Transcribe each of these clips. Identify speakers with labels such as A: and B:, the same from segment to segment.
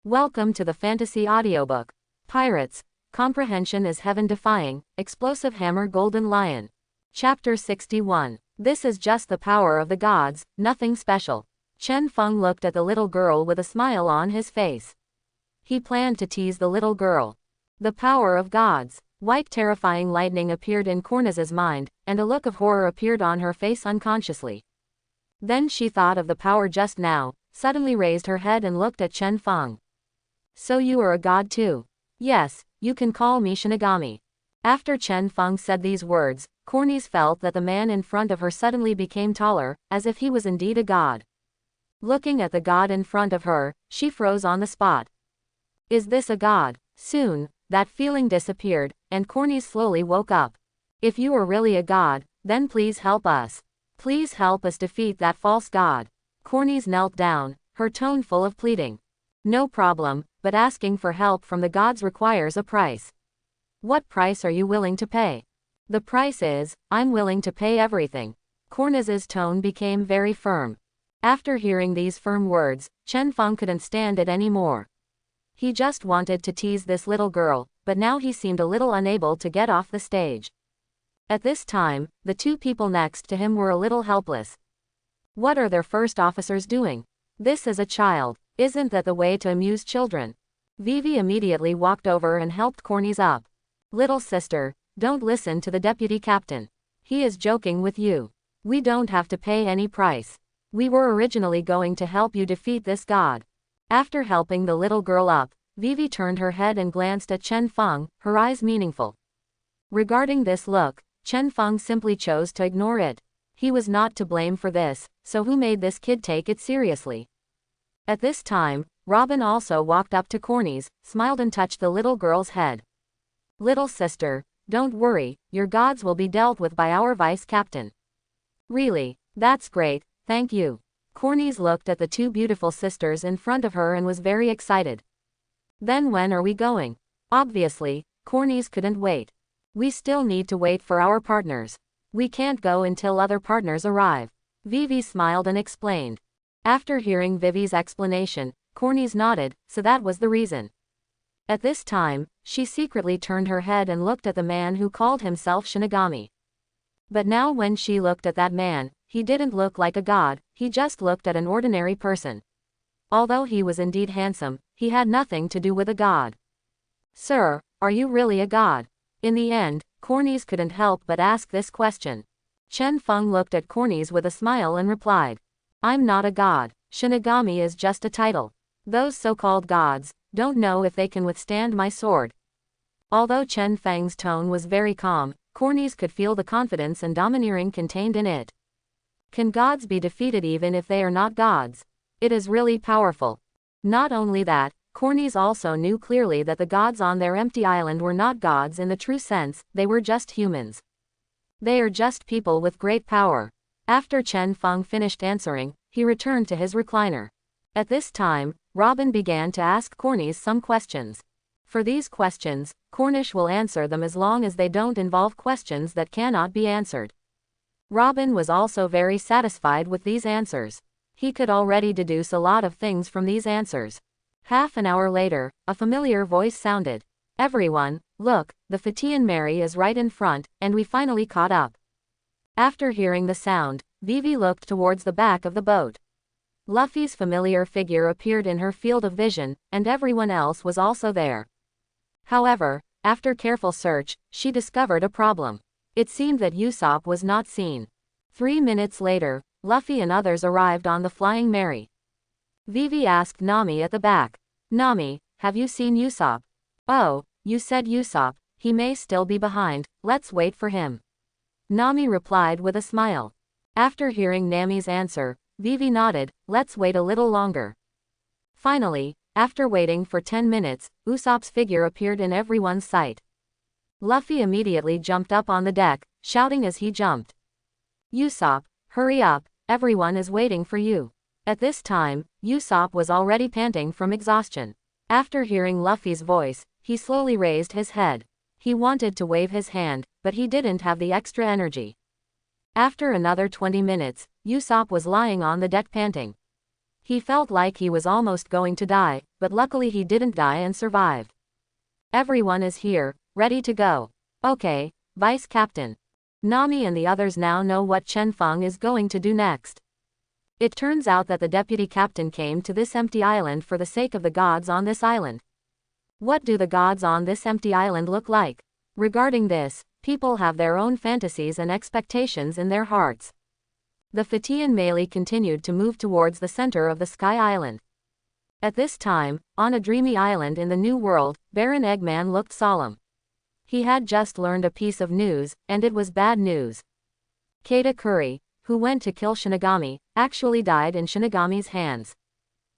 A: Welcome to the Fantasy Audiobook. Pirates, Comprehension is Heaven-Defying, Explosive Hammer Golden Lion. Chapter 61. This is just the power of the gods, nothing special. Chen Feng looked at the little girl with a smile on his face. He planned to tease the little girl. The power of gods. White terrifying lightning appeared in Corniz's mind, and a look of horror appeared on her face unconsciously. Then she thought of the power just now, suddenly raised her head and looked at Chen Feng. So you are a god too? Yes, you can call me Shinigami. After Chen Feng said these words, Corniz felt that the man in front of her suddenly became taller, as if he was indeed a god. Looking at the god in front of her, she froze on the spot. Is this a god? Soon, that feeling disappeared, and Corniz slowly woke up. If you are really a god, then please help us. Please help us defeat that false god. Corniz knelt down, her tone full of pleading. No problem, but asking for help from the gods requires a price. What price are you willing to pay? The price is, I'm willing to pay everything. Corniz's tone became very firm. After hearing these firm words, Chen Feng couldn't stand it anymore. He just wanted to tease this little girl, but now he seemed a little unable to get off the stage. At this time, the two people next to him were a little helpless. What are their first officers doing? This is a child. Isn't that the way to amuse children? Vivi immediately walked over and helped Corniz up. Little sister, don't listen to the deputy captain. He is joking with you. We don't have to pay any price. We were originally going to help you defeat this god. After helping the little girl up, Vivi turned her head and glanced at Chen Feng, her eyes meaningful. Regarding this look, Chen Feng simply chose to ignore it. He was not to blame for this, so who made this kid take it seriously? At this time, Robin also walked up to Corniz, smiled and touched the little girl's head. Little sister, don't worry, your gods will be dealt with by our vice captain. Really, that's great, thank you. Corniz looked at the two beautiful sisters in front of her and was very excited. Then when are we going? Obviously, Corniz couldn't wait. We still need to wait for our partners. We can't go until other partners arrive. Vivi smiled and explained. After hearing Vivi's explanation, Corniz nodded, so that was the reason. At this time, she secretly turned her head and looked at the man who called himself Shinigami. But now when she looked at that man, he didn't look like a god, he just looked at an ordinary person. Although he was indeed handsome, he had nothing to do with a god. Sir, are you really a god? In the end, Corniz couldn't help but ask this question. Chen Feng looked at Corniz with a smile and replied. I'm not a god. Shinigami is just a title. Those so-called gods don't know if they can withstand my sword. Although Chen Feng's tone was very calm, Corniz could feel the confidence and domineering contained in it. Can gods be defeated even if they are not gods? It is really powerful. Not only that, Corniz also knew clearly that the gods on their empty island were not gods in the true sense, they were just humans. They are just people with great power. After Chen Feng finished answering, he returned to his recliner. At this time, Robin began to ask Corniz some questions. For these questions, Cornish will answer them as long as they don't involve questions that cannot be answered. Robin was also very satisfied with these answers. He could already deduce a lot of things from these answers. Half an hour later, a familiar voice sounded. Everyone, look, the Fatian Mary is right in front, and we finally caught up. After hearing the sound, Vivi looked towards the back of the boat. Luffy's familiar figure appeared in her field of vision, and everyone else was also there. However, after careful search, she discovered a problem. It seemed that Usopp was not seen. 3 minutes later, Luffy and others arrived on the Flying Mary. Vivi asked Nami at the back. Nami, have you seen Usopp? Oh, you said Usopp, he may still be behind, let's wait for him. Nami replied with a smile. After hearing Nami's answer, Vivi nodded, let's wait a little longer. Finally, after waiting for 10 minutes, Usopp's figure appeared in everyone's sight. Luffy immediately jumped up on the deck, shouting as he jumped. Usopp, hurry up, everyone is waiting for you. At this time, Usopp was already panting from exhaustion. After hearing Luffy's voice, he slowly raised his head. He wanted to wave his hand, but he didn't have the extra energy. After another 20 minutes, Usopp was lying on the deck panting. He felt like he was almost going to die, but luckily he didn't die and survived. Everyone is here, ready to go. Okay, Vice Captain. Nami and the others now know what Chen Feng is going to do next. It turns out that the deputy captain came to this empty island for the sake of the gods on this island. What do the gods on this empty island look like? Regarding this, people have their own fantasies and expectations in their hearts. The Fatian Melee continued to move towards the center of the Sky Island. At this time, on a dreamy island in the New World, Baron Eggman looked solemn. He had just learned a piece of news, and it was bad news. Katakuri, who went to kill Shinigami, actually died in Shinigami's hands.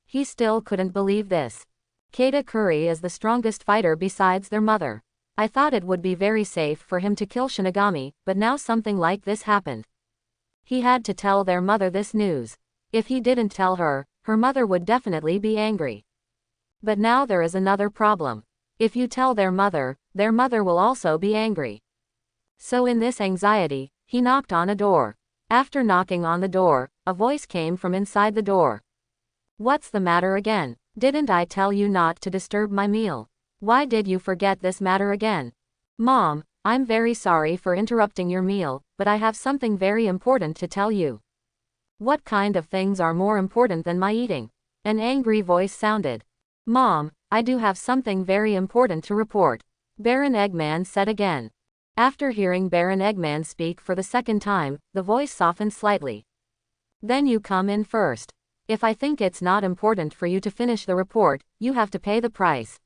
A: He still couldn't believe this. Katakuri is the strongest fighter besides their mother. I thought it would be very safe for him to kill Shinigami, but now something like this happened. He had to tell their mother this news. If he didn't tell her, her mother would definitely be angry. But now there is another problem. If you tell their mother will also be angry. So in this anxiety, he knocked on a door. After knocking on the door, a voice came from inside the door. What's the matter again? Didn't I tell you not to disturb my meal? Why did you forget this matter again? Mom, I'm very sorry for interrupting your meal, but I have something very important to tell you. What kind of things are more important than my eating? An angry voice sounded. Mom, I do have something very important to report, Baron Eggman said again. After hearing Baron Eggman speak for the second time, the voice softened slightly. Then you come in first. If I think it's not important for you to finish the report, you have to pay the price.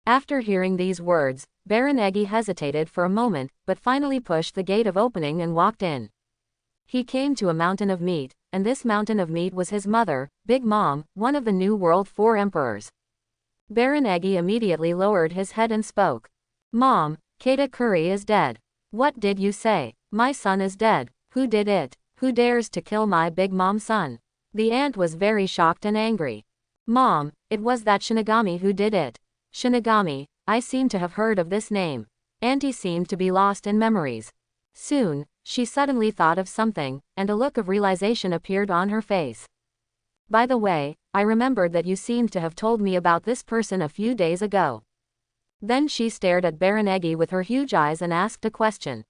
A: After hearing these words, Baron Eggy hesitated for a moment, but finally pushed the gate of opening and walked in. He came to a mountain of meat, and this mountain of meat was his mother, Big Mom, one of the New World 4 emperors. Baron Eggy immediately lowered his head and spoke. Mom, Katakuri is dead. What did you say? My son is dead. Who did it? Who dares to kill my Big Mom's son? The aunt was very shocked and angry. Mom, it was that Shinigami who did it. Shinigami, I seem to have heard of this name. Auntie seemed to be lost in memories. Soon, she suddenly thought of something, and a look of realization appeared on her face. By the way, I remembered that you seemed to have told me about this person a few days ago. Then she stared at Baron Eggy with her huge eyes and asked a question.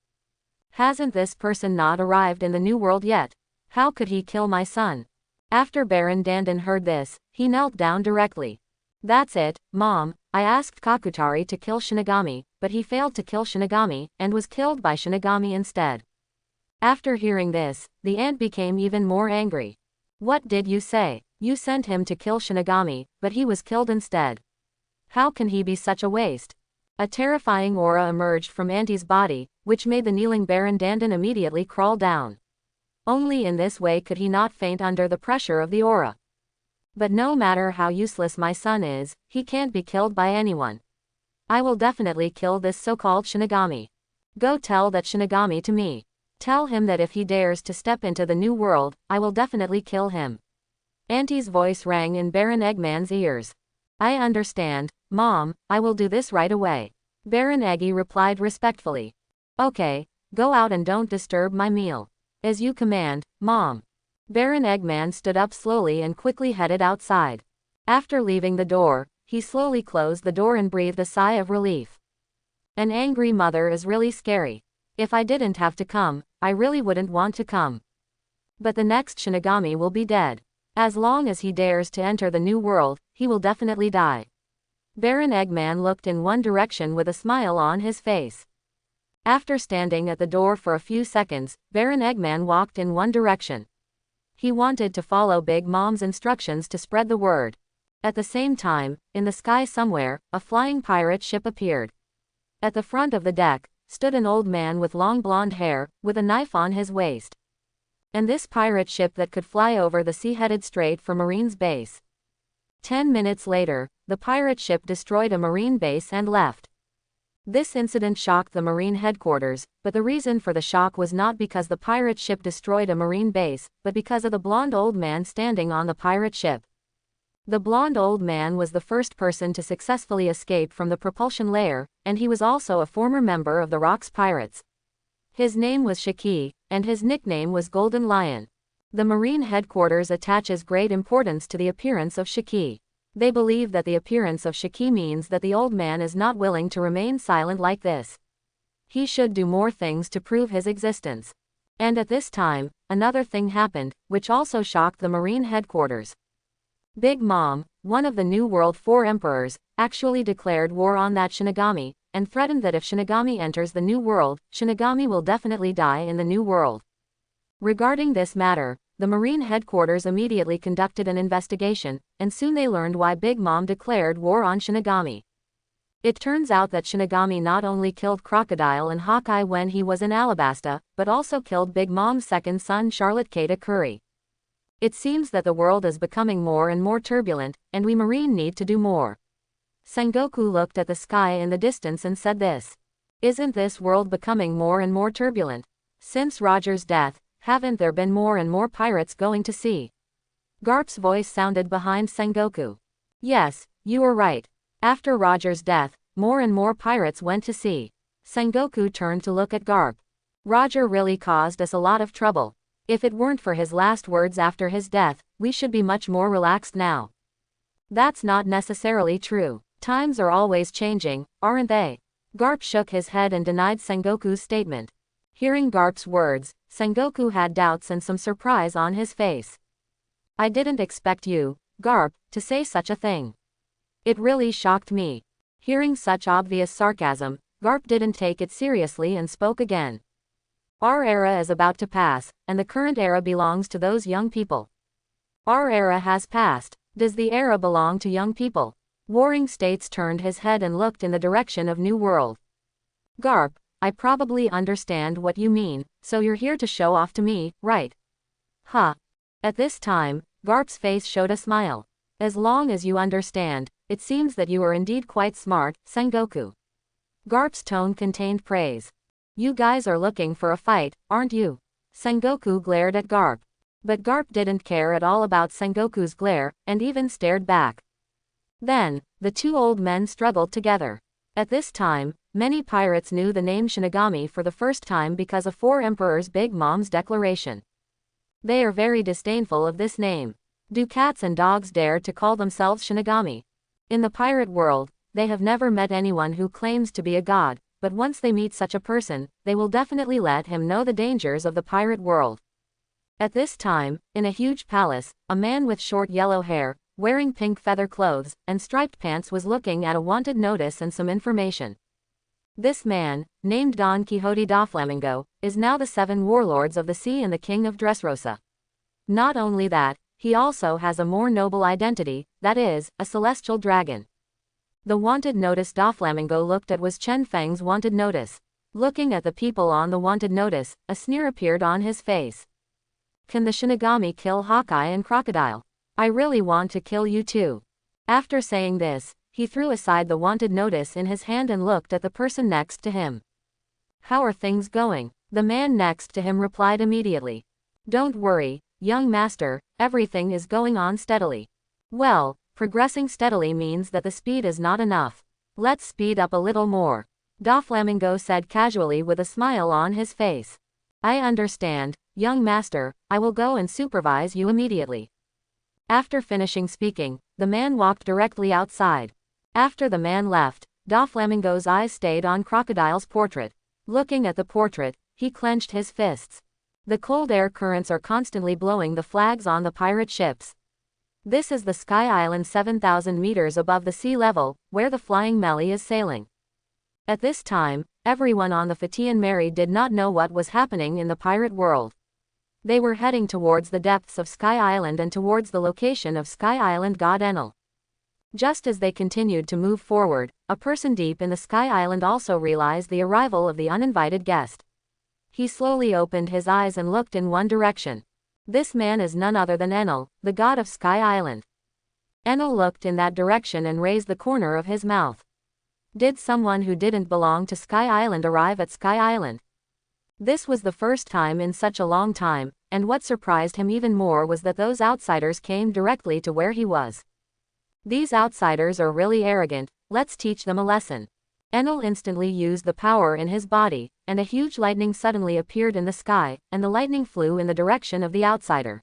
A: Hasn't this person not arrived in the New World yet? How could he kill my son? After Baron Dandan heard this, he knelt down directly. That's it, Mom, I asked Kakutari to kill Shinigami, but he failed to kill Shinigami, and was killed by Shinigami instead. After hearing this, the aunt became even more angry. What did you say? You sent him to kill Shinigami, but he was killed instead. How can he be such a waste? A terrifying aura emerged from Auntie's body, which made the kneeling Baron Dandan immediately crawl down. Only in this way could he not faint under the pressure of the aura. But no matter how useless my son is, he can't be killed by anyone. I will definitely kill this so-called Shinigami. Go tell that Shinigami to me. Tell him that if he dares to step into the New World, I will definitely kill him. Auntie's voice rang in Baron Eggman's ears. I understand, Mom, I will do this right away. Baron Eggy replied respectfully. Okay, go out and don't disturb my meal. As you command, Mom. Baron Eggman stood up slowly and quickly headed outside. After leaving the door, he slowly closed the door and breathed a sigh of relief. An angry mother is really scary. If I didn't have to come, I really wouldn't want to come. But the next Shinigami will be dead. As long as he dares to enter the New World, he will definitely die. Baron Eggman looked in one direction with a smile on his face. After standing at the door for a few seconds, Baron Eggman walked in one direction. He wanted to follow Big Mom's instructions to spread the word. At the same time, in the sky somewhere, a flying pirate ship appeared. At the front of the deck, stood an old man with long blonde hair, with a knife on his waist. And this pirate ship that could fly over the sea headed straight for Marine's base. 10 minutes later, the pirate ship destroyed a Marine base and left. This incident shocked the Marine headquarters, but the reason for the shock was not because the pirate ship destroyed a Marine base, but because of the blonde old man standing on the pirate ship. The blonde old man was the first person to successfully escape from the propulsion layer, and he was also a former member of the Rocks Pirates. His name was Shiki, and his nickname was Golden Lion. The Marine headquarters attaches great importance to the appearance of Shiki. They believe that the appearance of Shiki means that the old man is not willing to remain silent like this. He should do more things to prove his existence. And at this time, another thing happened, which also shocked the Marine headquarters. Big Mom, one of the New World 4 emperors, actually declared war on that Shinigami, and threatened that if Shinigami enters the New World, Shinigami will definitely die in the New World. Regarding this matter, the Marine headquarters immediately conducted an investigation, and soon they learned why Big Mom declared war on Shinigami. It turns out that Shinigami not only killed Crocodile and Hawkeye when he was in Alabasta, but also killed Big Mom's second son Charlotte Kata Curry. It seems that the world is becoming more and more turbulent, and we Marine need to do more. Sengoku looked at the sky in the distance and said this. Isn't this world becoming more and more turbulent? Since Roger's death, haven't there been more and more pirates going to sea? Garp's voice sounded behind Sengoku. Yes, you are right. After Roger's death, more and more pirates went to sea. Sengoku turned to look at Garp. Roger really caused us a lot of trouble. If it weren't for his last words after his death, we should be much more relaxed now. That's not necessarily true. Times are always changing, aren't they? Garp shook his head and denied Sengoku's statement. Hearing Garp's words, Sengoku had doubts and some surprise on his face. I didn't expect you, Garp, to say such a thing. It really shocked me. Hearing such obvious sarcasm, Garp didn't take it seriously and spoke again. Our era is about to pass, and the current era belongs to those young people. Our era has passed. Does the era belong to young people? Warring States turned his head and looked in the direction of New World. Garp, I probably understand what you mean, so you're here to show off to me, right? Huh. At this time, Garp's face showed a smile. As long as you understand, it seems that you are indeed quite smart, Sengoku. Garp's tone contained praise. You guys are looking for a fight, aren't you? Sengoku glared at Garp. But Garp didn't care at all about Sengoku's glare, and even stared back. Then, the two old men struggled together. At this time, many pirates knew the name Shinigami for the first time because of 4 Emperors' Big Mom's declaration. They are very disdainful of this name. Do cats and dogs dare to call themselves Shinigami? In the pirate world, they have never met anyone who claims to be a god, but once they meet such a person, they will definitely let him know the dangers of the pirate world. At this time, in a huge palace, a man with short yellow hair, wearing pink feather clothes, and striped pants was looking at a wanted notice and some information. This man, named Don Quixote da Flamingo, is now the 7 warlords of the sea and the king of Dressrosa. Not only that, he also has a more noble identity, that is, a celestial dragon. The wanted notice da Flamingo looked at was Chen Feng's wanted notice. Looking at the people on the wanted notice, a sneer appeared on his face. Can the Shinigami kill Hawkeye and Crocodile? I really want to kill you too. After saying this, he threw aside the wanted notice in his hand and looked at the person next to him. How are things going? The man next to him replied immediately. Don't worry, young master, everything is going on steadily. Well, progressing steadily means that the speed is not enough. Let's speed up a little more. Da Flamingo said casually with a smile on his face. I understand, young master, I will go and supervise you immediately. After finishing speaking, the man walked directly outside. After the man left, Da Flamingo's eyes stayed on Crocodile's portrait. Looking at the portrait, he clenched his fists. The cold air currents are constantly blowing the flags on the pirate ships. This is the Sky Island 7,000 meters above the sea level, where the Flying Melly is sailing. At this time, everyone on the Fatian Mary did not know what was happening in the pirate world. They were heading towards the depths of Sky Island and towards the location of Sky Island god Enel. Just as they continued to move forward, a person deep in the Sky Island also realized the arrival of the uninvited guest. He slowly opened his eyes and looked in one direction. This man is none other than Enel, the god of Sky Island. Enel looked in that direction and raised the corner of his mouth. Did someone who didn't belong to Sky Island arrive at Sky Island? This was the first time in such a long time, and what surprised him even more was that those outsiders came directly to where he was. These outsiders are really arrogant, let's teach them a lesson. Enel instantly used the power in his body, and a huge lightning suddenly appeared in the sky, and the lightning flew in the direction of the outsider.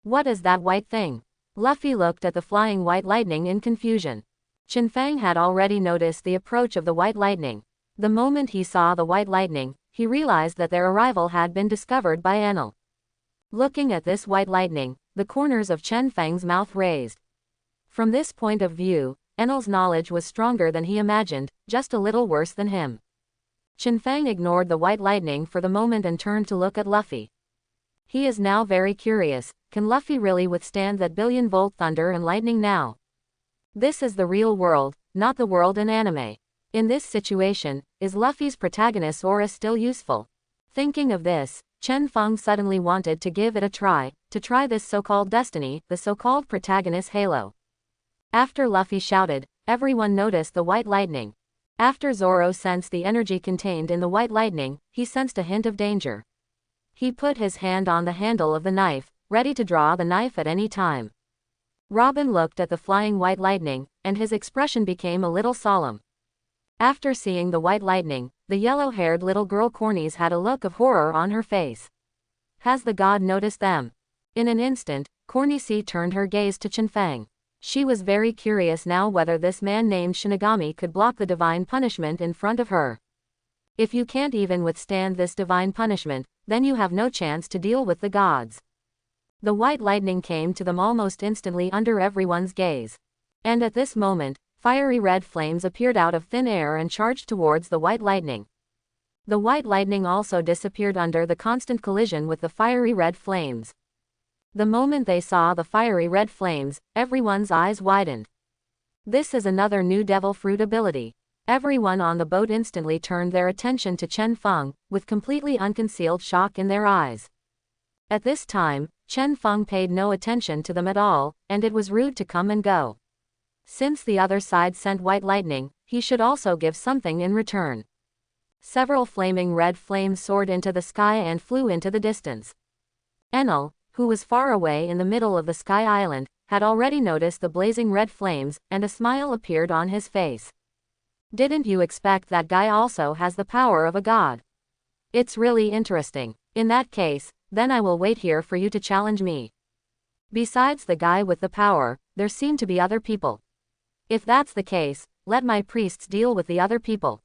A: What is that white thing? Luffy looked at the flying white lightning in confusion. Chenfang had already noticed the approach of the white lightning. The moment he saw the white lightning, he realized that their arrival had been discovered by Enel. Looking at this white lightning, the corners of Chenfang's mouth raised. From this point of view, Enel's knowledge was stronger than he imagined, just a little worse than him. Chenfang ignored the white lightning for the moment and turned to look at Luffy. He is now very curious, can Luffy really withstand that billion-volt thunder and lightning now? This is the real world, not the world in anime. In this situation, is Luffy's protagonist aura still useful? Thinking of this, Chenfang suddenly wanted to give it a try, to try this so-called destiny, the so-called protagonist halo. After Luffy shouted, everyone noticed the white lightning. After Zoro sensed the energy contained in the white lightning, he sensed a hint of danger. He put his hand on the handle of the knife, ready to draw the knife at any time. Robin looked at the flying white lightning, and his expression became a little solemn. After seeing the white lightning, the yellow-haired little girl Cornies had a look of horror on her face. Has the god noticed them? In an instant, Cornice turned her gaze to Chenfang. She was very curious now whether this man named Shinigami could block the divine punishment in front of her. If you can't even withstand this divine punishment, then you have no chance to deal with the gods. The white lightning came to them almost instantly under everyone's gaze. And at this moment, fiery red flames appeared out of thin air and charged towards the white lightning. The white lightning also disappeared under the constant collision with the fiery red flames. The moment they saw the fiery red flames, everyone's eyes widened. This is another new devil fruit ability. Everyone on the boat instantly turned their attention to Chenfang, with completely unconcealed shock in their eyes. At this time, Chenfang paid no attention to them at all, and it was rude to come and go. Since the other side sent white lightning, he should also give something in return. Several flaming red flames soared into the sky and flew into the distance. Enel, who was far away in the middle of the Sky Island, had already noticed the blazing red flames, and a smile appeared on his face. Didn't you expect that guy also has the power of a god? It's really interesting. In that case, then I will wait here for you to challenge me. Besides the guy with the power, there seem to be other people. If that's the case, let my priests deal with the other people.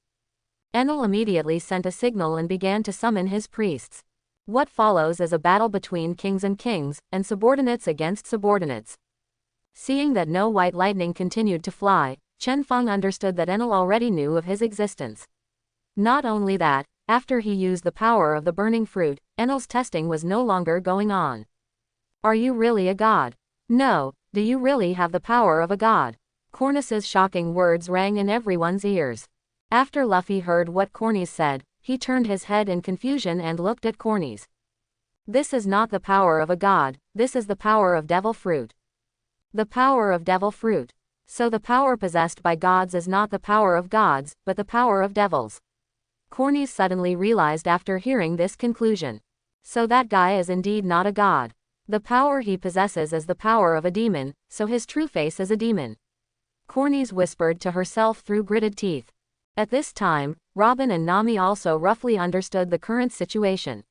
A: Enel immediately sent a signal and began to summon his priests. What follows is a battle between kings, and subordinates against subordinates. Seeing that no white lightning continued to fly, Chenfang understood that Enel already knew of his existence. Not only that, after he used the power of the burning fruit, Enel's testing was no longer going on. Are you really a god? No, do you really have the power of a god? Cornice's shocking words rang in everyone's ears. After Luffy heard what Cornice said, he turned his head in confusion and looked at Cornice. This is not the power of a god, this is the power of devil fruit. The power of devil fruit. So the power possessed by gods is not the power of gods, but the power of devils. Cornice suddenly realized after hearing this conclusion. So that guy is indeed not a god. The power he possesses is the power of a demon, so his true face is a demon. Cornice whispered to herself through gritted teeth. At this time, Robin and Nami also roughly understood the current situation.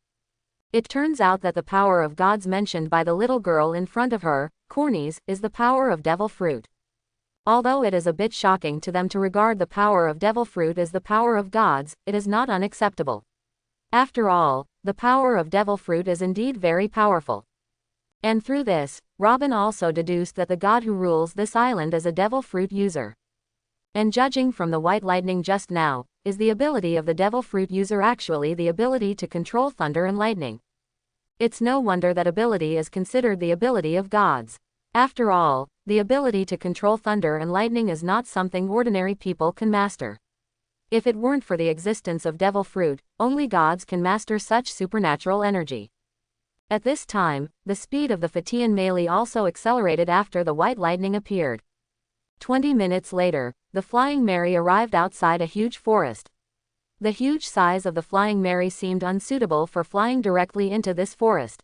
A: It turns out that the power of gods mentioned by the little girl in front of her, Cornice, is the power of devil fruit. Although it is a bit shocking to them to regard the power of devil fruit as the power of gods, it is not unacceptable. After all, the power of devil fruit is indeed very powerful. And through this, Robin also deduced that the god who rules this island is a devil fruit user. And judging from the white lightning just now, is the ability of the devil fruit user actually the ability to control thunder and lightning? It's no wonder that ability is considered the ability of gods. After all, the ability to control thunder and lightning is not something ordinary people can master. If it weren't for the existence of devil fruit, only gods can master such supernatural energy. At this time, the speed of the Fatian melee also accelerated after the white lightning appeared. 20 minutes later, the Flying Mary arrived outside a huge forest. The huge size of the Flying Mary seemed unsuitable for flying directly into this forest.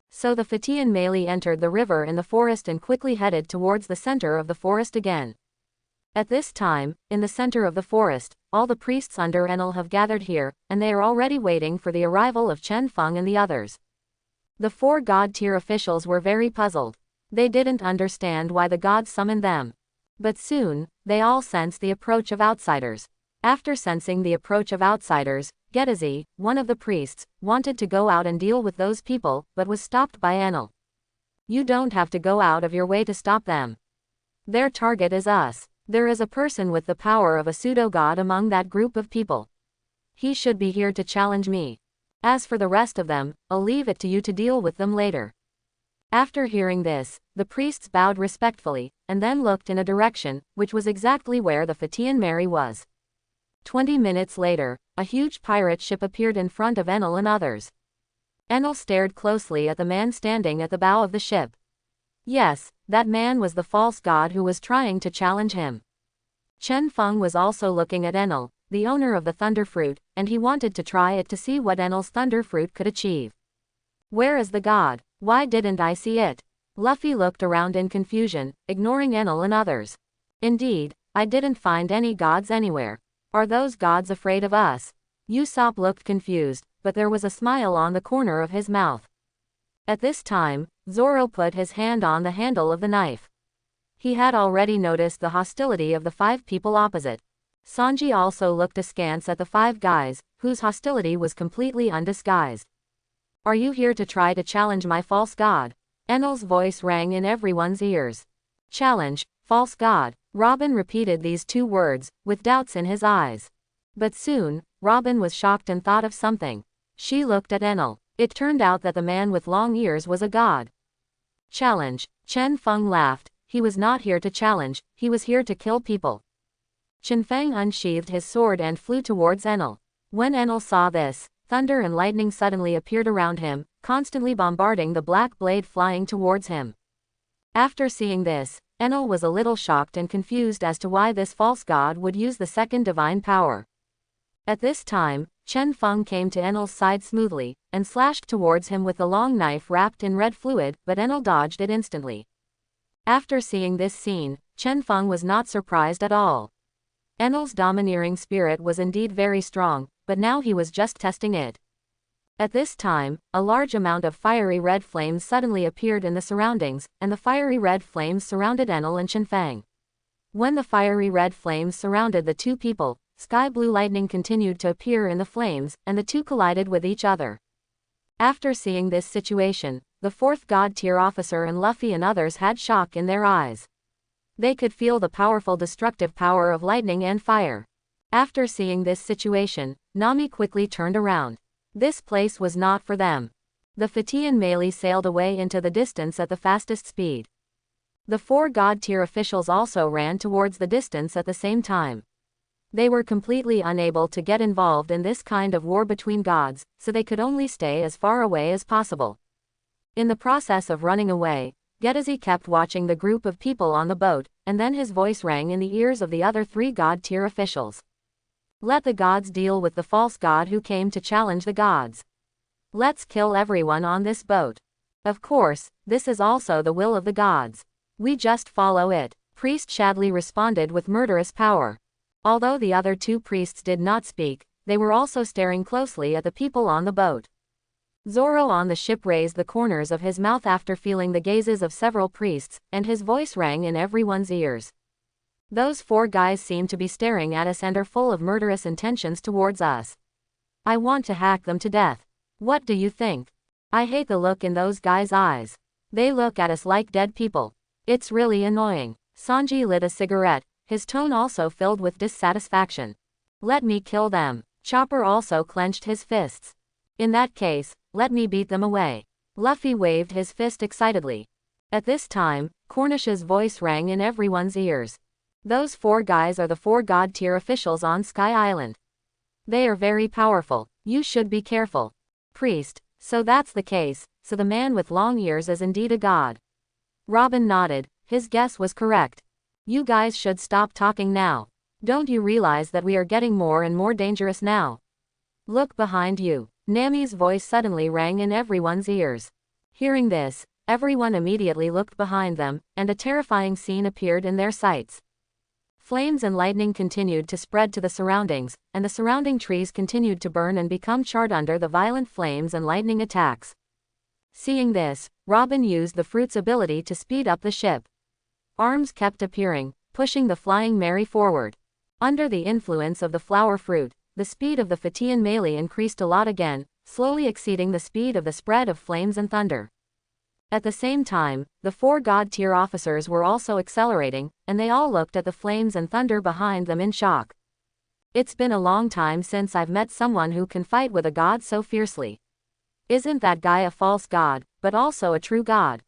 A: So the Fatian melee entered the river in the forest and quickly headed towards the center of the forest again. At this time, in the center of the forest, all the priests under Enlil have gathered here, and they are already waiting for the arrival of Chen Feng and the others. The 4 god-tier officials were very puzzled. They didn't understand why the gods summoned them. But soon, they all sensed the approach of outsiders. After sensing the approach of outsiders, Getazi, one of the priests, wanted to go out and deal with those people, but was stopped by Enlil. You don't have to go out of your way to stop them. Their target is us. There is a person with the power of a pseudo-god among that group of people. He should be here to challenge me. As for the rest of them, I'll leave it to you to deal with them later. After hearing this, the priests bowed respectfully, and then looked in a direction, which was exactly where the Fatian Mary was. 20 minutes later, a huge pirate ship appeared in front of Enlil and others. Enlil stared closely at the man standing at the bow of the ship. Yes, that man was the false god who was trying to challenge him. Chen Feng was also looking at Enlil, the owner of the thunder fruit, and he wanted to try it to see what Enlil's thunder fruit could achieve. Where is the god? Why didn't I see it? Luffy looked around in confusion, ignoring Enlil and others. Indeed, I didn't find any gods anywhere. Are those gods afraid of us? Usopp looked confused, but there was a smile on the corner of his mouth. At this time, Zoro put his hand on the handle of the knife. He had already noticed the hostility of the 5 people opposite. Sanji also looked askance at the 5 guys, whose hostility was completely undisguised. Are you here to try to challenge my false god? Enlil's voice rang in everyone's ears. Challenge, false god. Robin repeated these 2 words, with doubts in his eyes. But soon, Robin was shocked and thought of something. She looked at Enlil. It turned out that the man with long ears was a god. Challenge. Chen Feng laughed. He was not here to challenge, he was here to kill people. Chen Feng unsheathed his sword and flew towards Enlil. When Enlil saw this, thunder and lightning suddenly appeared around him, constantly bombarding the black blade flying towards him. After seeing this, Enlil was a little shocked and confused as to why this false god would use the second divine power. At this time, Chen Feng came to Enlil's side smoothly, and slashed towards him with the long knife wrapped in red fluid, but Enlil dodged it instantly. After seeing this scene, Chen Feng was not surprised at all. Enlil's domineering spirit was indeed very strong, but now he was just testing it. At this time, a large amount of fiery red flames suddenly appeared in the surroundings, and the fiery red flames surrounded Enlil and Chen Feng. When the fiery red flames surrounded the 2 people, sky blue lightning continued to appear in the flames, and the 2 collided with each other. After seeing this situation, the 4th god-tier officer and Luffy and others had shock in their eyes. They could feel the powerful destructive power of lightning and fire. After seeing this situation, Nami quickly turned around. This place was not for them. The Fatian Melee sailed away into the distance at the fastest speed. The 4 god-tier officials also ran towards the distance at the same time. They were completely unable to get involved in this kind of war between gods, so they could only stay as far away as possible. In the process of running away, Getazi kept watching the group of people on the boat, and then his voice rang in the ears of the other 3 god-tier officials. Let the gods deal with the false god who came to challenge the gods. Let's kill everyone on this boat. Of course, this is also the will of the gods. We just follow it. Priest Shadley responded with murderous power. Although the other 2 priests did not speak, they were also staring closely at the people on the boat. Zoro on the ship raised the corners of his mouth after feeling the gazes of several priests, and his voice rang in everyone's ears. Those 4 guys seem to be staring at us and are full of murderous intentions towards us. I want to hack them to death. What do you think? I hate the look in those guys' eyes. They look at us like dead people. It's really annoying. Sanji lit a cigarette, his tone also filled with dissatisfaction. Let me kill them. Chopper also clenched his fists. In that case, let me beat them away. Luffy waved his fist excitedly. At this time, Cornish's voice rang in everyone's ears. Those 4 guys are the 4 god-tier officials on Sky Island. They are very powerful. You should be careful. Priest, so that's the case, so the man with long ears is indeed a god. Robin nodded, his guess was correct. You guys should stop talking now. Don't you realize that we are getting more and more dangerous now? Look behind you. Nami's voice suddenly rang in everyone's ears. Hearing this, everyone immediately looked behind them, and a terrifying scene appeared in their sights. Flames and lightning continued to spread to the surroundings, and the surrounding trees continued to burn and become charred under the violent flames and lightning attacks. Seeing this, Robin used the fruit's ability to speed up the ship. Arms kept appearing, pushing the Flying Mary forward. Under the influence of the flower fruit, the speed of the Fatian melee increased a lot again, slowly exceeding the speed of the spread of flames and thunder. At the same time, the 4 God-tier officers were also accelerating, and they all looked at the flames and thunder behind them in shock. It's been a long time since I've met someone who can fight with a god so fiercely. Isn't that guy a false god, but also a true god?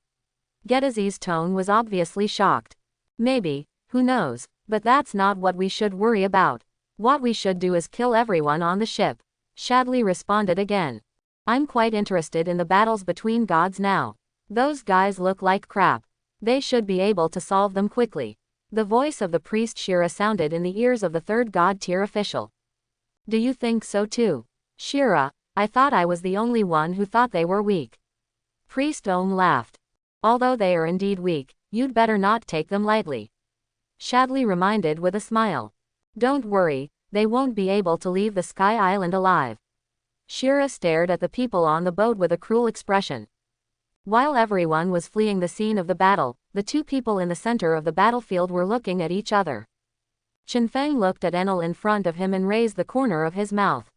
A: Getazi's tone was obviously shocked. Maybe, who knows, but that's not what we should worry about. What we should do is kill everyone on the ship. Shadley responded again. I'm quite interested in the battles between gods now. Those guys look like crap. They should be able to solve them quickly. The voice of the priest Shira sounded in the ears of the 3rd god-tier official. Do you think so too? Shira, I thought I was the only one who thought they were weak. Priest Ohm laughed. Although they are indeed weak, you'd better not take them lightly. Shadley reminded with a smile. Don't worry, they won't be able to leave the Sky Island alive. Shira stared at the people on the boat with a cruel expression. While everyone was fleeing the scene of the battle, the 2 people in the center of the battlefield were looking at each other. Chenfeng looked at Enel in front of him and raised the corner of his mouth.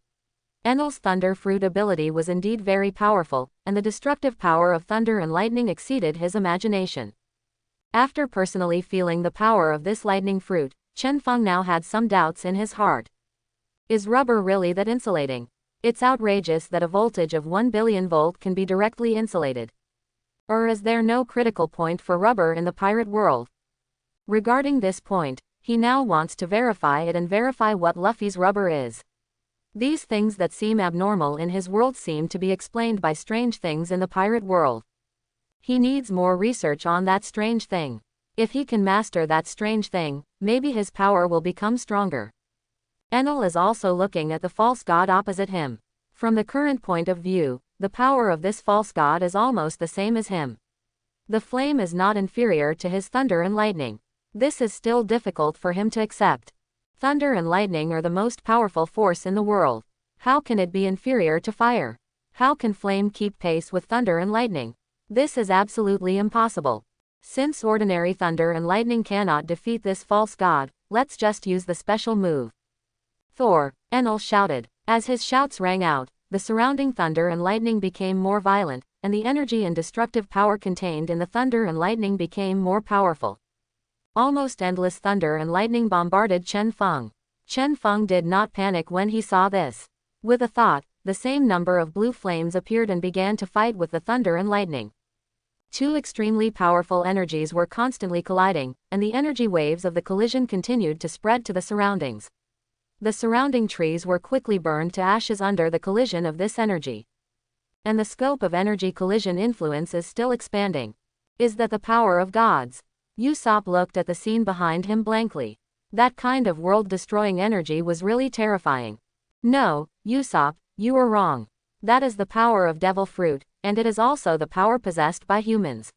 A: Enel's thunder fruit ability was indeed very powerful, and the destructive power of thunder and lightning exceeded his imagination. After personally feeling the power of this lightning fruit, Chenfeng now had some doubts in his heart. Is rubber really that insulating? It's outrageous that a voltage of 1 billion volt can be directly insulated. Or is there no critical point for rubber in the pirate world? Regarding this point, he now wants to verify it and verify what Luffy's rubber is. These things that seem abnormal in his world seem to be explained by strange things in the pirate world. He needs more research on that strange thing. If he can master that strange thing, maybe his power will become stronger. Enel is also looking at the false god opposite him. From the current point of view, the power of this false god is almost the same as him. The flame is not inferior to his thunder and lightning. This is still difficult for him to accept. Thunder and lightning are the most powerful force in the world. How can it be inferior to fire? How can flame keep pace with thunder and lightning? This is absolutely impossible. Since ordinary thunder and lightning cannot defeat this false god, let's just use the special move. Thor, Enel shouted. As his shouts rang out, the surrounding thunder and lightning became more violent, and the energy and destructive power contained in the thunder and lightning became more powerful. Almost endless thunder and lightning bombarded Chenfeng. Chenfeng did not panic when he saw this. With a thought, the same number of blue flames appeared and began to fight with the thunder and lightning. 2 extremely powerful energies were constantly colliding, and the energy waves of the collision continued to spread to the surroundings. The surrounding trees were quickly burned to ashes under the collision of this energy. And the scope of energy collision influence is still expanding. Is that the power of gods? Usopp looked at the scene behind him blankly. That kind of world-destroying energy was really terrifying. No, Usopp, you are wrong. That is the power of devil fruit, and it is also the power possessed by humans.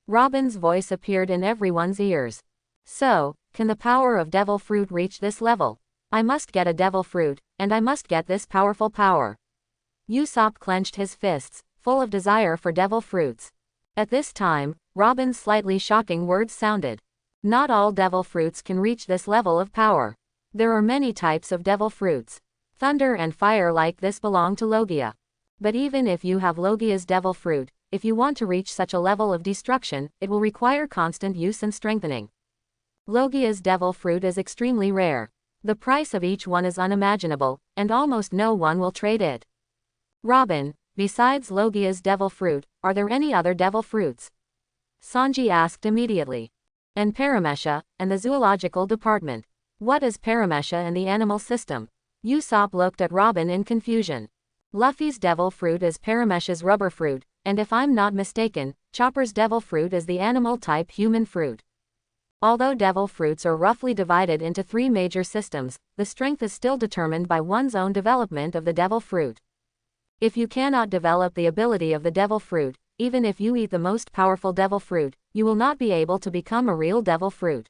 A: Robin's voice appeared in everyone's ears. So, can the power of devil fruit reach this level? I must get a devil fruit, and I must get this powerful power. Usopp clenched his fists, full of desire for devil fruits. At this time, Robin's slightly shocking words sounded. Not all devil fruits can reach this level of power. There are many types of devil fruits. Thunder and fire like this belong to Logia. But even if you have Logia's devil fruit, if you want to reach such a level of destruction, it will require constant use and strengthening. Logia's devil fruit is extremely rare. The price of each one is unimaginable, and almost no one will trade it. Robin, besides Logia's devil fruit, are there any other devil fruits? Sanji asked immediately. And Paramesha, and the zoological department. What is Paramesha and the animal system? Usopp looked at Robin in confusion. Luffy's devil fruit is Paramesha's rubber fruit, and if I'm not mistaken, Chopper's devil fruit is the animal-type human fruit. Although devil fruits are roughly divided into 3 major systems, the strength is still determined by one's own development of the devil fruit. If you cannot develop the ability of the devil fruit, even if you eat the most powerful devil fruit, you will not be able to become a real devil fruit.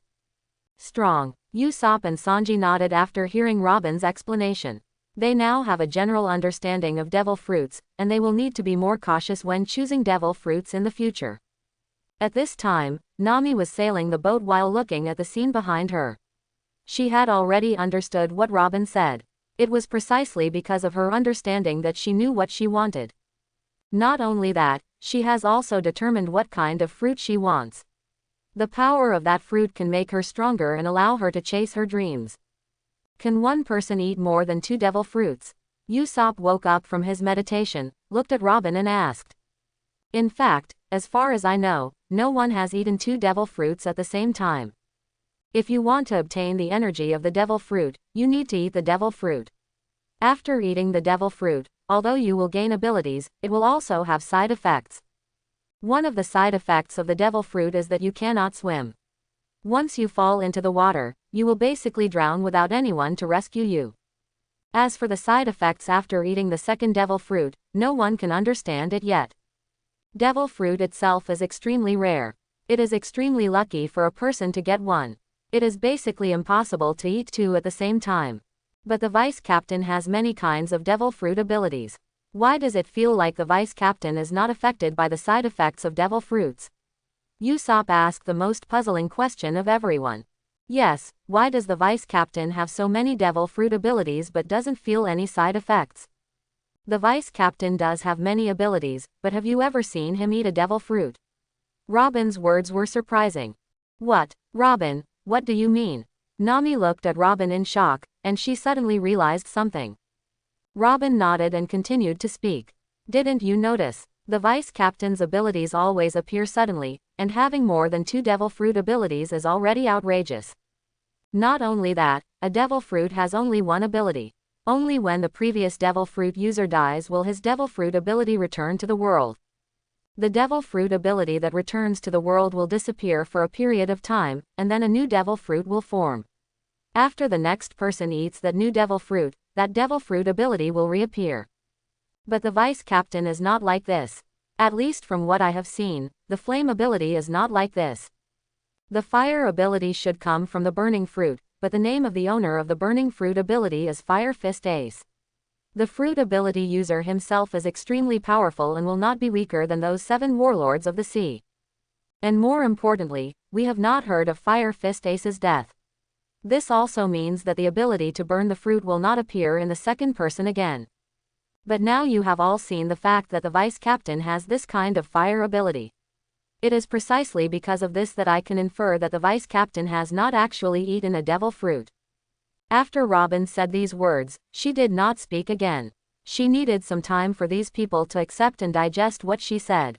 A: Strong. Usopp and Sanji nodded after hearing Robin's explanation. They now have a general understanding of devil fruits, and they will need to be more cautious when choosing devil fruits in the future. At this time, Nami was sailing the boat while looking at the scene behind her. She had already understood what Robin said. It was precisely because of her understanding that she knew what she wanted. Not only that, she has also determined what kind of fruit she wants. The power of that fruit can make her stronger and allow her to chase her dreams. Can one person eat more than 2 devil fruits? Usopp woke up from his meditation, looked at Robin and asked. In fact, as far as I know, no one has eaten 2 devil fruits at the same time. If you want to obtain the energy of the devil fruit, you need to eat the devil fruit. After eating the devil fruit, although you will gain abilities, it will also have side effects. One of the side effects of the devil fruit is that you cannot swim. Once you fall into the water, you will basically drown without anyone to rescue you. As for the side effects after eating the second devil fruit, no one can understand it yet. Devil fruit itself is extremely rare. It is extremely lucky for a person to get one. It is basically impossible to eat 2 at the same time. But the vice captain has many kinds of devil fruit abilities. Why does it feel like the vice captain is not affected by the side effects of devil fruits? Usopp asked the most puzzling question of everyone. Yes, why does the vice captain have so many devil fruit abilities but doesn't feel any side effects? The vice captain does have many abilities, but have you ever seen him eat a devil fruit? Robin's words were surprising. What, Robin, what do you mean? Nami looked at Robin in shock, and she suddenly realized something. Robin nodded and continued to speak. Didn't you notice? The vice captain's abilities always appear suddenly, and having more than 2 devil fruit abilities is already outrageous. Not only that, a devil fruit has only one ability. Only when the previous devil fruit user dies will his devil fruit ability return to the world. The devil fruit ability that returns to the world will disappear for a period of time, and then a new devil fruit will form. After the next person eats that new devil fruit, that devil fruit ability will reappear. But the vice captain is not like this. At least from what I have seen, the flame ability is not like this. The fire ability should come from the burning fruit, but the name of the owner of the burning fruit ability is Fire Fist Ace. The fruit ability user himself is extremely powerful and will not be weaker than those 7 warlords of the sea. And more importantly, we have not heard of Fire Fist Ace's death. This also means that the ability to burn the fruit will not appear in the second person again. But now you have all seen the fact that the vice captain has this kind of fire ability. It is precisely because of this that I can infer that the vice captain has not actually eaten a devil fruit. After Robin said these words, she did not speak again. She needed some time for these people to accept and digest what she said.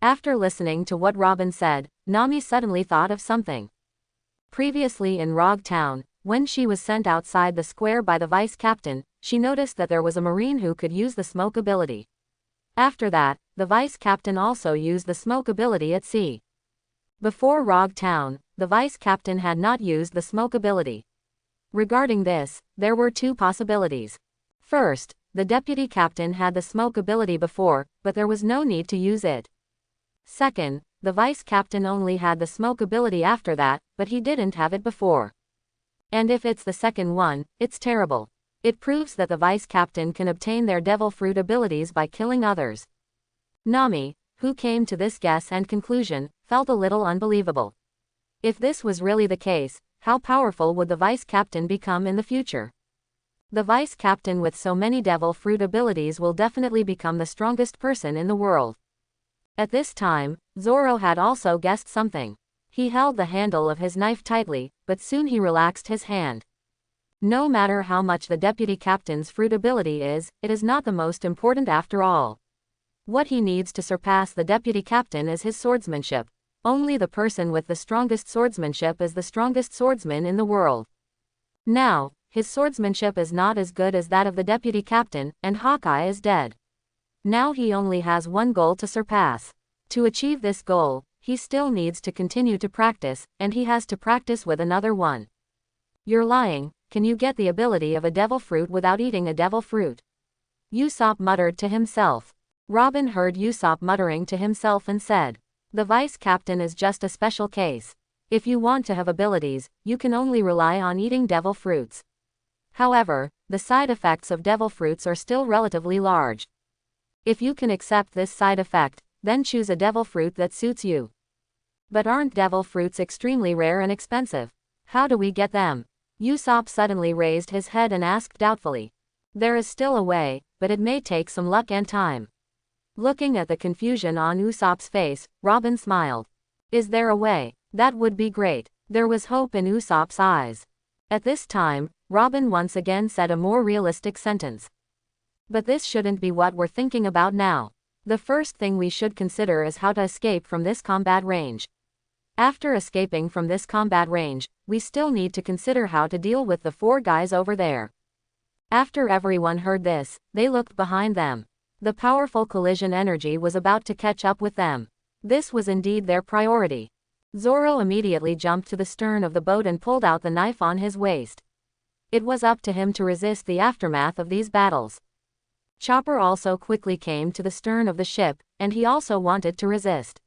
A: After listening to what Robin said, Nami suddenly thought of something. Previously in Rog Town, when she was sent outside the square by the vice captain, she noticed that there was a marine who could use the smoke ability. After that, the vice captain also used the smoke ability at sea. Before Rog Town, the vice captain had not used the smoke ability. Regarding this, there were 2 possibilities. First, the deputy captain had the smoke ability before, but there was no need to use it. Second, the vice captain only had the smoke ability after that, but he didn't have it before. And if it's the second one, it's terrible. It proves that the vice captain can obtain their devil fruit abilities by killing others. Nami, who came to this guess and conclusion, felt a little unbelievable. If this was really the case, how powerful would the vice captain become in the future? The vice captain with so many devil fruit abilities will definitely become the strongest person in the world. At this time, Zoro had also guessed something. He held the handle of his knife tightly, but soon he relaxed his hand. No matter how much the deputy captain's fruit ability is, it is not the most important after all. What he needs to surpass the deputy captain is his swordsmanship. Only the person with the strongest swordsmanship is the strongest swordsman in the world. Now, his swordsmanship is not as good as that of the deputy captain, and Hawkeye is dead. Now he only has one goal to surpass. To achieve this goal, he still needs to continue to practice, and he has to practice with another one. You're lying, can you get the ability of a devil fruit without eating a devil fruit? Usopp muttered to himself. Robin heard Usopp muttering to himself and said, the vice captain is just a special case. If you want to have abilities, you can only rely on eating devil fruits. However, the side effects of devil fruits are still relatively large. If you can accept this side effect, then choose a devil fruit that suits you. But aren't devil fruits extremely rare and expensive? How do we get them? Usopp suddenly raised his head and asked doubtfully. There is still a way, but it may take some luck and time. Looking at the confusion on Usopp's face, Robin smiled. Is there a way? That would be great. There was hope in Usopp's eyes. At this time, Robin once again said a more realistic sentence. But this shouldn't be what we're thinking about now. The first thing we should consider is how to escape from this combat range. After escaping from this combat range, we still need to consider how to deal with the 4 guys over there. After everyone heard this, they looked behind them. The powerful collision energy was about to catch up with them. This was indeed their priority. Zoro immediately jumped to the stern of the boat and pulled out the knife on his waist. It was up to him to resist the aftermath of these battles. Chopper also quickly came to the stern of the ship, and he also wanted to resist.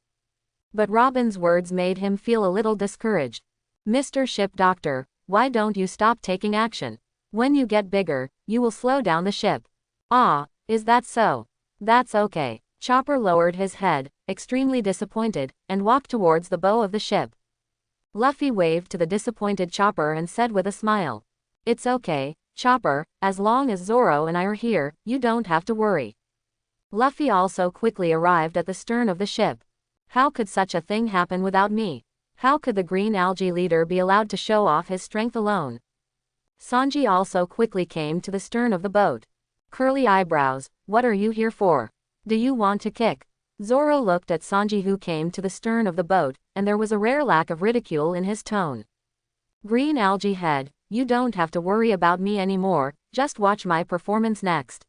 A: But Robin's words made him feel a little discouraged. Mr. Ship Doctor, why don't you stop taking action? When you get bigger, you will slow down the ship. Ah, is that so? That's okay. Chopper lowered his head, extremely disappointed, and walked towards the bow of the ship. Luffy waved to the disappointed Chopper and said with a smile. It's okay, Chopper, as long as Zoro and I are here, you don't have to worry. Luffy also quickly arrived at the stern of the ship. How could such a thing happen without me? How could the green algae leader be allowed to show off his strength alone? Sanji also quickly came to the stern of the boat. Curly eyebrows, what are you here for? Do you want to kick? Zoro looked at Sanji, who came to the stern of the boat, and there was a rare lack of ridicule in his tone. Green algae head, you don't have to worry about me anymore, just watch my performance next.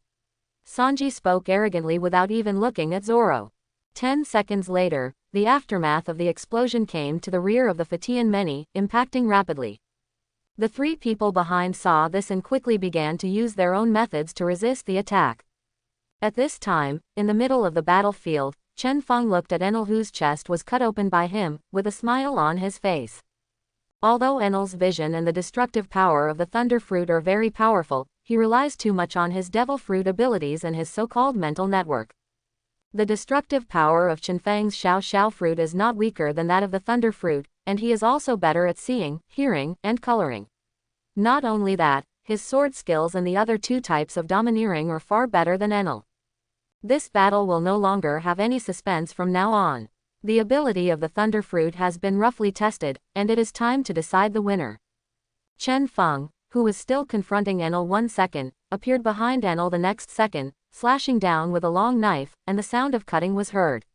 A: Sanji spoke arrogantly without even looking at Zoro. 10 seconds later, the aftermath of the explosion came to the rear of the Fatian Many, impacting rapidly. The 3 people behind saw this and quickly began to use their own methods to resist the attack. At this time, in the middle of the battlefield, Chen Feng looked at Enel, whose chest was cut open by him, with a smile on his face. Although Enel's vision and the destructive power of the Thunder Fruit are very powerful, he relies too much on his Devil Fruit abilities and his so-called mental network. The destructive power of Chen Feng's Xiao Xiao Fruit is not weaker than that of the Thunder Fruit, and he is also better at seeing, hearing, and coloring. Not only that, his sword skills and the other 2 types of domineering are far better than Enel. This battle will no longer have any suspense from now on. The ability of the Thunder Fruit has been roughly tested, and it is time to decide the winner. Chen Feng, who was still confronting Enel 1 second, appeared behind Enel the next second, slashing down with a long knife, and the sound of cutting was heard.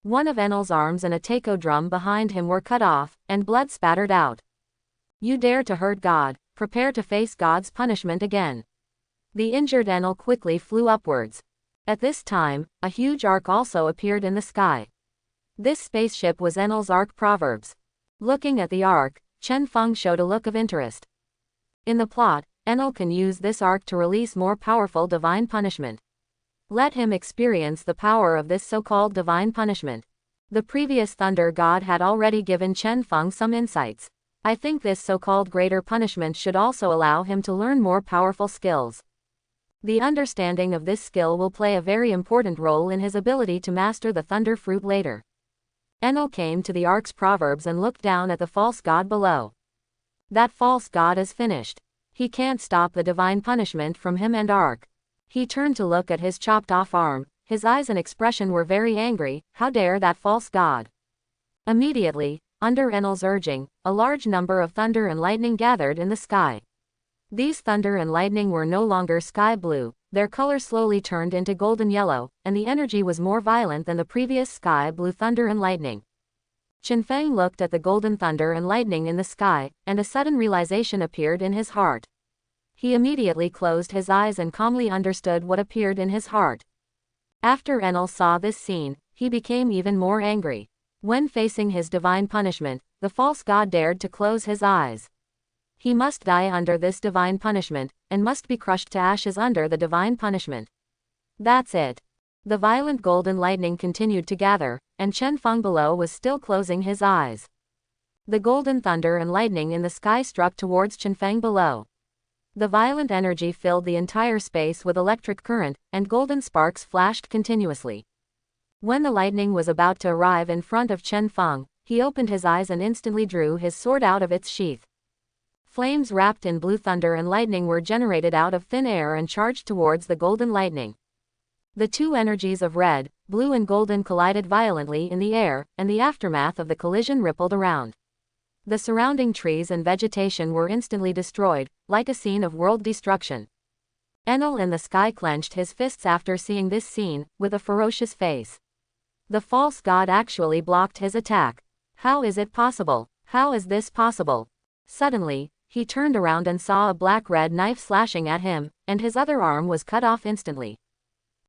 A: One of Enel's arms and a taiko drum behind him were cut off, and blood spattered out. You dare to hurt God, prepare to face God's punishment again. The injured Enel quickly flew upwards. At this time, a huge ark also appeared in the sky. This spaceship was Enel's Ark Proverbs. Looking at the ark, Chen Feng showed a look of interest. In the plot, Enel can use this ark to release more powerful divine punishment. Let him experience the power of this so-called divine punishment. The previous Thunder God had already given Chen Feng some insights. I think this so-called greater punishment should also allow him to learn more powerful skills. The understanding of this skill will play a very important role in his ability to master the Thunder Fruit later. Enel came to the Ark's Proverbs and looked down at the false god below. That false god is finished. He can't stop the divine punishment from him and Ark. He turned to look at his chopped off arm. His eyes and expression were very angry. How dare that false god? Immediately, under Enel's urging, a large number of thunder and lightning gathered in the sky. These thunder and lightning were no longer sky blue, their color slowly turned into golden yellow, and the energy was more violent than the previous sky blue thunder and lightning. Chen Feng looked at the golden thunder and lightning in the sky, and a sudden realization appeared in his heart. He immediately closed his eyes and calmly understood what appeared in his heart. After Enel saw this scene, he became even more angry. When facing his divine punishment, the false god dared to close his eyes. He must die under this divine punishment, and must be crushed to ashes under the divine punishment. That's it. The violent golden lightning continued to gather, and Chen Feng below was still closing his eyes. The golden thunder and lightning in the sky struck towards Chenfeng below. The violent energy filled the entire space with electric current, and golden sparks flashed continuously. When the lightning was about to arrive in front of Chenfeng, he opened his eyes and instantly drew his sword out of its sheath. Flames wrapped in blue thunder and lightning were generated out of thin air and charged towards the golden lightning. The two energies of red, blue and golden collided violently in the air, and the aftermath of the collision rippled around. The surrounding trees and vegetation were instantly destroyed, like a scene of world destruction. Enel in the sky clenched his fists after seeing this scene, with a ferocious face. The false god actually blocked his attack. How is it possible? How is this possible? Suddenly, he turned around and saw a black-red knife slashing at him, and his other arm was cut off instantly.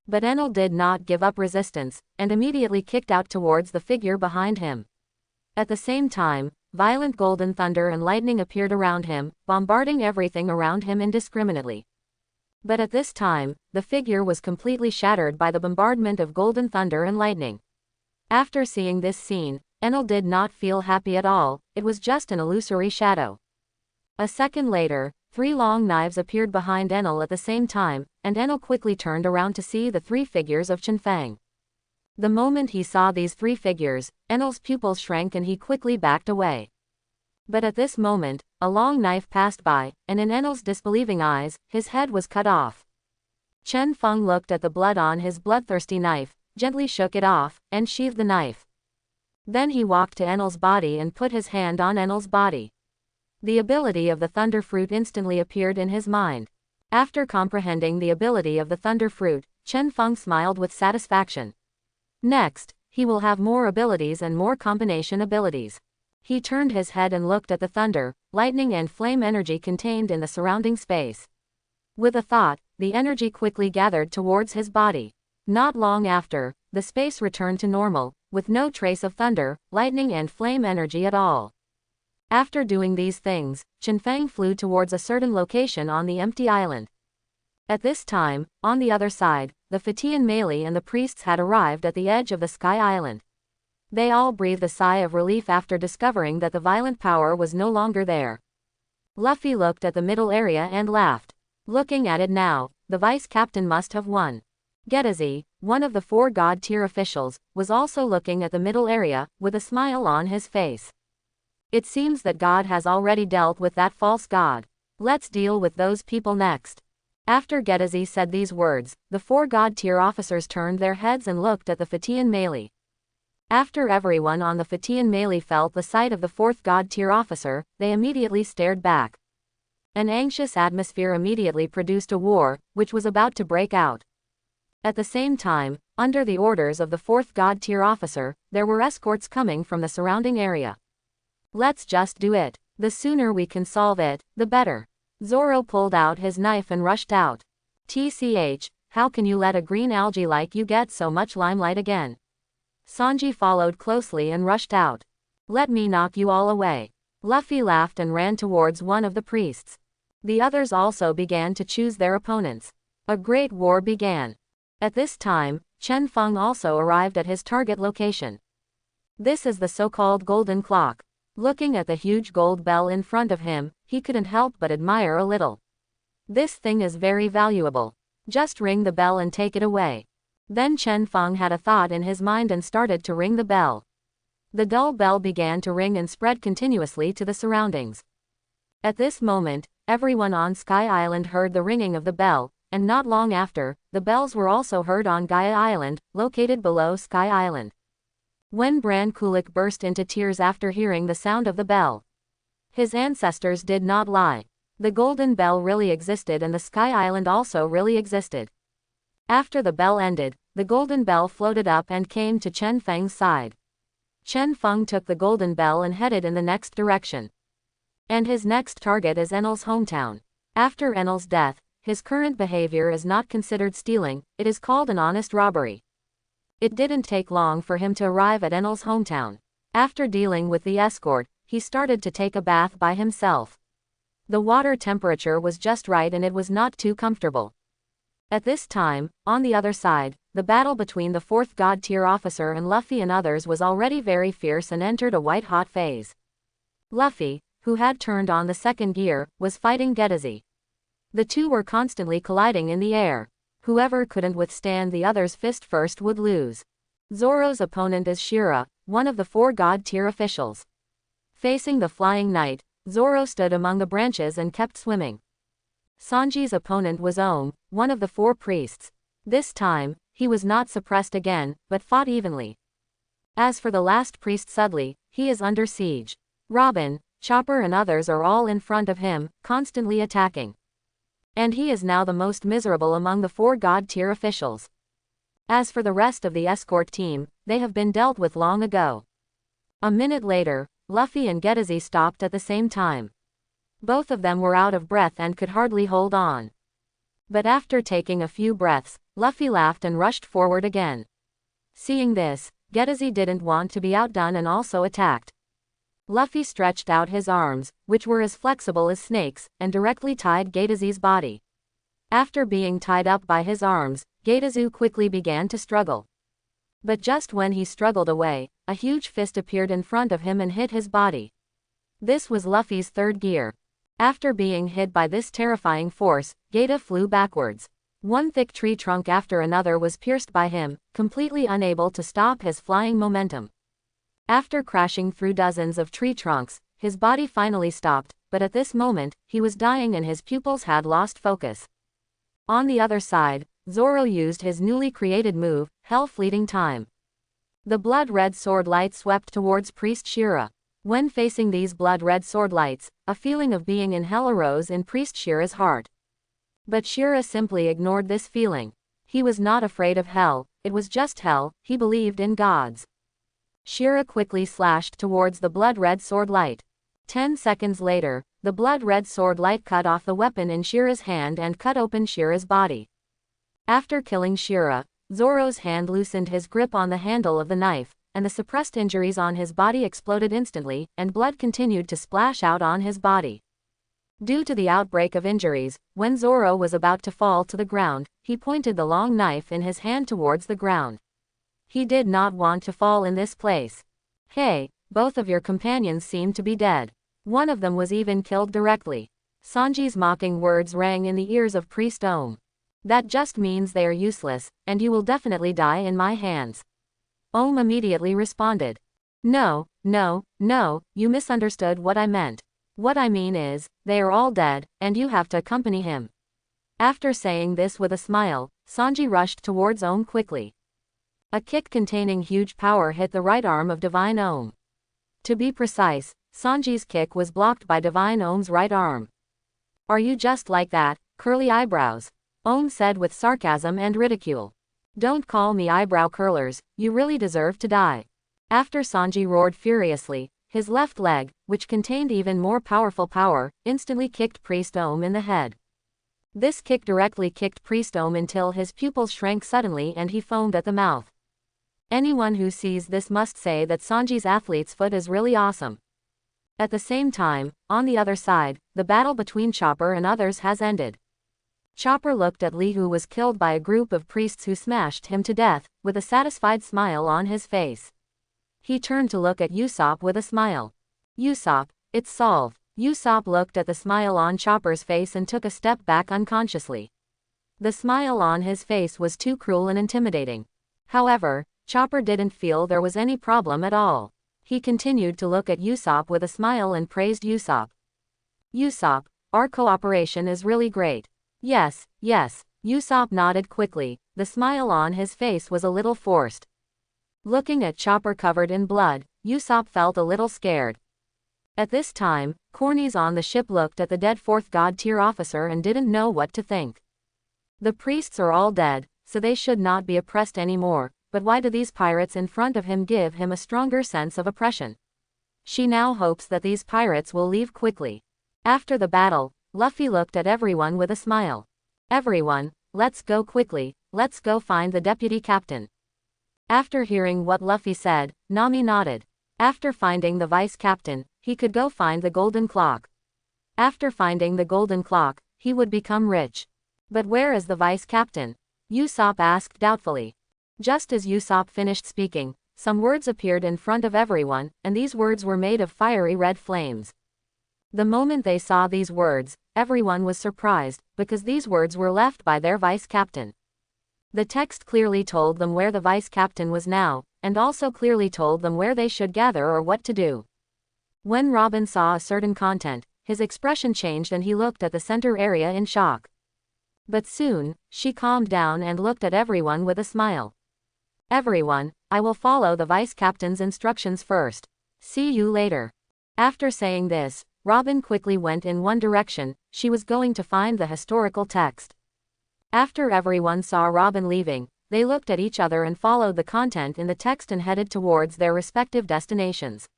A: But Enel did not give up resistance, and immediately kicked out towards the figure behind him. At the same time, violent golden thunder and lightning appeared around him, bombarding everything around him indiscriminately. But at this time, the figure was completely shattered by the bombardment of golden thunder and lightning. After seeing this scene, Enel did not feel happy at all, it was just an illusory shadow. A second later, 3 long knives appeared behind Enel at the same time, and Enel quickly turned around to see the 3 figures of Chenfeng. The moment he saw these 3 figures, Enel's pupils shrank and he quickly backed away. But at this moment, a long knife passed by, and in Enel's disbelieving eyes, his head was cut off. Chenfeng looked at the blood on his bloodthirsty knife, gently shook it off, and sheathed the knife. Then he walked to Enel's body and put his hand on Enel's body. The ability of the Thunder Fruit instantly appeared in his mind. After comprehending the ability of the Thunder Fruit, Chenfeng smiled with satisfaction. Next, he will have more abilities and more combination abilities. He turned his head and looked at the thunder, lightning and flame energy contained in the surrounding space. With a thought, the energy quickly gathered towards his body. Not long after, the space returned to normal, with no trace of thunder, lightning and flame energy at all. After doing these things, Chenfeng flew towards a certain location on the empty island. At this time, on the other side, the Fatian Meili and the priests had arrived at the edge of the Sky Island. They all breathed a sigh of relief after discovering that the violent power was no longer there. Luffy looked at the middle area and laughed. Looking at it now, the vice-captain must have won. Getazi, one of the 4 god-tier officials, was also looking at the middle area, with a smile on his face. It seems that God has already dealt with that false god. Let's deal with those people next. After Getazi said these words, the 4 god-tier officers turned their heads and looked at the Fatian Meili. After everyone on the Fatian Meili felt the sight of the 4th god-tier officer, they immediately stared back. An anxious atmosphere immediately produced a war, which was about to break out. At the same time, under the orders of the 4th god-tier officer, there were escorts coming from the surrounding area. Let's just do it. The sooner we can solve it, the better. Zoro pulled out his knife and rushed out. TCH, how can you let a green algae like you get so much limelight again? Sanji followed closely and rushed out. Let me knock you all away. Luffy laughed and ran towards one of the priests. The others also began to choose their opponents. A great war began. At this time, Chenfeng also arrived at his target location. This is the so-called golden clock. Looking at the huge gold bell in front of him, he couldn't help but admire a little. This thing is very valuable. Just ring the bell and take it away. Then Chenfeng had a thought in his mind and started to ring the bell. The dull bell began to ring and spread continuously to the surroundings. At this moment, everyone on Sky Island heard the ringing of the bell, and not long after, the bells were also heard on Gaia Island, located below Sky Island. When Bran Kulik burst into tears after hearing the sound of the bell. His ancestors did not lie. The golden bell really existed and the Sky Island also really existed. After the bell ended, the golden bell floated up and came to Chenfeng's side. Chenfeng took the golden bell and headed in the next direction. And his next target is Enel's hometown. After Enel's death, his current behavior is not considered stealing, it is called an honest robbery. It didn't take long for him to arrive at Enel's hometown. After dealing with the escort, he started to take a bath by himself. The water temperature was just right and it was not too comfortable. At this time, on the other side, the battle between the 4th god-tier officer and Luffy and others was already very fierce and entered a white-hot phase. Luffy, who had turned on the second gear, was fighting Getazi. The two were constantly colliding in the air. Whoever couldn't withstand the other's fist first would lose. Zoro's opponent is Shira, one of the 4 god-tier officials. Facing the flying knight, Zoro stood among the branches and kept swimming. Sanji's opponent was Ohm, one of the 4 priests. This time, he was not suppressed again, but fought evenly. As for the last priest Sudley, he is under siege. Robin, Chopper and others are all in front of him, constantly attacking. And he is now the most miserable among the 4 god-tier officials. As for the rest of the escort team, they have been dealt with long ago. A minute later, Luffy and Getazi stopped at the same time. Both of them were out of breath and could hardly hold on. But after taking a few breaths, Luffy laughed and rushed forward again. Seeing this, Getazi didn't want to be outdone and also attacked. Luffy stretched out his arms, which were as flexible as snakes, and directly tied Getazi's body. After being tied up by his arms, Getazi quickly began to struggle. But just when he struggled away, a huge fist appeared in front of him and hit his body. This was Luffy's 3rd gear. After being hit by this terrifying force, Geta flew backwards. One thick tree trunk after another was pierced by him, completely unable to stop his flying momentum. After crashing through dozens of tree trunks, his body finally stopped, but at this moment, he was dying and his pupils had lost focus. On the other side, Zoro used his newly created move, Hell Fleeting Time. The blood-red sword light swept towards Priest Shira. When facing these blood-red sword lights, a feeling of being in hell arose in Priest Shira's heart. But Shira simply ignored this feeling. He was not afraid of hell, it was just hell, he believed in gods. Shira quickly slashed towards the blood-red sword light. 10 seconds later, the blood-red sword light cut off the weapon in Shira's hand and cut open Shira's body. After killing Shira, Zoro's hand loosened his grip on the handle of the knife, and the suppressed injuries on his body exploded instantly, and blood continued to splash out on his body. Due to the outbreak of injuries, when Zoro was about to fall to the ground, he pointed the long knife in his hand towards the ground. He did not want to fall in this place. Hey, both of your companions seem to be dead. One of them was even killed directly. Sanji's mocking words rang in the ears of Priest Ohm. That just means they are useless, and you will definitely die in my hands. Ohm immediately responded. No, you misunderstood what I meant. What I mean is, they are all dead, and you have to accompany him. After saying this with a smile, Sanji rushed towards Ohm quickly. A kick containing huge power hit the right arm of Divine Ohm. To be precise, Sanji's kick was blocked by Divine Ohm's right arm. Are you just like that, curly eyebrows? Ohm said with sarcasm and ridicule. Don't call me eyebrow curlers, you really deserve to die. After Sanji roared furiously, his left leg, which contained even more powerful power, instantly kicked Priest Ohm in the head. This kick directly kicked Priest Ohm until his pupils shrank suddenly and he foamed at the mouth. Anyone who sees this must say that Sanji's athlete's foot is really awesome. At the same time, on the other side, the battle between Chopper and others has ended. Chopper looked at Lee, who was killed by a group of priests who smashed him to death, with a satisfied smile on his face. He turned to look at Usopp with a smile. Usopp, it's solved. Usopp looked at the smile on Chopper's face and took a step back unconsciously. The smile on his face was too cruel and intimidating. However, Chopper didn't feel there was any problem at all. He continued to look at Usopp with a smile and praised Usopp. Usopp, our cooperation is really great. Yes. Usopp nodded quickly, the smile on his face was a little forced. Looking at Chopper covered in blood, Usopp felt a little scared. At this time, Cornies on the ship looked at the dead 4th god-tier officer and didn't know what to think. The priests are all dead, so they should not be oppressed anymore, but why do these pirates in front of him give him a stronger sense of oppression? She now hopes that these pirates will leave quickly. After the battle, Luffy looked at everyone with a smile. Everyone, let's go quickly, let's go find the deputy captain. After hearing what Luffy said, Nami nodded. After finding the vice captain, he could go find the golden clock. After finding the golden clock, he would become rich. But where is the vice captain? Usopp asked doubtfully. Just as Usopp finished speaking, some words appeared in front of everyone, and these words were made of fiery red flames. The moment they saw these words, everyone was surprised, because these words were left by their vice-captain. The text clearly told them where the vice-captain was now, and also clearly told them where they should gather or what to do. When Robin saw a certain content, his expression changed and he looked at the center area in shock. But soon, she calmed down and looked at everyone with a smile. "Everyone, I will follow the vice-captain's instructions first. See you later." After saying this, Robin quickly went in one direction. She was going to find the historical text. After everyone saw Robin leaving, they looked at each other and followed the content in the text and headed towards their respective destinations.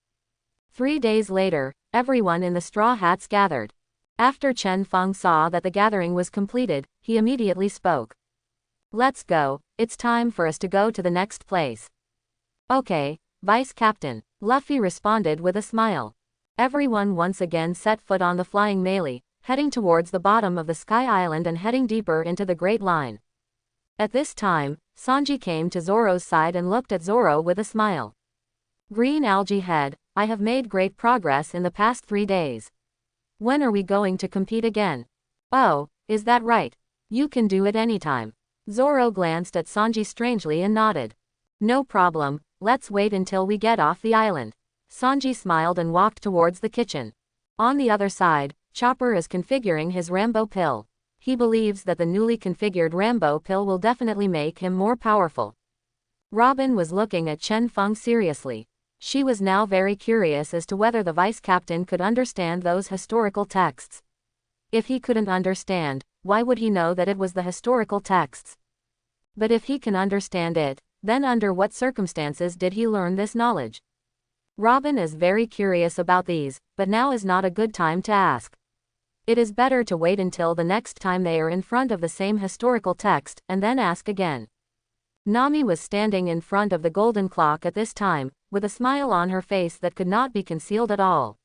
A: 3 days later, everyone in the straw hats gathered. After Chen Feng saw that the gathering was completed, he immediately spoke. "Let's go, it's time for us to go to the next place." "Okay, Vice Captain," Luffy responded with a smile. Everyone once again set foot on the flying melee, heading towards the bottom of the Sky Island and heading deeper into the Great Line. At this time, Sanji came to Zoro's side and looked at Zoro with a smile. "Green Algae Head, I have made great progress in the past 3 days. When are we going to compete again?" "Oh, is that right? You can do it anytime." Zoro glanced at Sanji strangely and nodded. "No problem, let's wait until we get off the island." Sanji smiled and walked towards the kitchen. On the other side, Chopper is configuring his Rambo pill. He believes that the newly configured Rambo pill will definitely make him more powerful. Robin was looking at Chen Feng seriously. She was now very curious as to whether the vice-captain could understand those historical texts. If he couldn't understand, why would he know that it was the historical texts? But if he can understand it, then under what circumstances did he learn this knowledge? Robin is very curious about these, but now is not a good time to ask. It is better to wait until the next time they are in front of the same historical text, and then ask again. Nami was standing in front of the golden clock at this time, with a smile on her face that could not be concealed at all.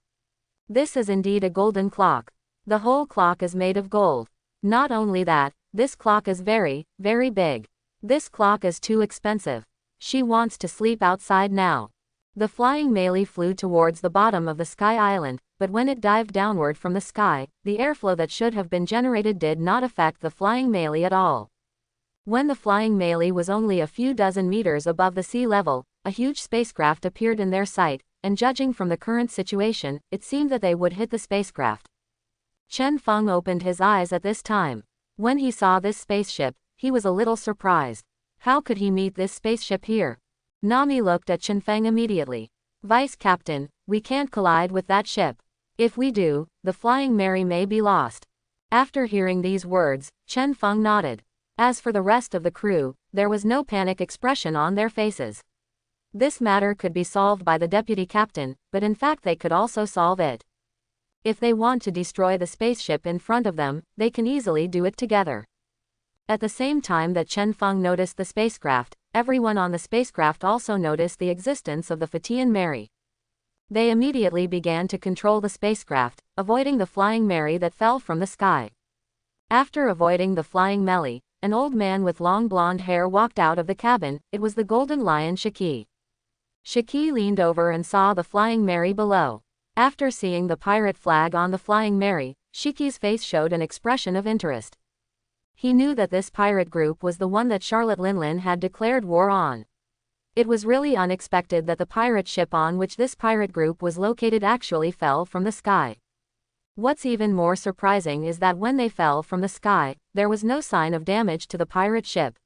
A: This is indeed a golden clock. The whole clock is made of gold. Not only that, this clock is very, very big. This clock is too expensive. She wants to sleep outside now. The flying melee flew towards the bottom of the Sky Island, but when it dived downward from the sky, the airflow that should have been generated did not affect the flying melee at all. When the flying melee was only a few dozen meters above the sea level, a huge spacecraft appeared in their sight, and judging from the current situation, it seemed that they would hit the spacecraft. Chen Feng opened his eyes at this time. When he saw this spaceship, he was a little surprised. How could he meet this spaceship here? Nami looked at Chen Feng immediately. "Vice Captain, we can't collide with that ship. If we do, the Flying Mary may be lost." After hearing these words, Chen Feng nodded. As for the rest of the crew, there was no panic expression on their faces. This matter could be solved by the deputy captain, but in fact they could also solve it. If they want to destroy the spaceship in front of them, they can easily do it together. At the same time that Chen Feng noticed the spacecraft, everyone on the spacecraft also noticed the existence of the Fatian Mary. They immediately began to control the spacecraft, avoiding the Flying Mary that fell from the sky. After avoiding the flying melee, an old man with long blonde hair walked out of the cabin. It was the Golden Lion Shiki. Shiki leaned over and saw the Flying Mary below. After seeing the pirate flag on the Flying Mary, Shiki's face showed an expression of interest. He knew that this pirate group was the one that Charlotte Linlin had declared war on. It was really unexpected that the pirate ship on which this pirate group was located actually fell from the sky. What's even more surprising is that when they fell from the sky, there was no sign of damage to the pirate ship.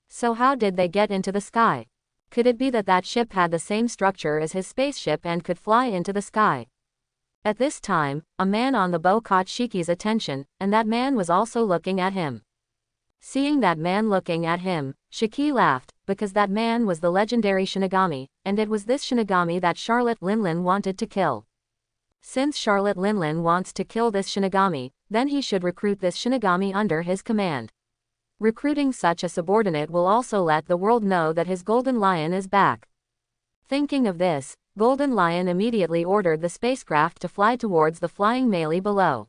A: So how did they get into the sky? Could it be that that ship had the same structure as his spaceship and could fly into the sky? At this time, a man on the bow caught Shiki's attention, and that man was also looking at him. Seeing that man looking at him, Shiki laughed, because that man was the legendary Shinigami, and it was this Shinigami that Charlotte Linlin wanted to kill. Since Charlotte Linlin wants to kill this Shinigami, then he should recruit this Shinigami under his command. Recruiting such a subordinate will also let the world know that his Golden Lion is back. Thinking of this, Golden Lion immediately ordered the spacecraft to fly towards the flying melee below.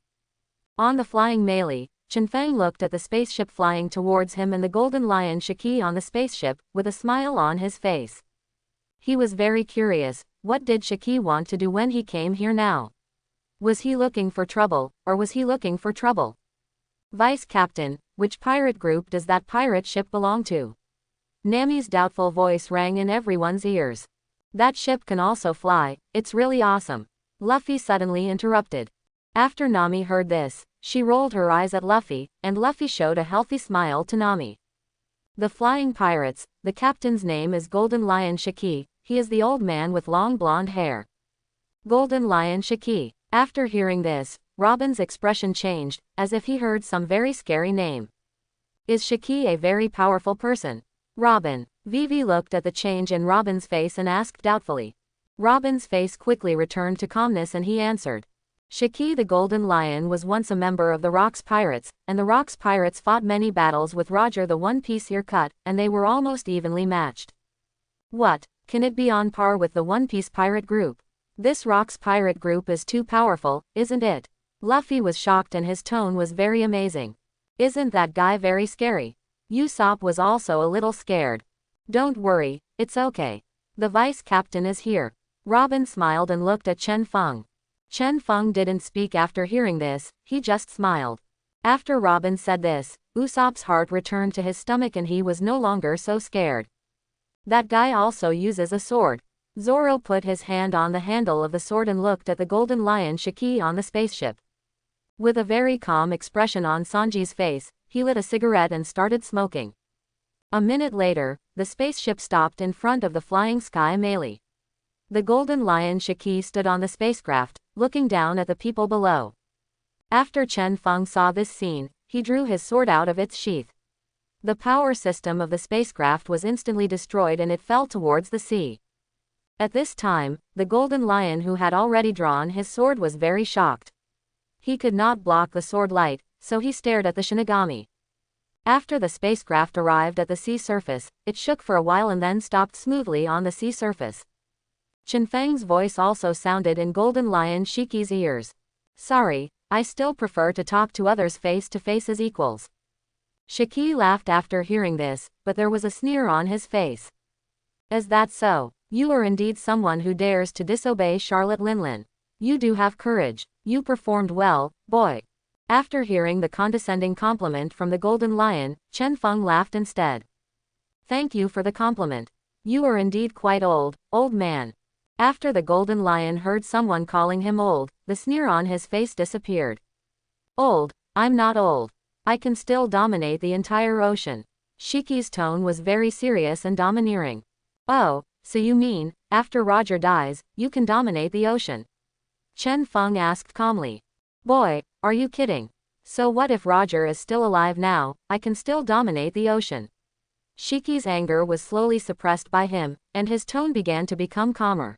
A: On the flying melee, Chen Feng looked at the spaceship flying towards him and the Golden Lion Shiki on the spaceship, with a smile on his face. He was very curious. What did Shiki want to do when he came here now? Was he looking for trouble, or was he looking for trouble? Vice Captain, which pirate group does that pirate ship belong to? Nami's doubtful voice rang in everyone's ears. That ship can also fly, it's really awesome. Luffy suddenly interrupted. After Nami heard this, she rolled her eyes at Luffy, and Luffy showed a healthy smile to Nami. The flying pirates, the captain's name is Golden Lion Shiki, he is the old man with long blonde hair. Golden Lion Shiki. After hearing this, Robin's expression changed, as if he heard some very scary name. Is Shiki a very powerful person? Robin. Vivi looked at the change in Robin's face and asked doubtfully. Robin's face quickly returned to calmness and he answered. Shiki the Golden Lion was once a member of the Rocks Pirates, and the Rocks Pirates fought many battles with Roger the One Piece Ear-Cut, and they were almost evenly matched. What? Can it be on par with the One Piece pirate group? This Rocks pirate group is too powerful, isn't it? Luffy was shocked and his tone was very amazing. Isn't that guy very scary? Usopp was also a little scared. Don't worry, it's okay. The vice captain is here. Robin smiled and looked at Chen Feng. Chen Feng didn't speak after hearing this, he just smiled. After Robin said this, Usopp's heart returned to his stomach and he was no longer so scared. That guy also uses a sword. Zoro put his hand on the handle of the sword and looked at the Golden Lion Shiki on the spaceship. With a very calm expression on Sanji's face, he lit a cigarette and started smoking. A minute later, the spaceship stopped in front of the Flying Sky Melee. The Golden Lion Shiki stood on the spacecraft, looking down at the people below. After Chen Feng saw this scene, he drew his sword out of its sheath. The power system of the spacecraft was instantly destroyed and it fell towards the sea. At this time, the Golden Lion who had already drawn his sword was very shocked. He could not block the sword light, so he stared at the Shinigami. After the spacecraft arrived at the sea surface, it shook for a while and then stopped smoothly on the sea surface. Chinfeng's voice also sounded in Golden Lion Shiki's ears. Sorry, I still prefer to talk to others face to face as equals. Shiki laughed after hearing this, but there was a sneer on his face. Is that so? You are indeed someone who dares to disobey Charlotte Linlin. You do have courage. You performed well, boy. After hearing the condescending compliment from the Golden Lion, Chen Feng laughed instead. Thank you for the compliment. You are indeed quite old man. After the Golden Lion heard someone calling him old, the sneer on his face disappeared. Old? I'm not old. I can still dominate the entire ocean. Shiki's tone was very serious and domineering. Oh, so you mean, after Roger dies, you can dominate the ocean? Chen Feng asked calmly. Boy, are you kidding? So what if Roger is still alive now, I can still dominate the ocean. Shiki's anger was slowly suppressed by him, and his tone began to become calmer.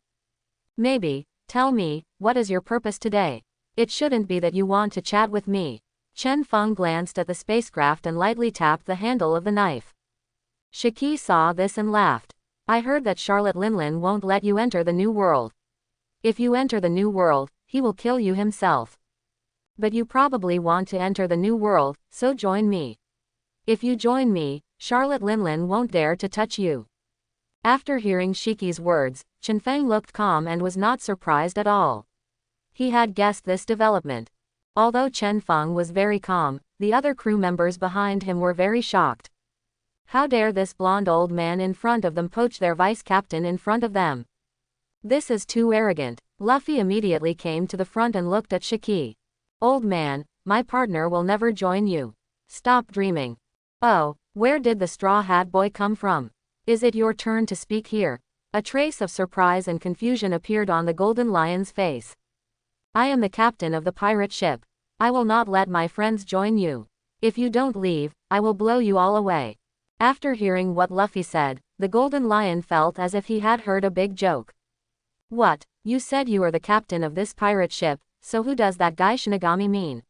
A: Maybe, tell me, what is your purpose today? It shouldn't be that you want to chat with me. Chen Feng glanced at the spacecraft and lightly tapped the handle of the knife. Shiki saw this and laughed. I heard that Charlotte Linlin won't let you enter the New World. If you enter the New World, he will kill you himself. But you probably want to enter the New World, so join me. If you join me, Charlotte Linlin won't dare to touch you. After hearing Shiki's words, Chinfeng looked calm and was not surprised at all. He had guessed this development. Although Chen Feng was very calm, the other crew members behind him were very shocked. How dare this blonde old man in front of them poach their vice captain in front of them? This is too arrogant. Luffy immediately came to the front and looked at Shiki. Old man, my partner will never join you. Stop dreaming. Oh, where did the Straw Hat Boy come from? Is it your turn to speak here? A trace of surprise and confusion appeared on the Golden Lion's face. I am the captain of the pirate ship. I will not let my friends join you. If you don't leave, I will blow you all away. After hearing what Luffy said, the Golden Lion felt as if he had heard a big joke. What? You said you are the captain of this pirate ship, so who does that guy Shinigami mean?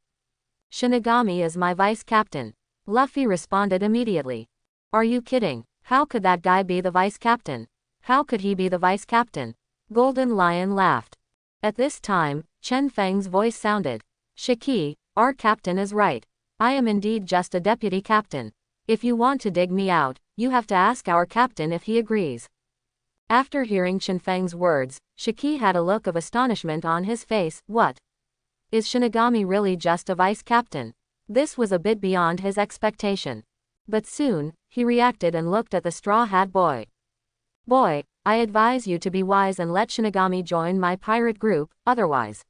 A: Shinigami is my vice captain. Luffy responded immediately. Are you kidding? How could that guy be the vice captain? How could he be the vice captain? Golden Lion laughed. At this time, Chen Feng's voice sounded. Shiki, our captain is right. I am indeed just a deputy captain. If you want to dig me out, you have to ask our captain if he agrees. After hearing Chen Feng's words, Shiki had a look of astonishment on his face. What? Is Shinigami really just a vice captain? This was a bit beyond his expectation. But soon, he reacted and looked at the Straw Hat Boy. Boy, I advise you to be wise and let Shinigami join my pirate group, otherwise,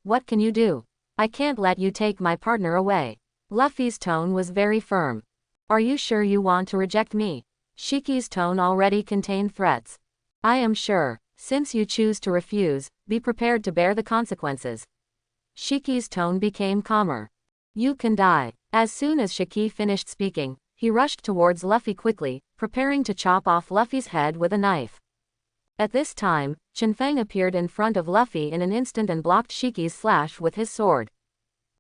A: what can you do? I can't let you take my partner away. Luffy's tone was very firm. Are you sure you want to reject me? Shiki's tone already contained threats. I am sure. Since you choose to refuse, be prepared to bear the consequences. Shiki's tone became calmer. You can die. As soon as Shiki finished speaking, he rushed towards Luffy quickly, preparing to chop off Luffy's head with a knife. At this time, Chen Feng appeared in front of Luffy in an instant and blocked Shiki's slash with his sword.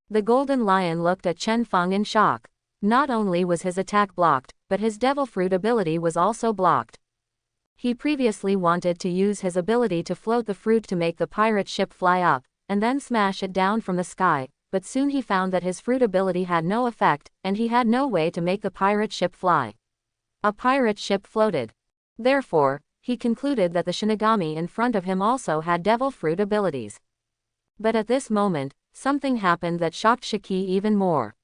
A: The Golden Lion looked at Chen Feng in shock. Not only was his attack blocked, but his Devil Fruit ability was also blocked. He previously wanted to use his ability to float the fruit to make the pirate ship fly up, and then smash it down from the sky, but soon he found that his fruit ability had no effect, and he had no way to make the pirate ship fly. A pirate ship floated. Therefore, he concluded that the Shinigami in front of him also had Devil Fruit abilities. But at this moment, something happened that shocked Shiki even more.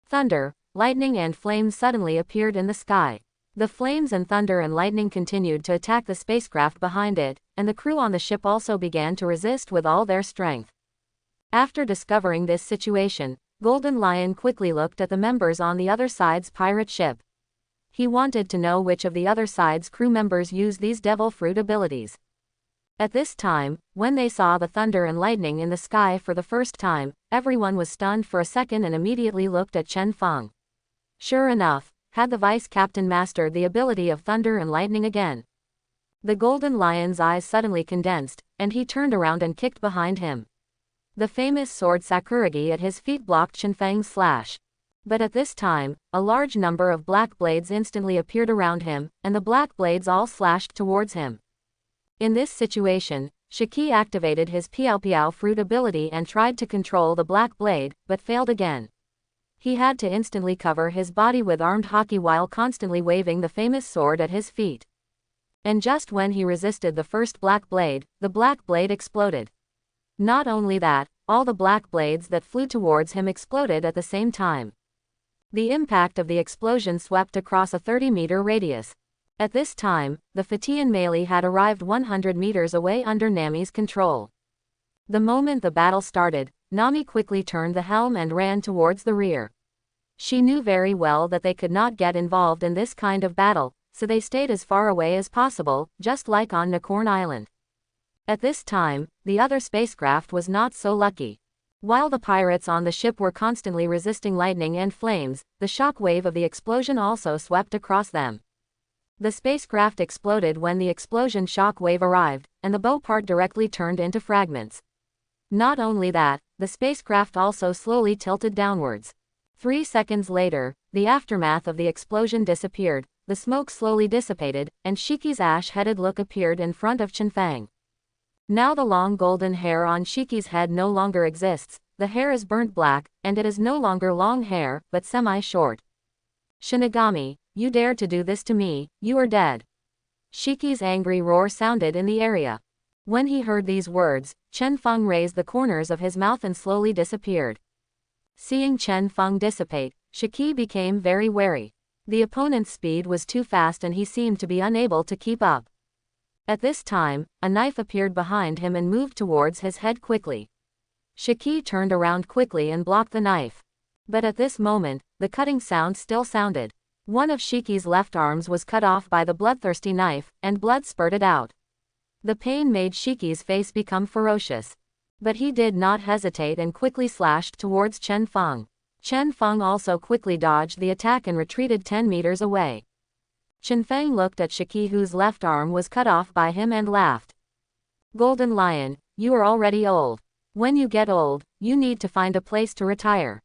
A: Thunder, lightning and flames suddenly appeared in the sky. The flames and thunder and lightning continued to attack the spacecraft behind it, and the crew on the ship also began to resist with all their strength. After discovering this situation, Golden Lion quickly looked at the members on the other side's pirate ship. He wanted to know which of the other side's crew members used these Devil Fruit abilities. At this time, when they saw the thunder and lightning in the sky for the first time, everyone was stunned for a second and immediately looked at Chen Feng. Sure enough, had the vice captain mastered the ability of thunder and lightning again. The Golden Lion's eyes suddenly condensed, and he turned around and kicked behind him. The famous sword Sakuragi at his feet blocked Chen Feng's slash. But at this time, a large number of black blades instantly appeared around him, and the black blades all slashed towards him. In this situation, Shiki activated his Piao Fruit ability and tried to control the black blade, but failed again. He had to instantly cover his body with armed haki while constantly waving the famous sword at his feet. And just when he resisted the first black blade, the black blade exploded. Not only that, all the black blades that flew towards him exploded at the same time. The impact of the explosion swept across a 30-meter radius. At this time, the Fatian melee had arrived 100 meters away under Nami's control. The moment the battle started, Nami quickly turned the helm and ran towards the rear. She knew very well that they could not get involved in this kind of battle, so they stayed as far away as possible, just like on Nakorn Island. At this time, the other spacecraft was not so lucky. While the pirates on the ship were constantly resisting lightning and flames, the shock wave of the explosion also swept across them. The spacecraft exploded when the explosion shock wave arrived, and the bow part directly turned into fragments. Not only that, the spacecraft also slowly tilted downwards. 3 seconds later, the aftermath of the explosion disappeared, the smoke slowly dissipated, and Shiki's ash-headed look appeared in front of Chen Feng. Now the long golden hair on Shiki's head no longer exists, the hair is burnt black, and it is no longer long hair, but semi-short. Shinigami, you dared to do this to me, you are dead. Shiki's angry roar sounded in the area. When he heard these words, Chen Feng raised the corners of his mouth and slowly disappeared. Seeing Chen Feng dissipate, Shiki became very wary. The opponent's speed was too fast and he seemed to be unable to keep up. At this time, a knife appeared behind him and moved towards his head quickly. Shiki turned around quickly and blocked the knife. But at this moment, the cutting sound still sounded. One of Shiki's left arms was cut off by the bloodthirsty knife, and blood spurted out. The pain made Shiki's face become ferocious. But he did not hesitate and quickly slashed towards Chen Feng. Chen Feng also quickly dodged the attack and retreated 10 meters away. Chen Feng looked at Shiki, whose left arm was cut off by him, and laughed. Golden Lion, you are already old. When you get old, you need to find a place to retire.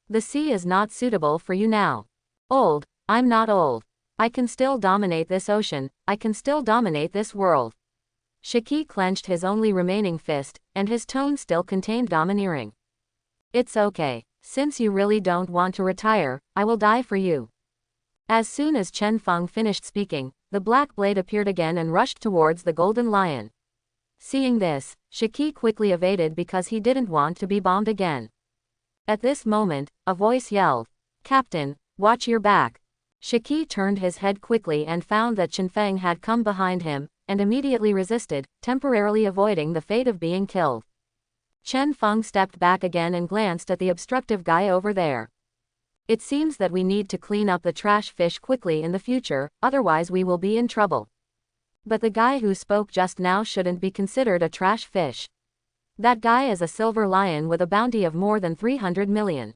A: The sea is not suitable for you now. Old? I'm not old. I can still dominate this ocean, I can still dominate this world. Shiki clenched his only remaining fist, and his tone still contained domineering. It's okay. Since you really don't want to retire, I will die for you. As soon as Chen Feng finished speaking, the black blade appeared again and rushed towards the golden lion. Seeing this, Shiki quickly evaded because he didn't want to be bombed again. At this moment, a voice yelled, "Captain, watch your back." Shiki turned his head quickly and found that Chenfeng had come behind him, and immediately resisted, temporarily avoiding the fate of being killed. Chen Feng stepped back again and glanced at the obstructive guy over there. "It seems that we need to clean up the trash fish quickly in the future, otherwise we will be in trouble." But the guy who spoke just now shouldn't be considered a trash fish. That guy is a silver lion with a bounty of more than 300 million.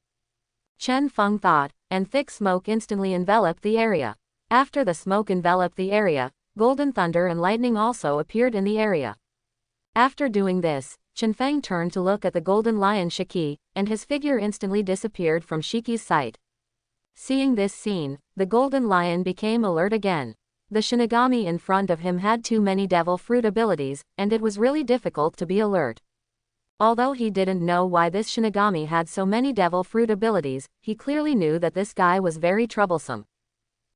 A: Chen Feng thought, and thick smoke instantly enveloped the area. After the smoke enveloped the area, golden thunder and lightning also appeared in the area. After doing this, Chenfeng turned to look at the golden lion Shiki, and his figure instantly disappeared from Shiki's sight. Seeing this scene, the golden lion became alert again. The Shinigami in front of him had too many devil fruit abilities, and it was really difficult to be alert. Although he didn't know why this Shinigami had so many devil fruit abilities, he clearly knew that this guy was very troublesome.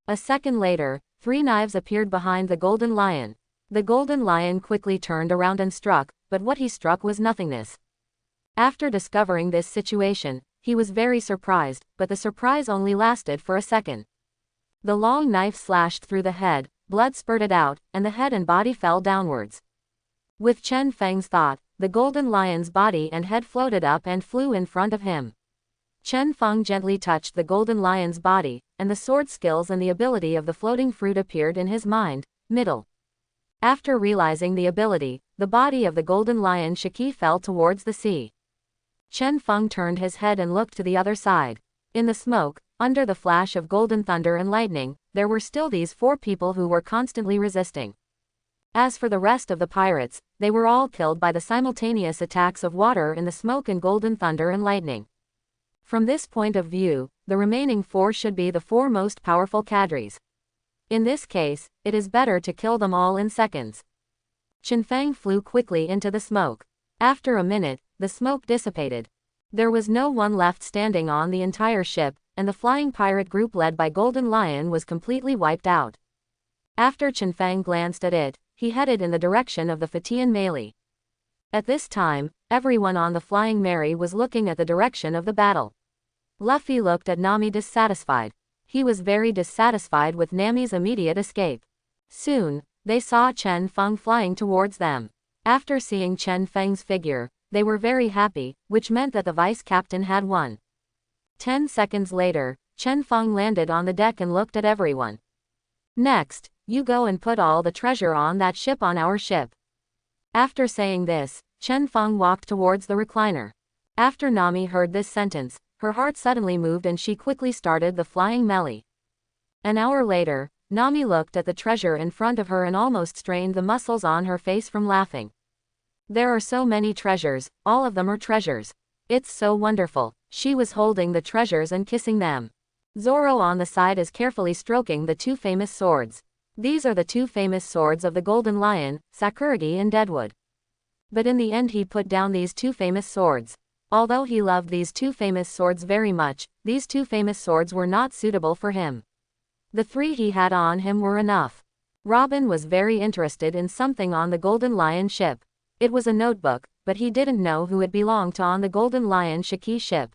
A: A second later, 3 knives appeared behind the golden lion. The golden lion quickly turned around and struck, but what he struck was nothingness. After discovering this situation, he was very surprised, but the surprise only lasted for a second. The long knife slashed through the head, blood spurted out, and the head and body fell downwards. With Chen Feng's thought, the golden lion's body and head floated up and flew in front of him. Chen Feng gently touched the golden lion's body, and the sword skills and the ability of the floating fruit appeared in his mind. Middle. After realizing the ability, the body of the golden lion Shiki fell towards the sea. Chen Feng turned his head and looked to the other side. In the smoke, under the flash of golden thunder and lightning, there were still these 4 people who were constantly resisting. As for the rest of the pirates, they were all killed by the simultaneous attacks of water in the smoke and golden thunder and lightning. From this point of view, the remaining 4 should be the 4 most powerful cadres. In this case, it is better to kill them all in seconds. Chenfeng flew quickly into the smoke. After a minute, the smoke dissipated. There was no one left standing on the entire ship, and the flying pirate group led by Golden Lion was completely wiped out. After Chenfeng glanced at it, he headed in the direction of the Fatian melee. At this time, everyone on the Flying Mary was looking at the direction of the battle. Luffy looked at Nami dissatisfied. He was very dissatisfied with Nami's immediate escape. Soon, they saw Chen Feng flying towards them. After seeing Chen Feng's figure, they were very happy, which meant that the vice captain had won. 10 seconds later, Chen Feng landed on the deck and looked at everyone. "Next, you go and put all the treasure on that ship on our ship." After saying this, Chen Feng walked towards the recliner. After Nami heard this sentence, her heart suddenly moved and she quickly started the flying melee. An hour later, Nami looked at the treasure in front of her and almost strained the muscles on her face from laughing. There are so many treasures, all of them are treasures. It's so wonderful. She was holding the treasures and kissing them. Zoro on the side is carefully stroking the 2 famous swords. These are the 2 famous swords of the Golden Lion, Sakuragi and Deadwood. But in the end he put down these 2 famous swords. Although he loved these 2 famous swords very much, these 2 famous swords were not suitable for him. The 3 he had on him were enough. Robin was very interested in something on the Golden Lion ship. It was a notebook, but he didn't know who it belonged to on the Golden Lion Shiki ship.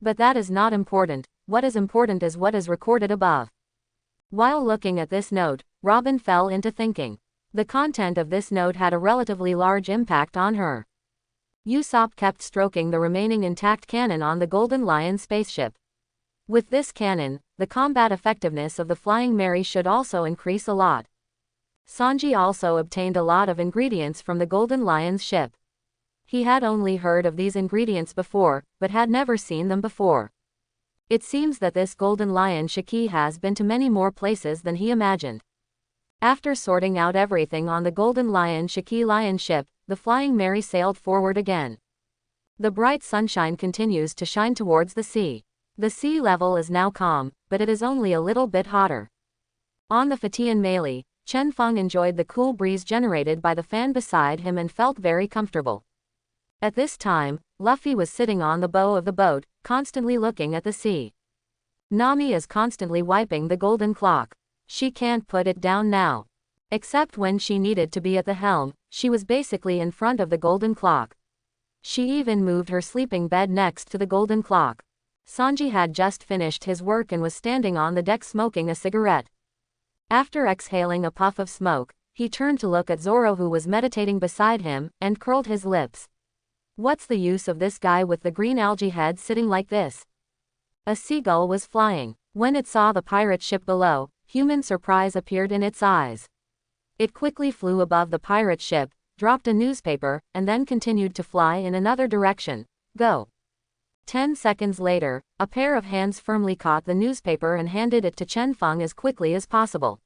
A: But that is not important. What is important is what is recorded above. While looking at this note, Robin fell into thinking. The content of this note had a relatively large impact on her. Usopp kept stroking the remaining intact cannon on the Golden Lion spaceship. With this cannon, the combat effectiveness of the Flying Mary should also increase a lot. Sanji also obtained a lot of ingredients from the Golden Lion's ship. He had only heard of these ingredients before, but had never seen them before. It seems that this Golden Lion Shiki has been to many more places than he imagined. After sorting out everything on the Golden Lion Shiki lion ship, the Flying Mary sailed forward again. The bright sunshine continues to shine towards the sea. The sea level is now calm, but it is only a little bit hotter. On the Fatian melee, Chen Feng enjoyed the cool breeze generated by the fan beside him and felt very comfortable. At this time, Luffy was sitting on the bow of the boat, constantly looking at the sea. Nami is constantly wiping the golden clock. She can't put it down now. Except when she needed to be at the helm, she was basically in front of the golden clock. She even moved her sleeping bed next to the golden clock. Sanji had just finished his work and was standing on the deck smoking a cigarette. After exhaling a puff of smoke, he turned to look at Zoro, who was meditating beside him, and curled his lips. What's the use of this guy with the green algae head sitting like this? A seagull was flying. When it saw the pirate ship below, human surprise appeared in its eyes. It quickly flew above the pirate ship, dropped a newspaper, and then continued to fly in another direction. Go. 10 seconds later, a pair of hands firmly caught the newspaper and handed it to Chen Feng as quickly as possible.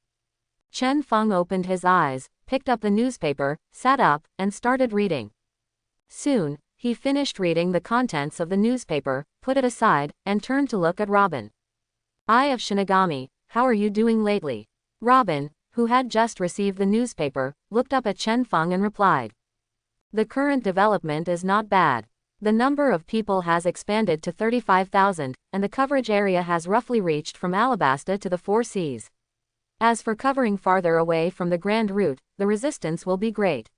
A: Chen Feng opened his eyes, picked up the newspaper, sat up, and started reading. Soon, he finished reading the contents of the newspaper, put it aside, and turned to look at Robin. Eye of Shinigami, how are you doing lately? Robin, who had just received the newspaper, looked up at Chen Feng and replied. The current development is not bad. The number of people has expanded to 35,000, and the coverage area has roughly reached from Alabasta to the Four Seas. As for covering farther away from the Grand Route, the resistance will be great.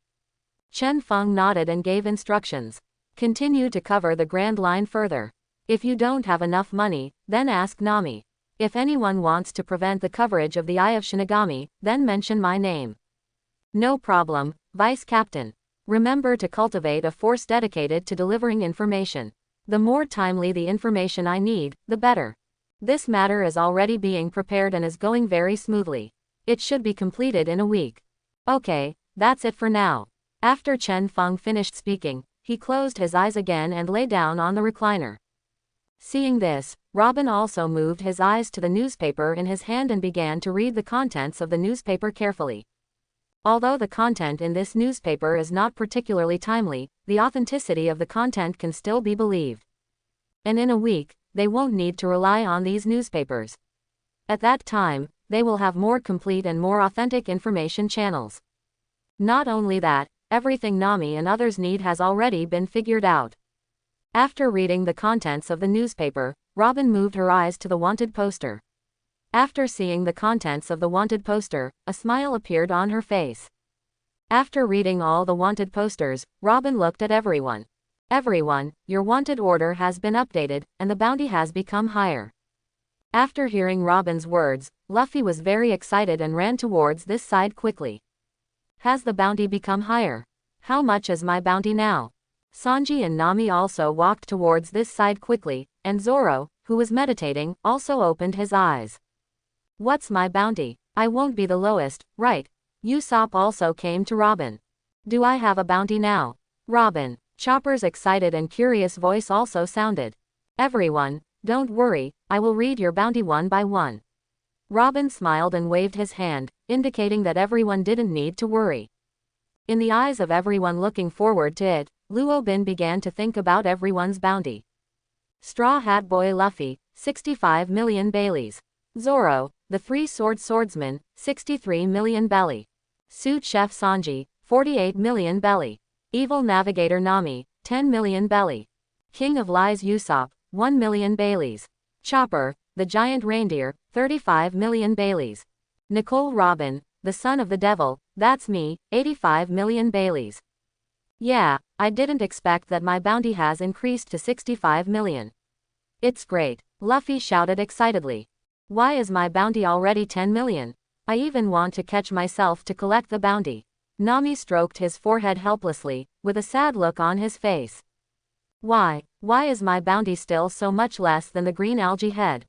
A: Chen Feng nodded and gave instructions. Continue to cover the Grand Line further. If you don't have enough money, then ask Nami. If anyone wants to prevent the coverage of the Eye of Shinigami, then mention my name. No problem, Vice Captain. Remember to cultivate a force dedicated to delivering information. The more timely the information I need, the better. This matter is already being prepared and is going very smoothly. It should be completed in a week. Okay, that's it for now. After Chen Feng finished speaking, he closed his eyes again and lay down on the recliner. Seeing this, Robin also moved his eyes to the newspaper in his hand and began to read the contents of the newspaper carefully. Although the content in this newspaper is not particularly timely, the authenticity of the content can still be believed. And in a week, they won't need to rely on these newspapers. At that time, they will have more complete and more authentic information channels. Not only that, everything Nami and others need has already been figured out. After reading the contents of the newspaper, Robin moved her eyes to the wanted poster. After seeing the contents of the wanted poster, a smile appeared on her face. After reading all the wanted posters, Robin looked at everyone. Everyone, your wanted order has been updated, and the bounty has become higher. After hearing Robin's words, Luffy was very excited and ran towards this side quickly. Has the bounty become higher? How much is my bounty now? Sanji and Nami also walked towards this side quickly, and Zoro, who was meditating, also opened his eyes. What's my bounty? I won't be the lowest, right? Usopp also came to Robin. Do I have a bounty now? Robin. Chopper's excited and curious voice also sounded. Everyone, don't worry, I will read your bounty one by one. Robin smiled and waved his hand, indicating that everyone didn't need to worry. In the eyes of everyone looking forward to it, Luo Bin began to think about everyone's bounty. Straw Hat Boy Luffy, 65 million Baileys. Zoro, the Three-Sword Swordsman, 63 million belly. Suit Chef Sanji, 48 million belly. Evil Navigator Nami, 10 million belly. King of Lies Usopp, 1 million Baileys. Chopper, the Giant Reindeer, 35 million Baileys. Nicole Robin, the Son of the Devil, that's me, 85 million Baileys. Yeah, I didn't expect that my bounty has increased to 65 million. It's great, Luffy shouted excitedly. Why is my bounty already 10 million? I even want to catch myself to collect the bounty. Nami stroked his forehead helplessly, with a sad look on his face. Why is my bounty still so much less than the green algae head?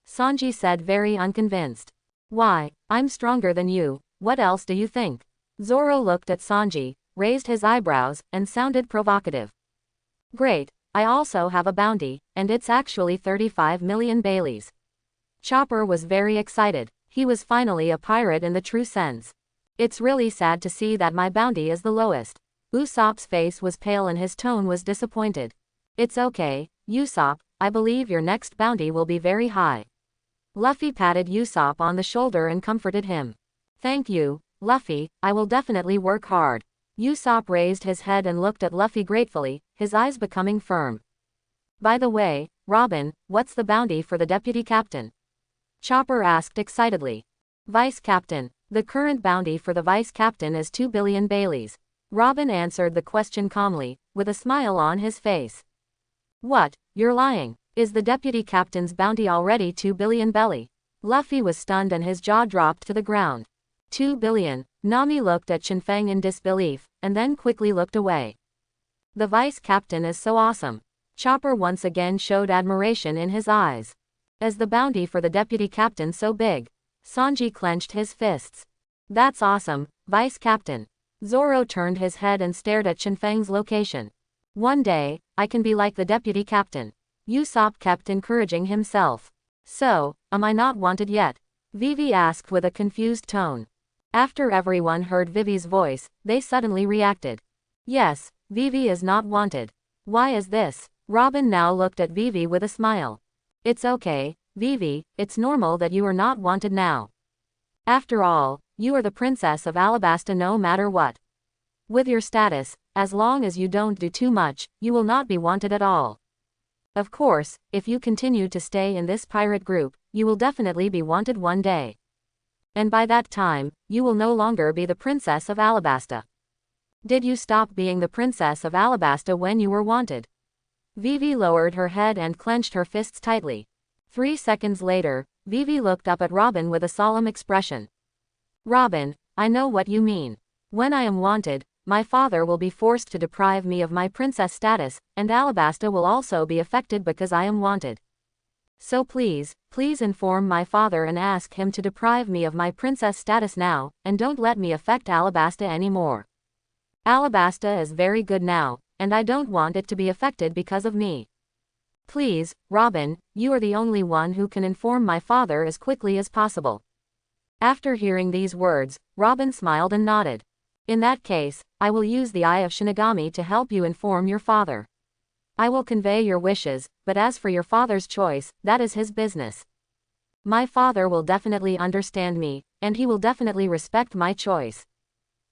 A: Sanji said, very unconvinced. Why, I'm stronger than you, what else do you think? Zoro looked at Sanji, raised his eyebrows, and sounded provocative. Great, I also have a bounty, and it's actually 35 million Baileys. Chopper was very excited, he was finally a pirate in the true sense. It's really sad to see that my bounty is the lowest. Usopp's face was pale and his tone was disappointed. It's okay, Usopp, I believe your next bounty will be very high. Luffy patted Usopp on the shoulder and comforted him. Thank you, Luffy, I will definitely work hard. Usopp raised his head and looked at Luffy gratefully, his eyes becoming firm. By the way, Robin, what's the bounty for the deputy captain? Chopper asked excitedly. Vice Captain. The current bounty for the Vice Captain is 2 billion Baileys. Robin answered the question calmly, with a smile on his face. What? You're lying. Is the Deputy Captain's bounty already 2 billion Belly? Luffy was stunned and his jaw dropped to the ground. 2 billion. Nami looked at Shinfeng in disbelief, and then quickly looked away. The Vice Captain is so awesome. Chopper once again showed admiration in his eyes. Is the bounty for the Deputy Captain so big? Sanji clenched his fists. That's awesome, Vice Captain. Zoro turned his head and stared at Shinfeng's location. One day, I can be like the Deputy Captain. Usopp kept encouraging himself. So, am I not wanted yet? Vivi asked with a confused tone. After everyone heard Vivi's voice, they suddenly reacted. Yes, Vivi is not wanted. Why is this? Robin now looked at Vivi with a smile. It's okay, Vivi, it's normal that you are not wanted now. After all, you are the Princess of Alabasta no matter what. With your status, as long as you don't do too much, you will not be wanted at all. Of course, if you continue to stay in this pirate group, you will definitely be wanted one day. And by that time, you will no longer be the Princess of Alabasta. Did you stop being the Princess of Alabasta when you were wanted? Vivi lowered her head and clenched her fists tightly. 3 seconds later, Vivi looked up at Robin with a solemn expression. Robin, I know what you mean. When I am wanted, my father will be forced to deprive me of my princess status, and Alabasta will also be affected because I am wanted. So please inform my father and ask him to deprive me of my princess status now, and don't let me affect Alabasta anymore. Alabasta is very good now, and I don't want it to be affected because of me. Please, Robin, you are the only one who can inform my father as quickly as possible. After hearing these words, Robin smiled and nodded. In that case, I will use the Eye of Shinigami to help you inform your father. I will convey your wishes, but as for your father's choice, that is his business. My father will definitely understand me, and he will definitely respect my choice.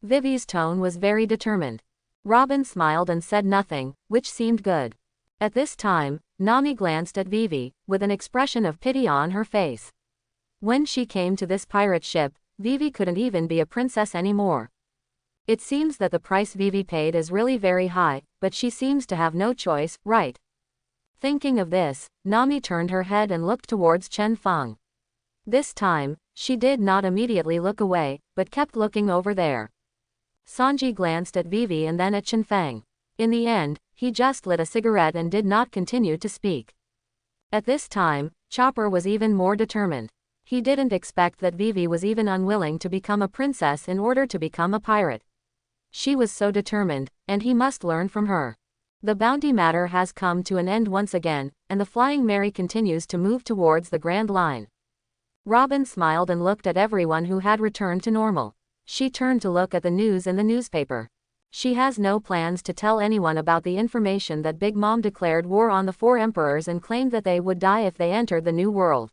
A: Vivi's tone was very determined. Robin smiled and said nothing, which seemed good. At this time, Nami glanced at Vivi, with an expression of pity on her face. When she came to this pirate ship, Vivi couldn't even be a princess anymore. It seems that the price Vivi paid is really very high, but she seems to have no choice, right? Thinking of this, Nami turned her head and looked towards Chen Feng. This time, she did not immediately look away, but kept looking over there. Sanji glanced at Vivi and then at Chen Feng. In the end, he just lit a cigarette and did not continue to speak. At this time, Chopper was even more determined. He didn't expect that Vivi was even unwilling to become a princess in order to become a pirate. She was so determined, and he must learn from her. The bounty matter has come to an end once again, and the Flying Mary continues to move towards the Grand Line. Robin smiled and looked at everyone who had returned to normal. She turned to look at the news in the newspaper. She has no plans to tell anyone about the information that Big Mom declared war on the 4 emperors and claimed that they would die if they entered the New World.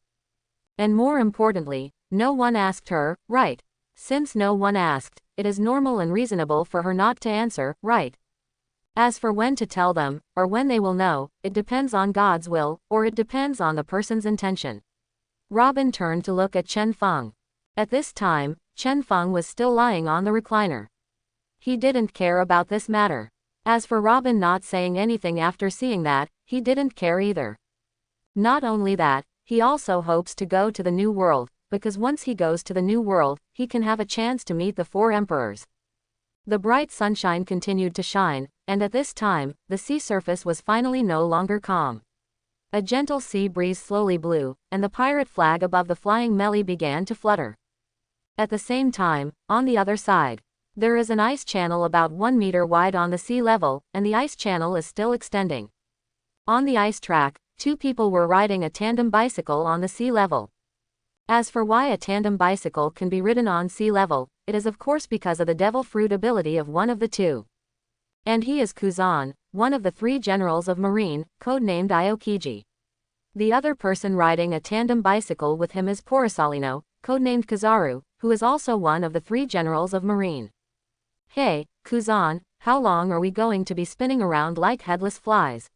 A: And more importantly, no one asked her, right? Since no one asked, it is normal and reasonable for her not to answer, right? As for when to tell them, or when they will know, it depends on God's will, or it depends on the person's intention. Robin turned to look at Chen Feng. At this time, Chen Feng was still lying on the recliner. He didn't care about this matter. As for Robin not saying anything after seeing that, he didn't care either. Not only that, he also hopes to go to the New World, because once he goes to the New World, he can have a chance to meet the 4 emperors. The bright sunshine continued to shine, and at this time, the sea surface was finally no longer calm. A gentle sea breeze slowly blew, and the pirate flag above the Flying Melly began to flutter. At the same time, on the other side, there is an ice channel about 1 meter wide on the sea level, and the ice channel is still extending. On the ice track, 2 people were riding a tandem bicycle on the sea level. As for why a tandem bicycle can be ridden on sea level, it is of course because of the devil fruit ability of one of the 2. And he is Kuzan, one of the 3 generals of Marine, codenamed Aokiji. The other person riding a tandem bicycle with him is Porosalino, codenamed Kizaru, who is also one of the 3 generals of Marine. Hey, Kuzan, how long are we going to be spinning around like headless flies?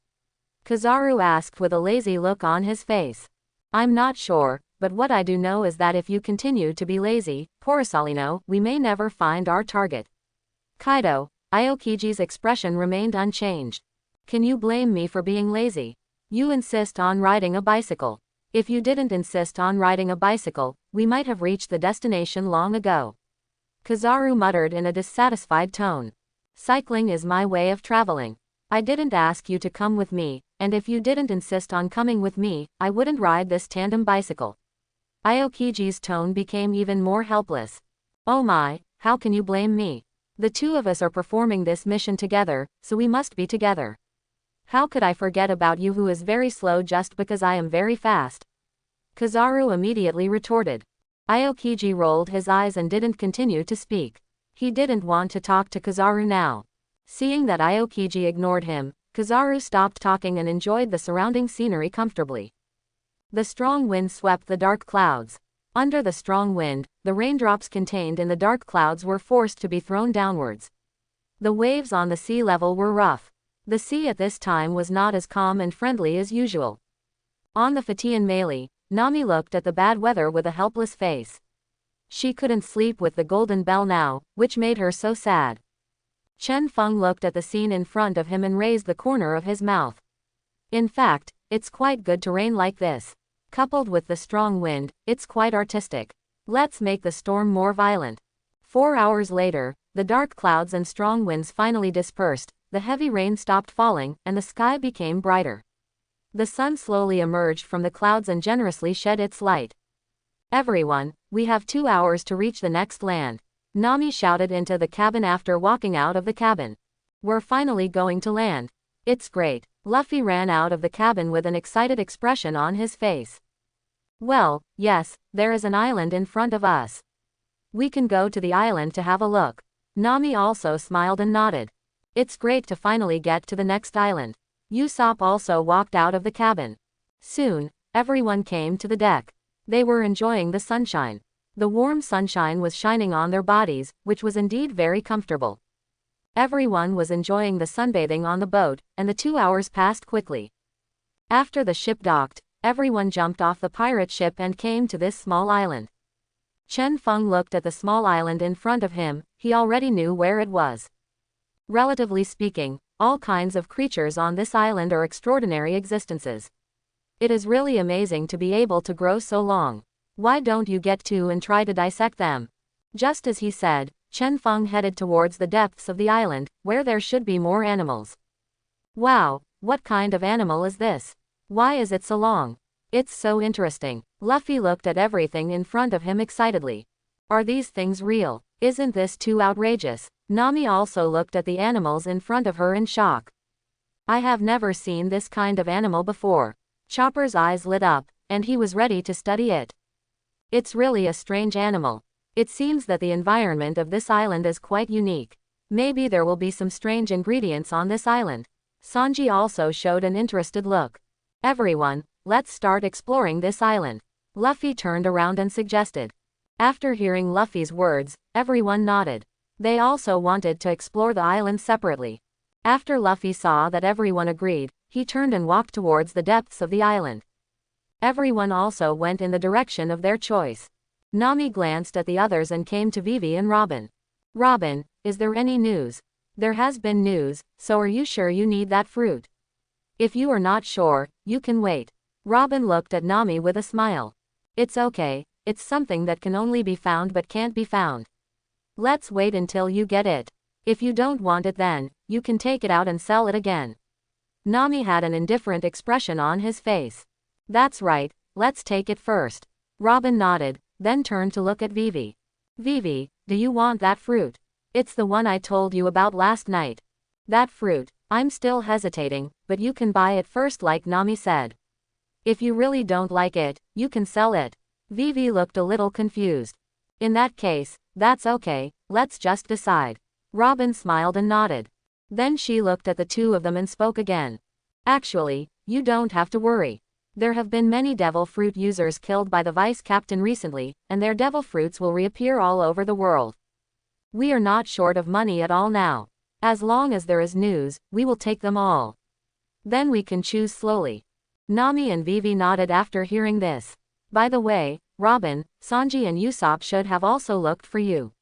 A: Kizaru asked with a lazy look on his face. I'm not sure, but what I do know is that if you continue to be lazy, Porosalino, we may never find our target. Kaido, Aokiji's expression remained unchanged. Can you blame me for being lazy? You insist on riding a bicycle. If you didn't insist on riding a bicycle, we might have reached the destination long ago. Kizaru muttered in a dissatisfied tone. Cycling is my way of traveling. I didn't ask you to come with me, and if you didn't insist on coming with me, I wouldn't ride this tandem bicycle. Aokiji's tone became even more helpless. Oh my, how can you blame me? The two of us are performing this mission together, so we must be together. How could I forget about you who is very slow just because I am very fast? Kizaru immediately retorted. Aokiji rolled his eyes and didn't continue to speak. He didn't want to talk to Kizaru now. Seeing that Aokiji ignored him, Kizaru stopped talking and enjoyed the surrounding scenery comfortably. The strong wind swept the dark clouds. Under the strong wind, the raindrops contained in the dark clouds were forced to be thrown downwards. The waves on the sea level were rough. The sea at this time was not as calm and friendly as usual. On the Fatian Melee, Nami looked at the bad weather with a helpless face. She couldn't sleep with the golden bell now, which made her so sad. Chen Feng looked at the scene in front of him and raised the corner of his mouth. In fact, it's quite good to rain like this. Coupled with the strong wind, it's quite artistic. Let's make the storm more violent. 4 hours later, the dark clouds and strong winds finally dispersed, the heavy rain stopped falling, and the sky became brighter. The sun slowly emerged from the clouds and generously shed its light. Everyone, we have 2 hours to reach the next land. Nami shouted into the cabin after walking out of the cabin. We're finally going to land. It's great. Luffy ran out of the cabin with an excited expression on his face. Well, yes, there is an island in front of us. We can go to the island to have a look. Nami also smiled and nodded. It's great to finally get to the next island. Usopp also walked out of the cabin. Soon, everyone came to the deck. They were enjoying the sunshine. The warm sunshine was shining on their bodies, which was indeed very comfortable. Everyone was enjoying the sunbathing on the boat, and the 2 hours passed quickly. After the ship docked, everyone jumped off the pirate ship and came to this small island. Chen Feng looked at the small island in front of him. He already knew where it was. Relatively speaking, all kinds of creatures on this island are extraordinary existences. It is really amazing to be able to grow so long. Why don't you get to and try to dissect them? Just as he said, Chen Feng headed towards the depths of the island, where there should be more animals. Wow, what kind of animal is this? Why is it so long? It's so interesting. Luffy looked at everything in front of him excitedly. Are these things real? Isn't this too outrageous? Nami also looked at the animals in front of her in shock. I have never seen this kind of animal before. Chopper's eyes lit up, and he was ready to study it. It's really a strange animal. It seems that the environment of this island is quite unique. Maybe there will be some strange ingredients on this island. Sanji also showed an interested look. Everyone, let's start exploring this island. Luffy turned around and suggested. After hearing Luffy's words, everyone nodded. They also wanted to explore the island separately. After Luffy saw that everyone agreed, he turned and walked towards the depths of the island. Everyone also went in the direction of their choice. Nami glanced at the others and came to Vivi and Robin. Robin, is there any news? There has been news, so are you sure you need that fruit? If you are not sure, you can wait. Robin looked at Nami with a smile. It's okay, it's something that can only be found but can't be found. Let's wait until you get it. If you don't want it then, you can take it out and sell it again. Nami had an indifferent expression on his face. That's right, let's take it first. Robin nodded, then turned to look at Vivi. Vivi, do you want that fruit? It's the one I told you about last night. That fruit, I'm still hesitating, but you can buy it first like Nami said. If you really don't like it, you can sell it. Vivi looked a little confused. In that case, that's okay, let's just decide. Robin smiled and nodded. Then she looked at the two of them and spoke again. Actually, you don't have to worry. There have been many devil fruit users killed by the vice captain recently, and their devil fruits will reappear all over the world. We are not short of money at all now. As long as there is news, we will take them all. Then we can choose slowly. Nami and Vivi nodded after hearing this. By the way, Robin, Sanji and Usopp should have also looked for you.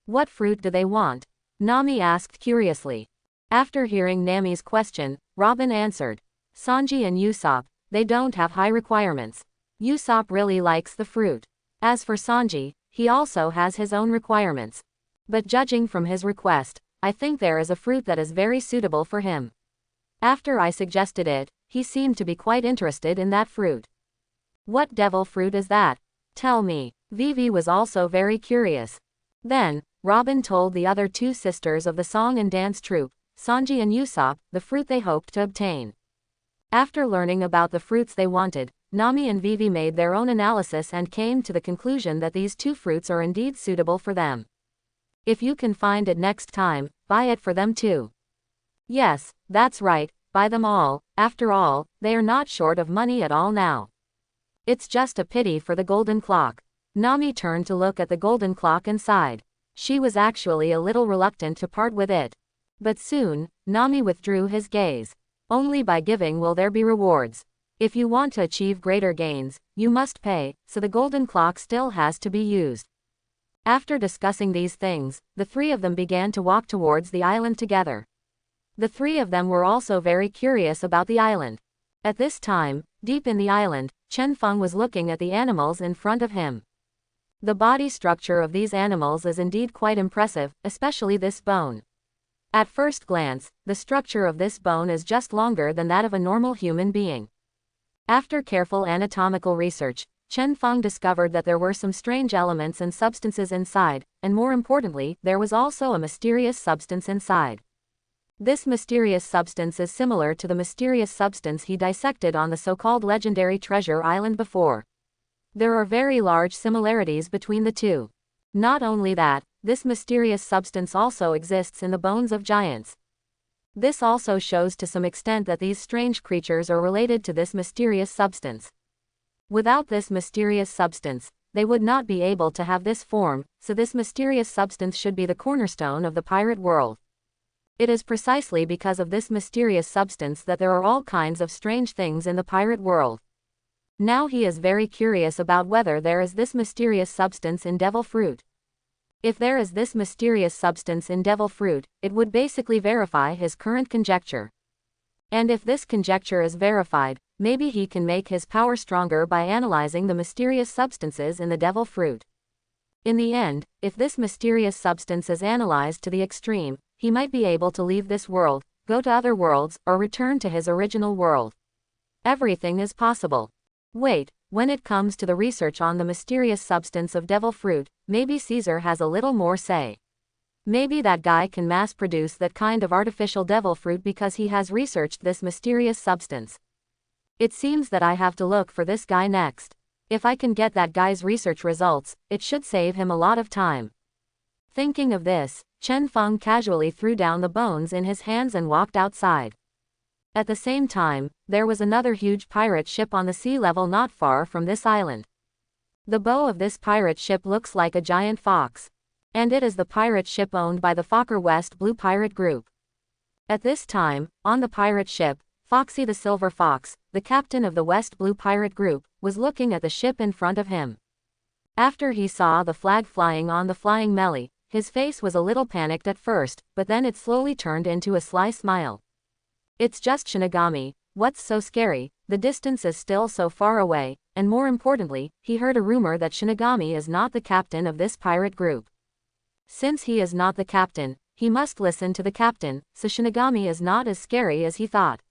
A: What fruit do they want? Nami asked curiously. After hearing Nami's question, Robin answered. Sanji and Usopp, they don't have high requirements. Usopp really likes the fruit. As for Sanji, he also has his own requirements. But judging from his request, I think there is a fruit that is very suitable for him. After I suggested it, he seemed to be quite interested in that fruit. What devil fruit is that? Tell me. Vivi was also very curious. Then, Robin told the other two sisters of the song and dance troupe, Sanji and Usopp, the fruit they hoped to obtain. After learning about the fruits they wanted, Nami and Vivi made their own analysis and came to the conclusion that these two fruits are indeed suitable for them. If you can find it next time, buy it for them too. Yes, that's right, buy them all. After all, they are not short of money at all now. It's just a pity for the golden clock. Nami turned to look at the golden clock and sighed. She was actually a little reluctant to part with it. But soon, Nami withdrew his gaze. Only by giving will there be rewards. If you want to achieve greater gains, you must pay, so the golden clock still has to be used. After discussing these things, the three of them began to walk towards the island together. The three of them were also very curious about the island. At this time, deep in the island, Chen Feng was looking at the animals in front of him. The body structure of these animals is indeed quite impressive, especially this bone. At first glance, the structure of this bone is just longer than that of a normal human being. After careful anatomical research, Chen Feng discovered that there were some strange elements and substances inside, and more importantly, there was also a mysterious substance inside. This mysterious substance is similar to the mysterious substance he dissected on the so-called legendary treasure island before. There are very large similarities between the two. Not only that, this mysterious substance also exists in the bones of giants. This also shows to some extent that these strange creatures are related to this mysterious substance. Without this mysterious substance, they would not be able to have this form, so this mysterious substance should be the cornerstone of the pirate world. It is precisely because of this mysterious substance that there are all kinds of strange things in the pirate world. Now he is very curious about whether there is this mysterious substance in devil fruit. If there is this mysterious substance in devil fruit, it would basically verify his current conjecture. And if this conjecture is verified, maybe he can make his power stronger by analyzing the mysterious substances in the devil fruit. In the end, if this mysterious substance is analyzed to the extreme, he might be able to leave this world, go to other worlds, or return to his original world. Everything is possible. Wait, when it comes to the research on the mysterious substance of devil fruit, maybe Caesar has a little more say. Maybe that guy can mass produce that kind of artificial devil fruit because he has researched this mysterious substance. It seems that I have to look for this guy next. If I can get that guy's research results, it should save him a lot of time. Thinking of this, Chen Feng casually threw down the bones in his hands and walked outside. At the same time, there was another huge pirate ship on the sea level not far from this island. The bow of this pirate ship looks like a giant fox. And it is the pirate ship owned by the Fokker West Blue Pirate Group. At this time, on the pirate ship, Foxy the Silver Fox, the captain of the West Blue Pirate Group, was looking at the ship in front of him. After he saw the flag flying on the flying melee, his face was a little panicked at first, but then it slowly turned into a sly smile. It's just Shinigami, what's so scary? The distance is still so far away, and more importantly, he heard a rumor that Shinigami is not the captain of this pirate group. Since he is not the captain, he must listen to the captain, so Shinigami is not as scary as he thought.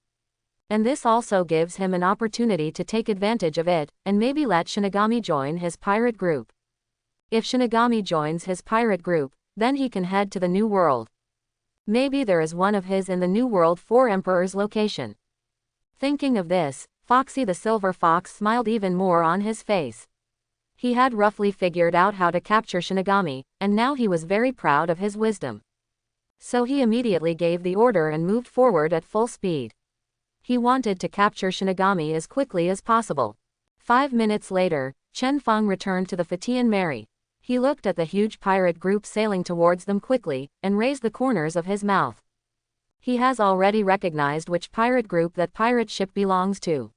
A: And this also gives him an opportunity to take advantage of it, and maybe let Shinigami join his pirate group. If Shinigami joins his pirate group, then he can head to the New World. Maybe there is one of his in the New World 4 Emperor's location. Thinking of this, Foxy the Silver Fox smiled even more on his face. He had roughly figured out how to capture Shinigami, and now he was very proud of his wisdom. So he immediately gave the order and moved forward at full speed. He wanted to capture Shinigami as quickly as possible. 5 minutes later, Chen Feng returned to the Fatian Mary. He looked at the huge pirate group sailing towards them quickly, and raised the corners of his mouth. He has already recognized which pirate group that pirate ship belongs to.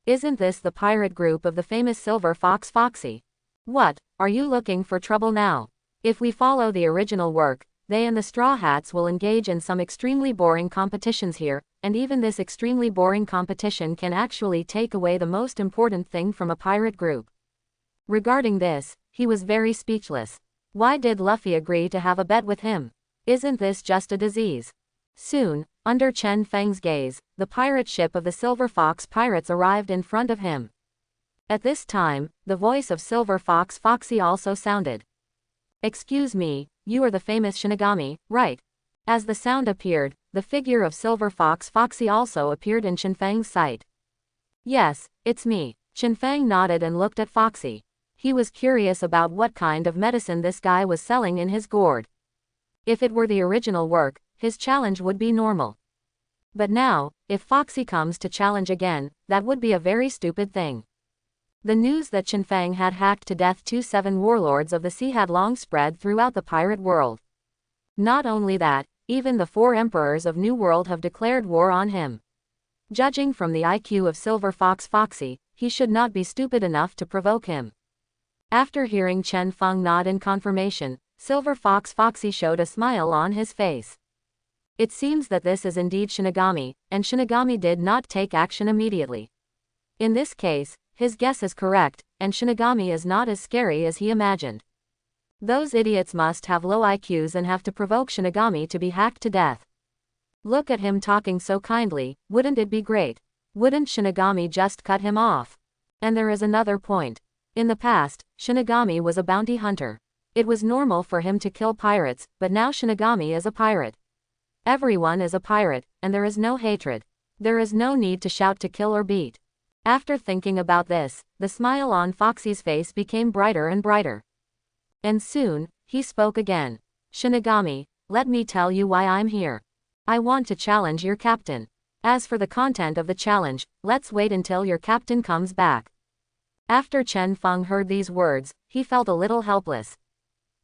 A: Isn't this the pirate group of the famous Silver Fox Foxy? What, are you looking for trouble now? If we follow the original work, they and the Straw Hats will engage in some extremely boring competitions here, and even this extremely boring competition can actually take away the most important thing from a pirate group. Regarding this, he was very speechless. Why did Luffy agree to have a bet with him? Isn't this just a disease? Soon, under Chen Feng's gaze, the pirate ship of the Silver Fox pirates arrived in front of him. At this time, the voice of Silver Fox Foxy also sounded. Excuse me, you are the famous Shinigami, right? As the sound appeared, the figure of Silver Fox Foxy also appeared in Chen Feng's sight. Yes, it's me. Chen Feng nodded and looked at Foxy. He was curious about what kind of medicine this guy was selling in his gourd. If it were the original work, his challenge would be normal. But now, if Foxy comes to challenge again, that would be a very stupid thing. The news that Chen Feng had hacked to death 7 warlords of the sea had long spread throughout the pirate world. Not only that, even the 4 emperors of New World have declared war on him. Judging from the IQ of Silver Fox Foxy, he should not be stupid enough to provoke him. After hearing Chen Feng nod in confirmation, Silver Fox Foxy showed a smile on his face. It seems that this is indeed Shinigami, and Shinigami did not take action immediately. In this case, his guess is correct, and Shinigami is not as scary as he imagined. Those idiots must have low IQs and have to provoke Shinigami to be hacked to death. Look at him talking so kindly, wouldn't it be great? Wouldn't Shinigami just cut him off? And there is another point. In the past, Shinigami was a bounty hunter. It was normal for him to kill pirates, but now Shinigami is a pirate. Everyone is a pirate, and there is no hatred. There is no need to shout to kill or beat. After thinking about this, the smile on Foxy's face became brighter and brighter. And soon, he spoke again. Shinigami, let me tell you why I'm here. I want to challenge your captain. As for the content of the challenge, let's wait until your captain comes back. After Chen Feng heard these words, he felt a little helpless.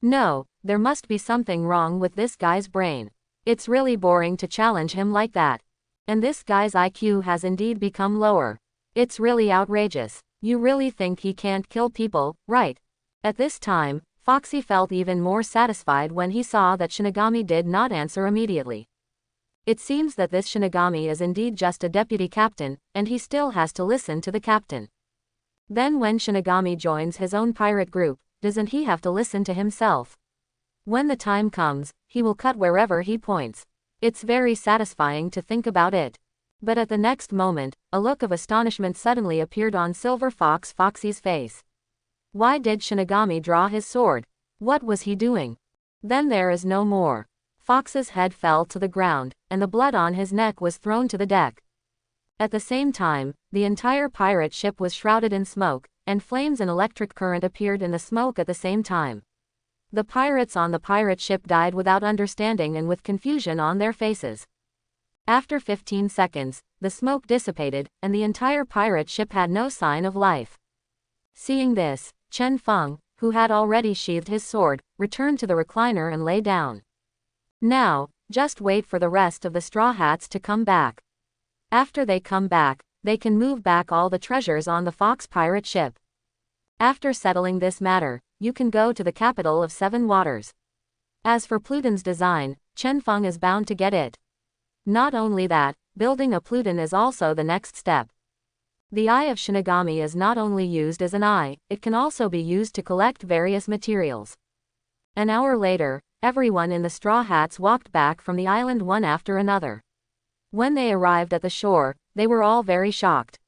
A: No, there must be something wrong with this guy's brain. It's really boring to challenge him like that. And this guy's IQ has indeed become lower. It's really outrageous. You really think he can't kill people, right? At this time, Foxy felt even more satisfied when he saw that Shinigami did not answer immediately. It seems that this Shinigami is indeed just a deputy captain, and he still has to listen to the captain. Then when Shinigami joins his own pirate group, doesn't he have to listen to himself? When the time comes, he will cut wherever he points. It's very satisfying to think about it. But at the next moment, a look of astonishment suddenly appeared on Silver Fox Foxy's face. Why did Shinigami draw his sword? What was he doing? Then there is no more. Fox's head fell to the ground, and the blood on his neck was thrown to the deck. At the same time, the entire pirate ship was shrouded in smoke, and flames and electric current appeared in the smoke at the same time. The pirates on the pirate ship died without understanding and with confusion on their faces. After 15 seconds, the smoke dissipated, and the entire pirate ship had no sign of life. Seeing this, Chen Feng, who had already sheathed his sword, returned to the recliner and lay down. Now, just wait for the rest of the Straw Hats to come back. After they come back, they can move back all the treasures on the Fox pirate ship. After settling this matter, you can go to the capital of 7 waters. As for Pluton's design, Chen Feng is bound to get it. Not only that, building a Pluton is also the next step. The eye of Shinigami is not only used as an eye, it can also be used to collect various materials. An hour later, everyone in the Straw Hats walked back from the island one after another. When they arrived at the shore, they were all very shocked.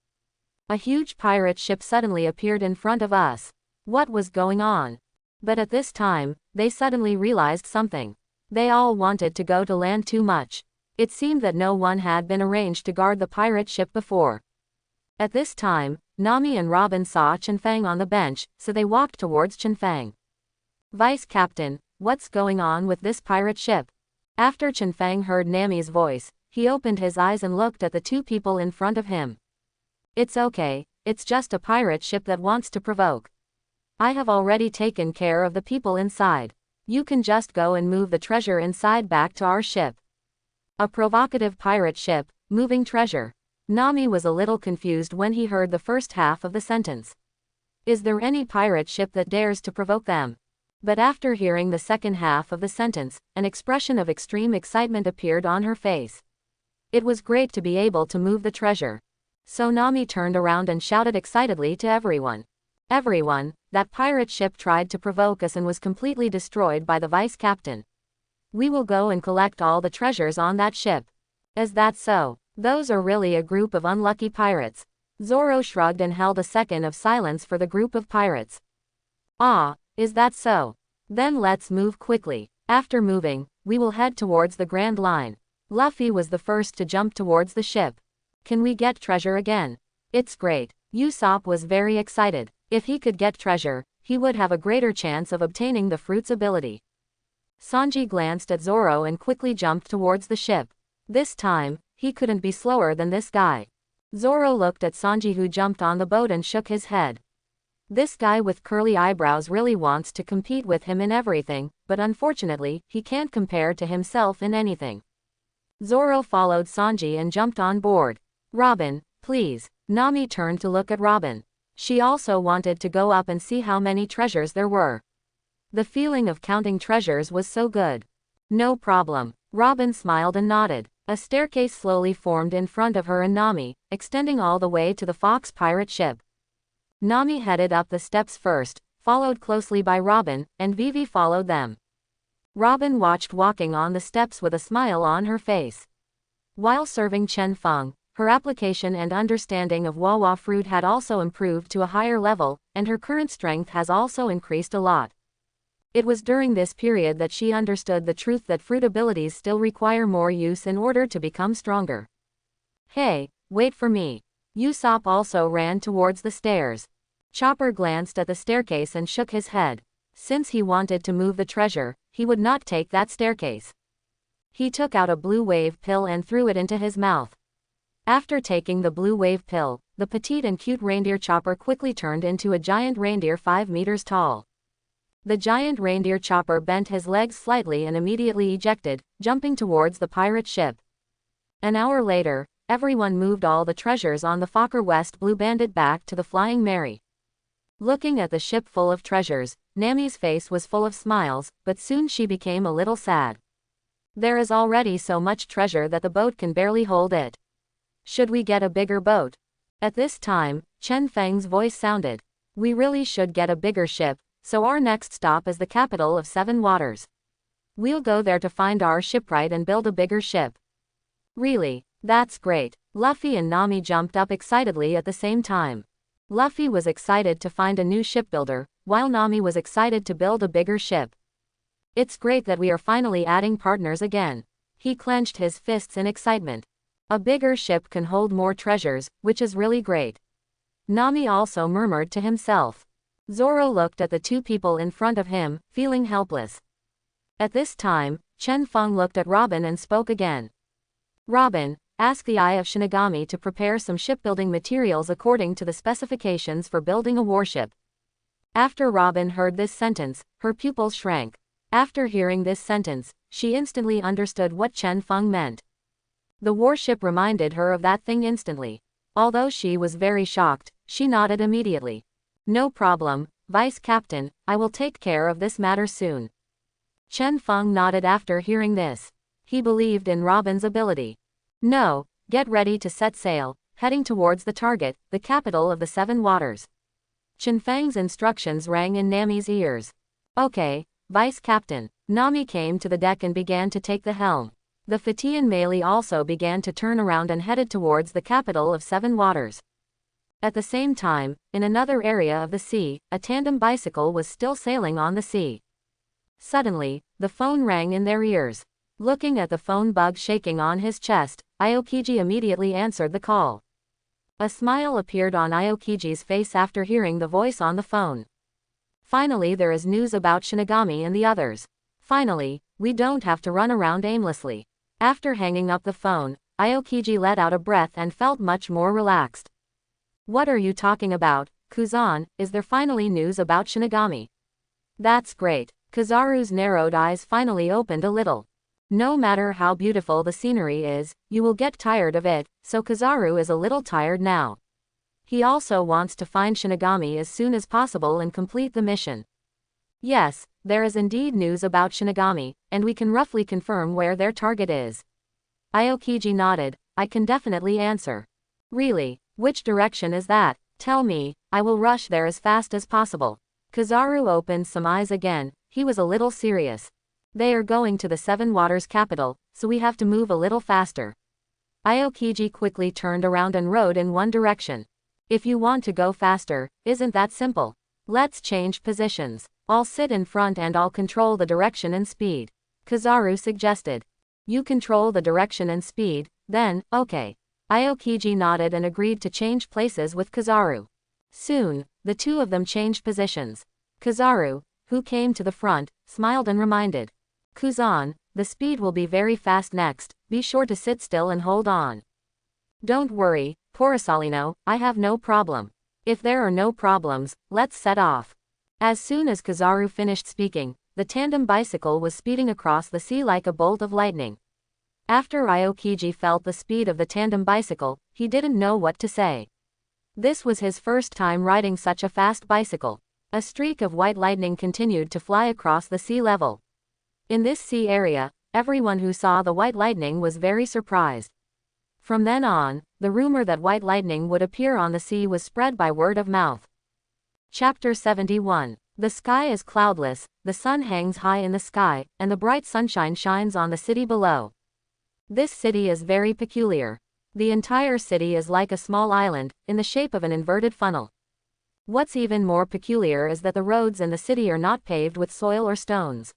A: A huge pirate ship suddenly appeared in front of us. What was going on? But at this time, they suddenly realized something. They all wanted to go to land too much. It seemed that no one had been arranged to guard the pirate ship before. At this time, Nami and Robin saw Chen Feng on the bench, so they walked towards Chen Feng. Vice Captain, what's going on with this pirate ship? After Chen Feng heard Nami's voice, he opened his eyes and looked at the 2 people in front of him. It's okay, it's just a pirate ship that wants to provoke. I have already taken care of the people inside. You can just go and move the treasure inside back to our ship. A provocative pirate ship, moving treasure. Nami was a little confused when he heard the first half of the sentence. Is there any pirate ship that dares to provoke them? But after hearing the second half of the sentence, an expression of extreme excitement appeared on her face. It was great to be able to move the treasure. So Nami turned around and shouted excitedly to everyone. Everyone, that pirate ship tried to provoke us and was completely destroyed by the vice captain. We will go and collect all the treasures on that ship. Is that so? Those are really a group of unlucky pirates. Zoro shrugged and held a second of silence for the group of pirates. Ah, is that so? Then let's move quickly. After moving, we will head towards the Grand Line. Luffy was the first to jump towards the ship. Can we get treasure again? It's great. Usopp was very excited. If he could get treasure, he would have a greater chance of obtaining the fruit's ability. Sanji glanced at Zoro and quickly jumped towards the ship. This time, he couldn't be slower than this guy. Zoro looked at Sanji, who jumped on the boat, and shook his head. This guy with curly eyebrows really wants to compete with him in everything, but unfortunately, he can't compare to himself in anything. Zoro followed Sanji and jumped on board. Robin, please. Nami turned to look at Robin. She also wanted to go up and see how many treasures there were. The feeling of counting treasures was so good. No problem. Robin smiled and nodded. A staircase slowly formed in front of her and Nami, extending all the way to the Fox pirate ship. Nami headed up the steps first, followed closely by Robin, and Vivi followed them. Robin watched walking on the steps with a smile on her face. While serving Chen Feng, her application and understanding of Wawa fruit had also improved to a higher level, and her current strength has also increased a lot. It was during this period that she understood the truth that fruit abilities still require more use in order to become stronger. Hey, wait for me. Usopp also ran towards the stairs. Chopper glanced at the staircase and shook his head. Since he wanted to move the treasure, he would not take that staircase. He took out a blue wave pill and threw it into his mouth. After taking the blue wave pill, the petite and cute reindeer Chopper quickly turned into a giant reindeer 5 meters tall. The giant reindeer Chopper bent his legs slightly and immediately ejected, jumping towards the pirate ship. An hour later, everyone moved all the treasures on the Fokker West Blue Bandit back to the Flying Mary. Looking at the ship full of treasures, Nami's face was full of smiles, but soon she became a little sad. There is already so much treasure that the boat can barely hold it. Should we get a bigger boat? At this time, Chen Feng's voice sounded. We really should get a bigger ship, so our next stop is the capital of 7 Waters. We'll go there to find our shipwright and build a bigger ship. Really? That's great. Luffy and Nami jumped up excitedly at the same time. Luffy was excited to find a new shipbuilder, while Nami was excited to build a bigger ship. It's great that we are finally adding partners again. He clenched his fists in excitement. A bigger ship can hold more treasures, which is really great. Nami also murmured to himself. Zoro looked at the two people in front of him, feeling helpless. At this time, Chen Feng looked at Robin and spoke again. Robin, ask the Eye of Shinigami to prepare some shipbuilding materials according to the specifications for building a warship. After Robin heard this sentence, her pupils shrank. After hearing this sentence, she instantly understood what Chen Feng meant. The warship reminded her of that thing instantly. Although she was very shocked, she nodded immediately. No problem, Vice Captain, I will take care of this matter soon. Chen Feng nodded after hearing this. He believed in Robin's ability. No, get ready to set sail, heading towards the target, the capital of the 7 Waters. Chen Feng's instructions rang in Nami's ears. Okay, Vice Captain. Nami came to the deck and began to take the helm. The Fatian Meili also began to turn around and headed towards the capital of 7 Waters. At the same time, in another area of the sea, a tandem bicycle was still sailing on the sea. Suddenly, the phone rang in their ears. Looking at the phone bug shaking on his chest, Aokiji immediately answered the call. A smile appeared on Aokiji's face after hearing the voice on the phone. Finally, there is news about Shinigami and the others. Finally, we don't have to run around aimlessly. After hanging up the phone, Aokiji let out a breath and felt much more relaxed. What are you talking about, Kuzan? Is there finally news about Shinigami? That's great. Kizaru's narrowed eyes finally opened a little. No matter how beautiful the scenery is, you will get tired of it, so Kizaru is a little tired now. He also wants to find Shinigami as soon as possible and complete the mission. Yes, there is indeed news about Shinigami, and we can roughly confirm where their target is. Aokiji nodded. I can definitely answer. Really? Which direction is that? Tell me, I will rush there as fast as possible. Kizaru opened some eyes again. He was a little serious. They are going to the Seven Waters capital, so we have to move a little faster. Aokiji quickly turned around and rode in one direction. If you want to go faster, isn't that simple? Let's change positions. I'll sit in front and I'll control the direction and speed. Kizaru suggested. You control the direction and speed, then, okay. Aokiji nodded and agreed to change places with Kizaru. Soon, the two of them changed positions. Kizaru, who came to the front, smiled and reminded. Kuzan, the speed will be very fast next, be sure to sit still and hold on. Don't worry, Porosalino, I have no problem. If there are no problems, let's set off. As soon as Kizaru finished speaking, the tandem bicycle was speeding across the sea like a bolt of lightning. After Aokiji felt the speed of the tandem bicycle, he didn't know what to say. This was his first time riding such a fast bicycle. A streak of white lightning continued to fly across the sea level. In this sea area, everyone who saw the white lightning was very surprised. From then on, the rumor that white lightning would appear on the sea was spread by word of mouth. Chapter 71. The sky is cloudless, the sun hangs high in the sky, and the bright sunshine shines on the city below. This city is very peculiar. The entire city is like a small island, in the shape of an inverted funnel. What's even more peculiar is that the roads in the city are not paved with soil or stones.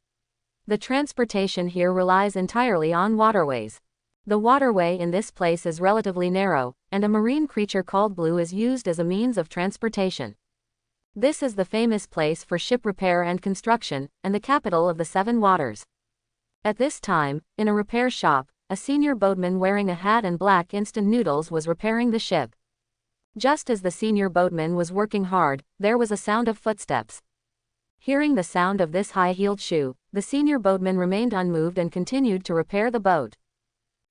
A: The transportation here relies entirely on waterways. The waterway in this place is relatively narrow, and a marine creature called Blue is used as a means of transportation. This is the famous place for ship repair and construction, and the capital of the Seven Waters. At this time, in a repair shop, a senior boatman wearing a hat and black instant noodles was repairing the ship. Just as the senior boatman was working hard, there was a sound of footsteps. Hearing the sound of this high-heeled shoe, the senior boatman remained unmoved and continued to repair the boat.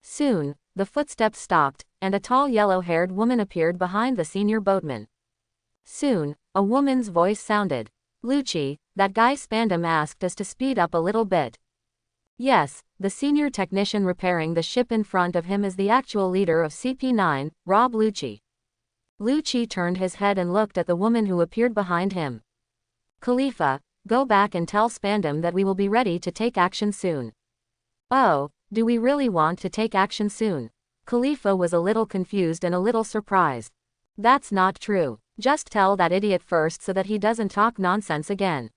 A: Soon, the footsteps stopped, and a tall yellow-haired woman appeared behind the senior boatman. Soon, a woman's voice sounded. Lucci, that guy Spandam asked us to speed up a little bit. Yes, the senior technician repairing the ship in front of him is the actual leader of CP9, Rob Lucci. Lucci turned his head and looked at the woman who appeared behind him. Khalifa, go back and tell Spandam that we will be ready to take action soon. Oh, do we really want to take action soon? Khalifa was a little confused and a little surprised. That's not true. Just tell that idiot first so that he doesn't talk nonsense again.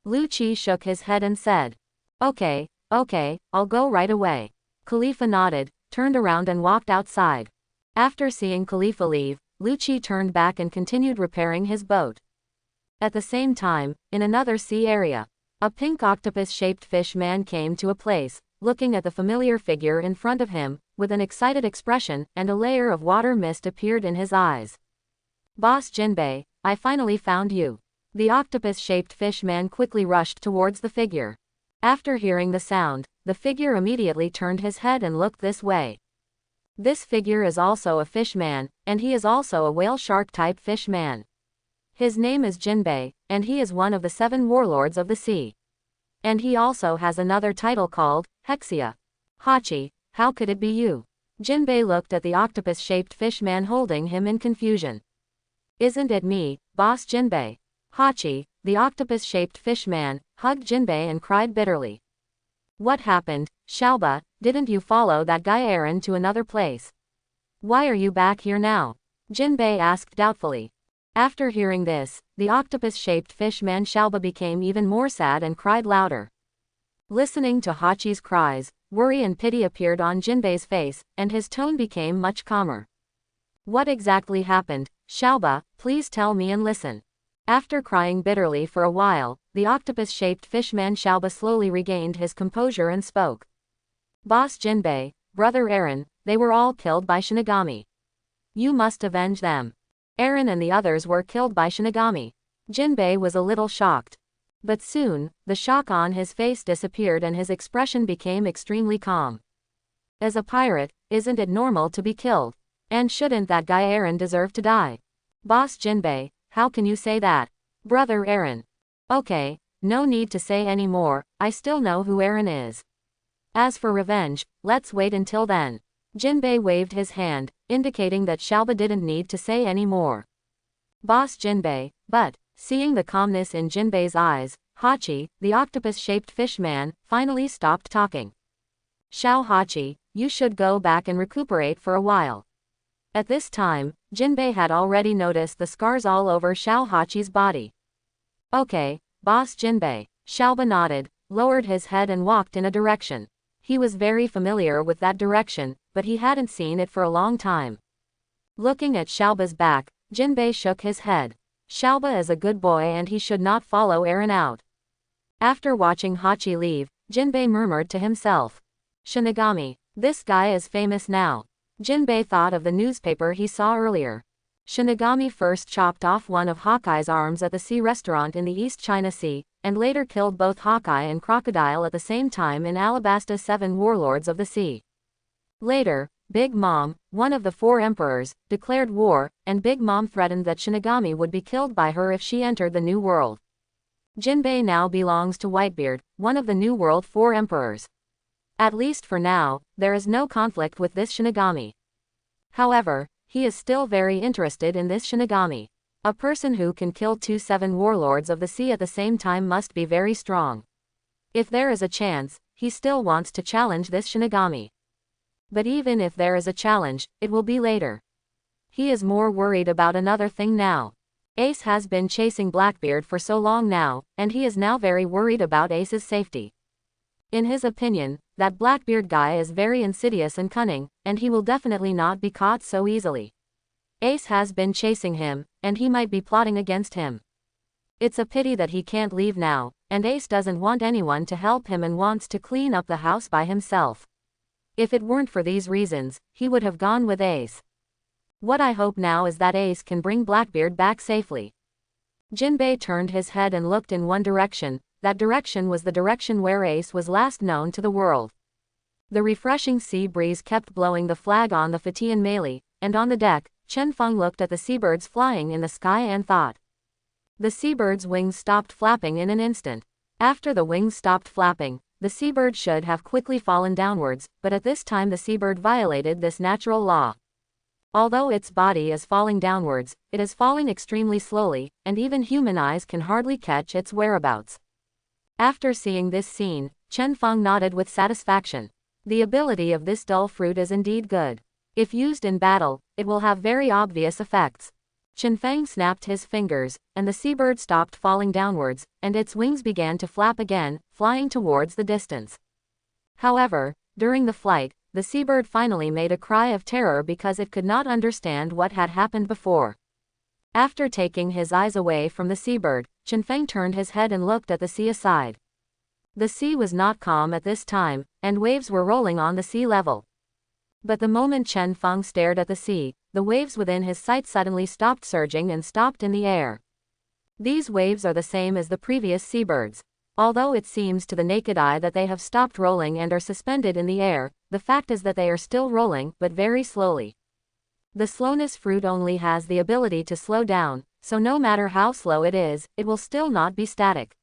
A: Lucci shook his head and said. Okay, I'll go right away. Khalifa nodded, turned around and walked outside. After seeing Khalifa leave, Lucci turned back and continued repairing his boat. At the same time, in another sea area, a pink octopus-shaped fish man came to a place, looking at the familiar figure in front of him, with an excited expression, and a layer of water mist appeared in his eyes. Boss Jinbei, I finally found you. The octopus-shaped fish man quickly rushed towards the figure. After hearing the sound, the figure immediately turned his head and looked this way. This figure is also a fish man, and he is also a whale shark type fish man. His name is Jinbei, and he is one of the 7 warlords of the sea. And he also has another title called Hexia. Hachi, how could it be you? Jinbei looked at the octopus-shaped fish man holding him in confusion. Isn't it me, Boss Jinbei? Hachi, the octopus-shaped fish man, hugged Jinbei and cried bitterly. What happened, Xiaoba? Didn't you follow that guy Aaron to another place? Why are you back here now? Jinbei asked doubtfully. After hearing this, the octopus-shaped fish man Xiaoba became even more sad and cried louder. Listening to Hachi's cries, worry and pity appeared on Jinbei's face, and his tone became much calmer. What exactly happened, Xiaoba? Please tell me and listen. After crying bitterly for a while, the octopus-shaped fish man Xiaoba slowly regained his composure and spoke. Boss Jinbei, Brother Aaron, they were all killed by Shinigami. You must avenge them. Aaron and the others were killed by Shinigami. Jinbei was a little shocked. But soon, the shock on his face disappeared and his expression became extremely calm. As a pirate, isn't it normal to be killed? And shouldn't that guy Aaron deserve to die? Boss Jinbei, how can you say that? Brother Aaron. Okay, no need to say any more, I still know who Aaron is. As for revenge, let's wait until then. Jinbei waved his hand, indicating that Xiaoba didn't need to say any more. Boss Jinbei, but, seeing the calmness in Jinbei's eyes, Hachi, the octopus-shaped fish man, finally stopped talking. Xiao Hachi, you should go back and recuperate for a while. At this time, Jinbei had already noticed the scars all over Xiao Hachi's body. Okay, Boss Jinbei. Xiaoba nodded, lowered his head and walked in a direction. He was very familiar with that direction, but he hadn't seen it for a long time. Looking at Xiaoba's back, Jinbei shook his head. Xiaoba is a good boy and he should not follow Aaron out. After watching Hachi leave, Jinbei murmured to himself. Shinigami, this guy is famous now. Jinbei thought of the newspaper he saw earlier. Shinigami first chopped off one of Hawkeye's arms at the sea restaurant in the East China Sea, and later killed both Hawkeye and Crocodile at the same time in Alabasta's 7 Warlords of the Sea. Later, Big Mom, one of the 4 emperors, declared war, and Big Mom threatened that Shinigami would be killed by her if she entered the New World. Jinbei now belongs to Whitebeard, one of the New World 4 emperors. At least for now, there is no conflict with this Shinigami. However, he is still very interested in this Shinigami. A person who can kill 2 7 warlords of the sea at the same time must be very strong. If there is a chance, he still wants to challenge this Shinigami. But even if there is a challenge, it will be later. He is more worried about another thing now. Ace has been chasing Blackbeard for so long now, and he is now very worried about Ace's safety. In his opinion, that Blackbeard guy is very insidious and cunning, and he will definitely not be caught so easily. Ace has been chasing him, and he might be plotting against him. It's a pity that he can't leave now, and Ace doesn't want anyone to help him and wants to clean up the house by himself. If it weren't for these reasons, he would have gone with Ace. What I hope now is that Ace can bring Blackbeard back safely. Jinbei turned his head and looked in one direction. That direction was the direction where Ace was last known to the world. The refreshing sea breeze kept blowing the flag on the Fatian Melee, and on the deck, Chen Feng looked at the seabirds flying in the sky and thought. The seabird's wings stopped flapping in an instant. After the wings stopped flapping, the seabird should have quickly fallen downwards, but at this time the seabird violated this natural law. Although its body is falling downwards, it is falling extremely slowly, and even human eyes can hardly catch its whereabouts. After seeing this scene, Chen Feng nodded with satisfaction. The ability of this dull fruit is indeed good. If used in battle, it will have very obvious effects. Chen Feng snapped his fingers, and the seabird stopped falling downwards, and its wings began to flap again, flying towards the distance. However, during the flight, the seabird finally made a cry of terror because it could not understand what had happened before. After taking his eyes away from the seabird, Chen Feng turned his head and looked at the sea aside. The sea was not calm at this time, and waves were rolling on the sea level. But the moment Chen Feng stared at the sea, the waves within his sight suddenly stopped surging and stopped in the air. These waves are the same as the previous seabirds. Although it seems to the naked eye that they have stopped rolling and are suspended in the air, the fact is that they are still rolling, but very slowly. The slowness fruit only has the ability to slow down, so no matter how slow it is, it will still not be static.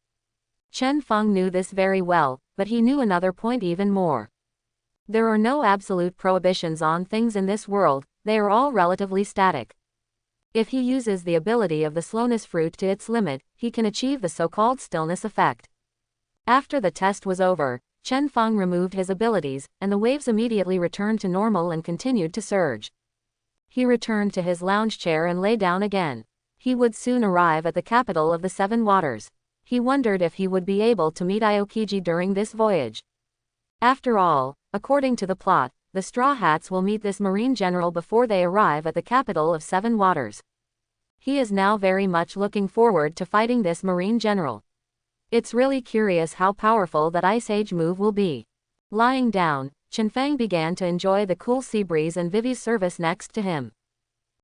A: Chen Feng knew this very well, but he knew another point even more. There are no absolute prohibitions on things in this world, they are all relatively static. If he uses the ability of the slowness fruit to its limit, he can achieve the so-called stillness effect. After the test was over, Chen Feng removed his abilities, and the waves immediately returned to normal and continued to surge. He returned to his lounge chair and lay down again. He would soon arrive at the capital of the 7 Waters. He wondered if he would be able to meet Aokiji during this voyage. After all, according to the plot, the Straw Hats will meet this Marine General before they arrive at the capital of 7 Waters. He is now very much looking forward to fighting this Marine General. It's really curious how powerful that Ice Age move will be. Lying down, Chen Feng began to enjoy the cool sea breeze and Vivi's service next to him.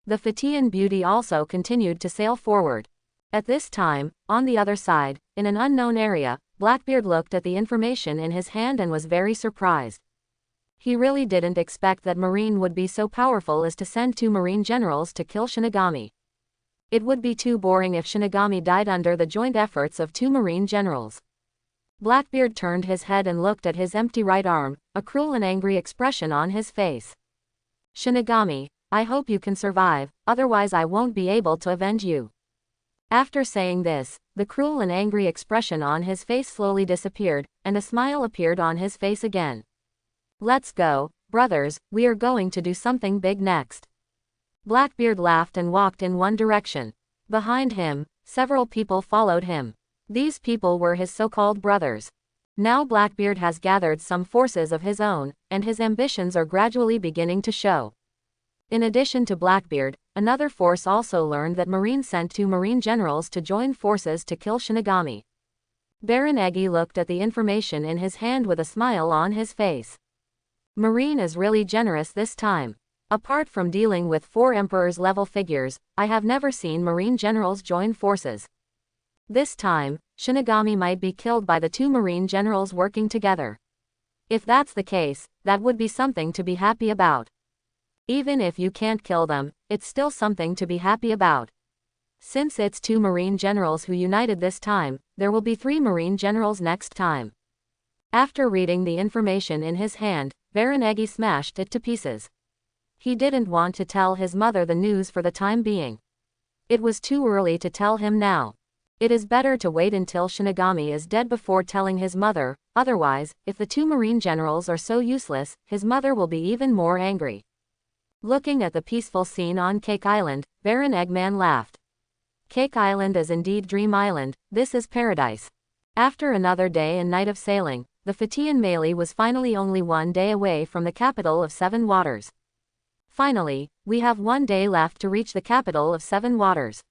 A: The Fatian Beauty also continued to sail forward. At this time, on the other side, in an unknown area, Blackbeard looked at the information in his hand and was very surprised. He really didn't expect that Marine would be so powerful as to send 2 Marine generals to kill Shinigami. It would be too boring if Shinigami died under the joint efforts of 2 Marine generals. Blackbeard turned his head and looked at his empty right arm, a cruel and angry expression on his face. Shinigami, I hope you can survive, otherwise I won't be able to avenge you. After saying this, the cruel and angry expression on his face slowly disappeared, and a smile appeared on his face again. Let's go, brothers, we are going to do something big next. Blackbeard laughed and walked in one direction. Behind him, several people followed him. These people were his so-called brothers. Now Blackbeard has gathered some forces of his own, and his ambitions are gradually beginning to show. In addition to Blackbeard, another force also learned that Marine sent 2 Marine generals to join forces to kill Shinigami. Baron Eggy looked at the information in his hand with a smile on his face. Marine is really generous this time. Apart from dealing with 4 Emperors-level figures, I have never seen Marine generals join forces. This time, Shinigami might be killed by the 2 Marine generals working together. If that's the case, that would be something to be happy about. Even if you can't kill them, it's still something to be happy about. Since it's 2 Marine generals who united this time, there will be 3 Marine generals next time. After reading the information in his hand, Baron Eggy smashed it to pieces. He didn't want to tell his mother the news for the time being. It was too early to tell him now. It is better to wait until Shinigami is dead before telling his mother, otherwise, if the 2 Marine generals are so useless, his mother will be even more angry. Looking at the peaceful scene on Cake Island, Baron Eggman laughed. Cake Island is indeed Dream Island, this is paradise. After another day and night of sailing, the Fatian Melee was finally only 1 day away from the capital of 7 Waters. Finally, we have 1 day left to reach the capital of 7 Waters.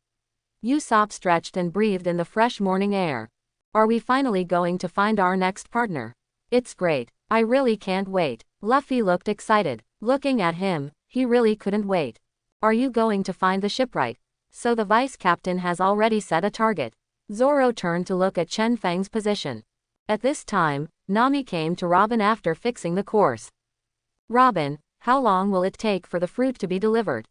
A: Usopp stretched and breathed in the fresh morning air. Are we finally going to find our next partner? It's great. I really can't wait. Luffy looked excited. Looking at him, he really couldn't wait. Are you going to find the shipwright? So the vice captain has already set a target. Zoro turned to look at Chen Feng's position. At this time, Nami came to Robin after fixing the course. Robin, how long will it take for the fruit to be delivered?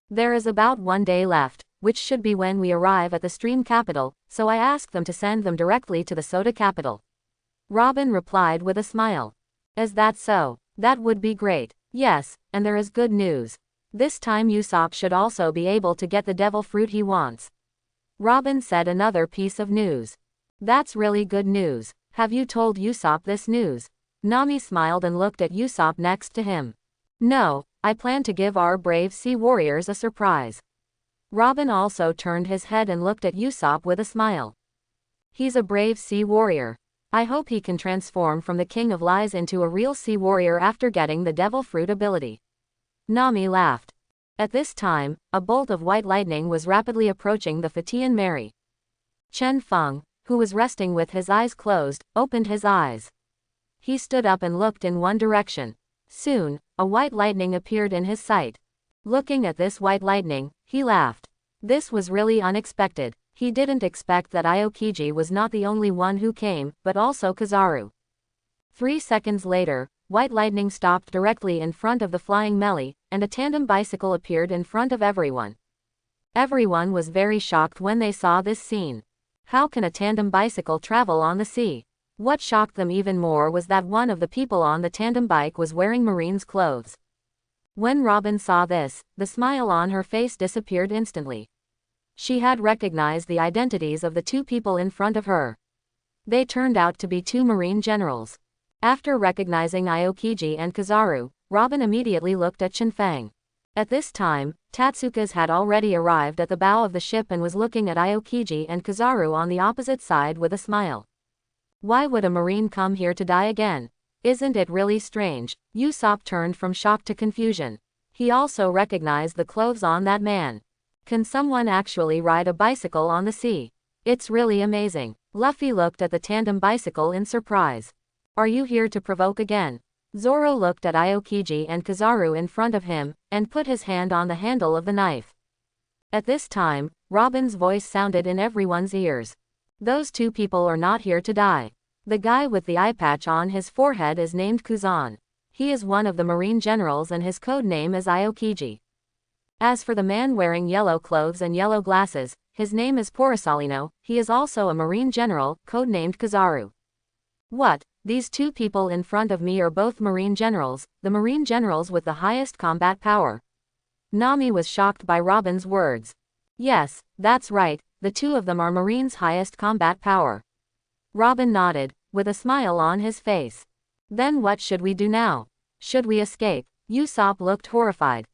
A: There is about 1 day left, which should be when we arrive at the stream capital, so I asked them to send them directly to the soda capital. Robin replied with a smile. Is that so? That would be great. Yes, and there is good news. This time Usopp should also be able to get the devil fruit he wants. Robin said another piece of news. That's really good news. Have you told Usopp this news? Nami smiled and looked at Usopp next to him. No, I plan to give our brave sea warriors a surprise. Robin also turned his head and looked at Usopp with a smile. He's a brave sea warrior. I hope he can transform from the King of Lies into a real sea warrior after getting the devil fruit ability. Nami laughed. At this time, a bolt of white lightning was rapidly approaching the Fatian Mary. Chen Feng, who was resting with his eyes closed, opened his eyes. He stood up and looked in one direction. Soon, a white lightning appeared in his sight. Looking at this white lightning, he laughed. This was really unexpected. He didn't expect that Aokiji was not the only one who came, but also Kizaru. 3 seconds later, white lightning stopped directly in front of the flying melee, and a tandem bicycle appeared in front of everyone. Everyone was very shocked when they saw this scene. How can a tandem bicycle travel on the sea? What shocked them even more was that one of the people on the tandem bike was wearing Marine's clothes. When Robin saw this, the smile on her face disappeared instantly. She had recognized the identities of the 2 people in front of her. They turned out to be 2 Marine generals. After recognizing Aokiji and Kizaru, Robin immediately looked at Shinfeng. At this time, Tatsuka's had already arrived at the bow of the ship and was looking at Aokiji and Kizaru on the opposite side with a smile. Why would a Marine come here to die again? Isn't it really strange? Usopp turned from shock to confusion. He also recognized the clothes on that man. Can someone actually ride a bicycle on the sea? It's really amazing. Luffy looked at the tandem bicycle in surprise. Are you here to provoke again? Zoro looked at Aokiji and Kizaru in front of him, and put his hand on the handle of the knife. At this time, Robin's voice sounded in everyone's ears. Those two people are not here to die. The guy with the eye patch on his forehead is named Kuzan. He is one of the Marine generals and his code name is Aokiji. As for the man wearing yellow clothes and yellow glasses, his name is Porisalino, he is also a Marine general, codenamed Kizaru. What? These two people in front of me are both Marine generals, the Marine generals with the highest combat power. Nami was shocked by Robin's words. Yes, that's right, the two of them are Marines' highest combat power. Robin nodded, with a smile on his face. Then what should we do now? Should we escape? Usopp looked horrified.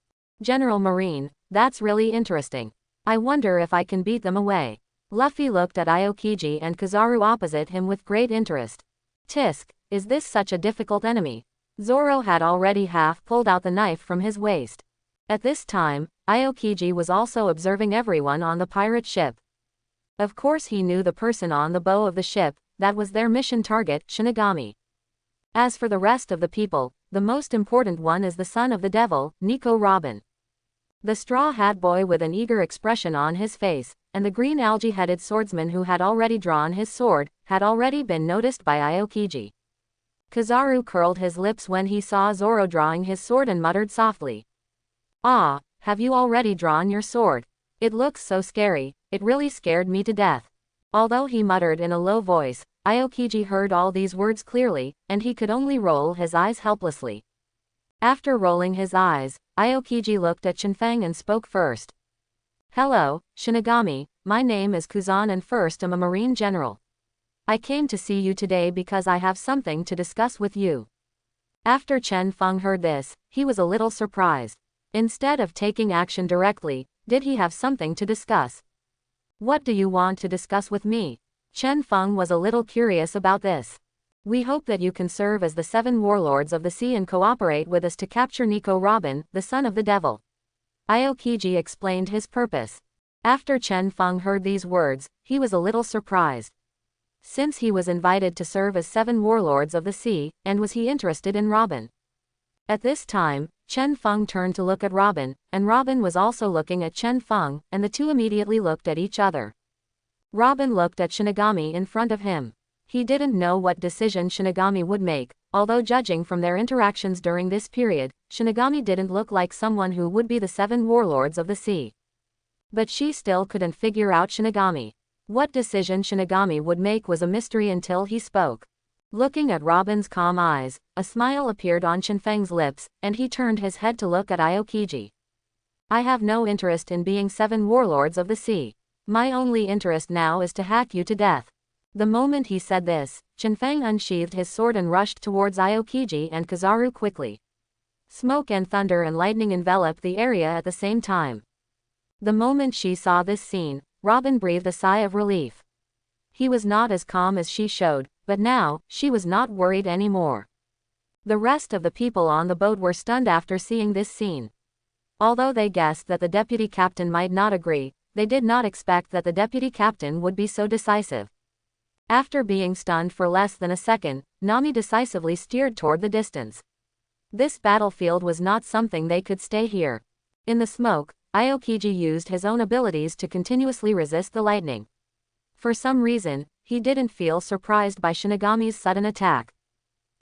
A: General Marine, that's really interesting. I wonder if I can beat them away. Luffy looked at Aokiji and Kizaru opposite him with great interest. Tisk, is this such a difficult enemy? Zoro had already half pulled out the knife from his waist. At this time, Aokiji was also observing everyone on the pirate ship. Of course he knew the person on the bow of the ship, that was their mission target, Shinigami. As for the rest of the people, the most important one is the son of the devil, Nico Robin. The straw hat boy with an eager expression on his face, and the green algae-headed swordsman who had already drawn his sword, had already been noticed by Aokiji. Kizaru curled his lips when he saw Zoro drawing his sword and muttered softly. Ah, have you already drawn your sword? It looks so scary, it really scared me to death. Although he muttered in a low voice, Aokiji heard all these words clearly, and he could only roll his eyes helplessly. After rolling his eyes, Aokiji looked at Shinfeng and spoke first. Hello, Shinigami, my name is Kuzan and first I'm a Marine general. I came to see you today because I have something to discuss with you. After Chen Feng heard this, he was a little surprised. Instead of taking action directly, did he have something to discuss? What do you want to discuss with me? Chen Feng was a little curious about this. We hope that you can serve as the 7 warlords of the sea and cooperate with us to capture Nico Robin, the son of the devil. Aokiji explained his purpose. After Chen Feng heard these words, he was a little surprised. Since he was invited to serve as 7 warlords of the sea, and was he interested in Robin? At this time, Chen Feng turned to look at Robin, and Robin was also looking at Chen Feng, and the two immediately looked at each other. Robin looked at Shinigami in front of him. He didn't know what decision Shinigami would make, although judging from their interactions during this period, Shinigami didn't look like someone who would be the 7 warlords of the sea. But she still couldn't figure out Shinigami. What decision Shinigami would make was a mystery until he spoke. Looking at Robin's calm eyes, a smile appeared on Shinfeng's lips, and he turned his head to look at Aokiji. I have no interest in being 7 warlords of the sea. My only interest now is to hack you to death. The moment he said this, Shinfeng unsheathed his sword and rushed towards Aokiji and Kizaru quickly. Smoke and thunder and lightning enveloped the area at the same time. The moment she saw this scene, Robin breathed a sigh of relief. He was not as calm as she showed, but now, she was not worried anymore. The rest of the people on the boat were stunned after seeing this scene. Although they guessed that the deputy captain might not agree, they did not expect that the deputy captain would be so decisive. After being stunned for less than a second, Nami decisively steered toward the distance. This battlefield was not something they could stay here. In the smoke, Aokiji used his own abilities to continuously resist the lightning. For some reason, he didn't feel surprised by Shinigami's sudden attack.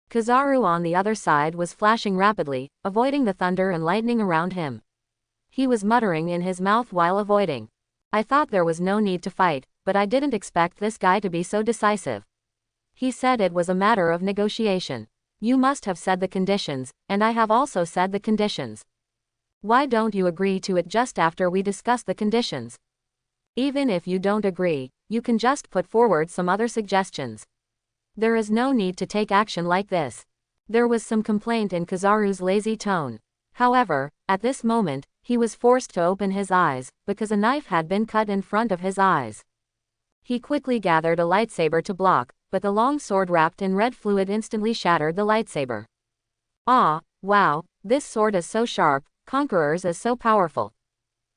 A: Kizaru on the other side was flashing rapidly, avoiding the thunder and lightning around him. He was muttering in his mouth while avoiding. I thought there was no need to fight, but I didn't expect this guy to be so decisive. He said it was a matter of negotiation. You must have said the conditions, and I have also said the conditions. Why don't you agree to it just after we discuss the conditions? Even if you don't agree, you can just put forward some other suggestions. There is no need to take action like this. There was some complaint in Kizaru's lazy tone. However, at this moment, he was forced to open his eyes, because a knife had been cut in front of his eyes. He quickly gathered a lightsaber to block, but the long sword wrapped in red fluid instantly shattered the lightsaber. Ah, wow, this sword is so sharp, Conqueror's is so powerful.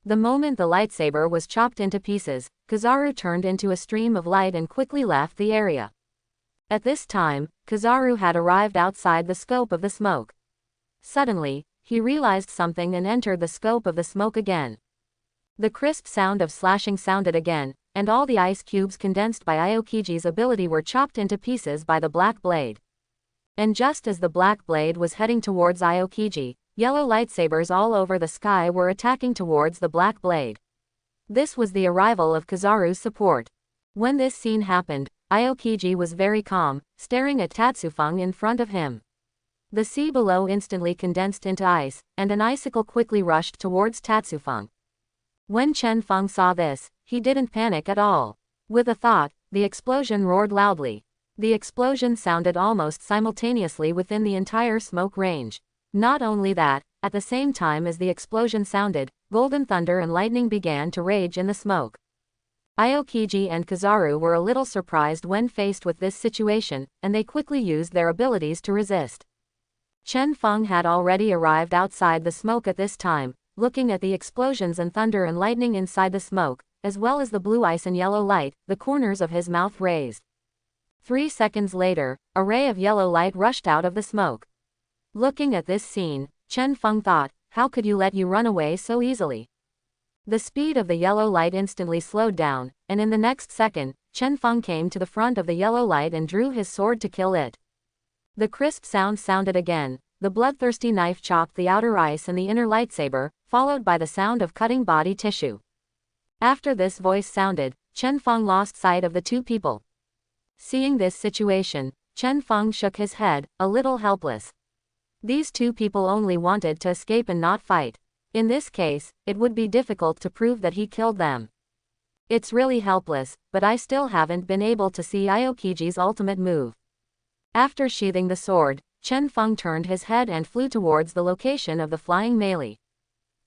A: The moment the lightsaber was chopped into pieces, Kizaru turned into a stream of light and quickly left the area. At this time, Kizaru had arrived outside the scope of the smoke. Suddenly, he realized something and entered the scope of the smoke again. The crisp sound of slashing sounded again, and all the ice cubes condensed by Aokiji's ability were chopped into pieces by the black blade. And just as the black blade was heading towards Aokiji, yellow lightsabers all over the sky were attacking towards the black blade. This was the arrival of Kizaru's support. When this scene happened, Aokiji was very calm, staring at Tatsufeng in front of him. The sea below instantly condensed into ice, and an icicle quickly rushed towards Tatsufeng. When Chen Feng saw this, he didn't panic at all. With a thought, the explosion roared loudly. The explosion sounded almost simultaneously within the entire smoke range. Not only that, at the same time as the explosion sounded, golden thunder and lightning began to rage in the smoke. Aokiji and Kizaru were a little surprised when faced with this situation, and they quickly used their abilities to resist. Chen Feng had already arrived outside the smoke at this time, looking at the explosions and thunder and lightning inside the smoke, as well as the blue ice and yellow light, the corners of his mouth raised. 3 seconds later, a ray of yellow light rushed out of the smoke. Looking at this scene, Chen Feng thought, how could you let you run away so easily? The speed of the yellow light instantly slowed down, and in the next second, Chen Feng came to the front of the yellow light and drew his sword to kill it. The crisp sound sounded again, the bloodthirsty knife chopped the outer ice and the inner lightsaber, followed by the sound of cutting body tissue. After this voice sounded, Chen Feng lost sight of the two people. Seeing this situation, Chen Feng shook his head, a little helpless. These two people only wanted to escape and not fight. In this case, it would be difficult to prove that he killed them. It's really helpless, but I still haven't been able to see Aokiji's ultimate move. After sheathing the sword, Chen Feng turned his head and flew towards the location of the flying melee.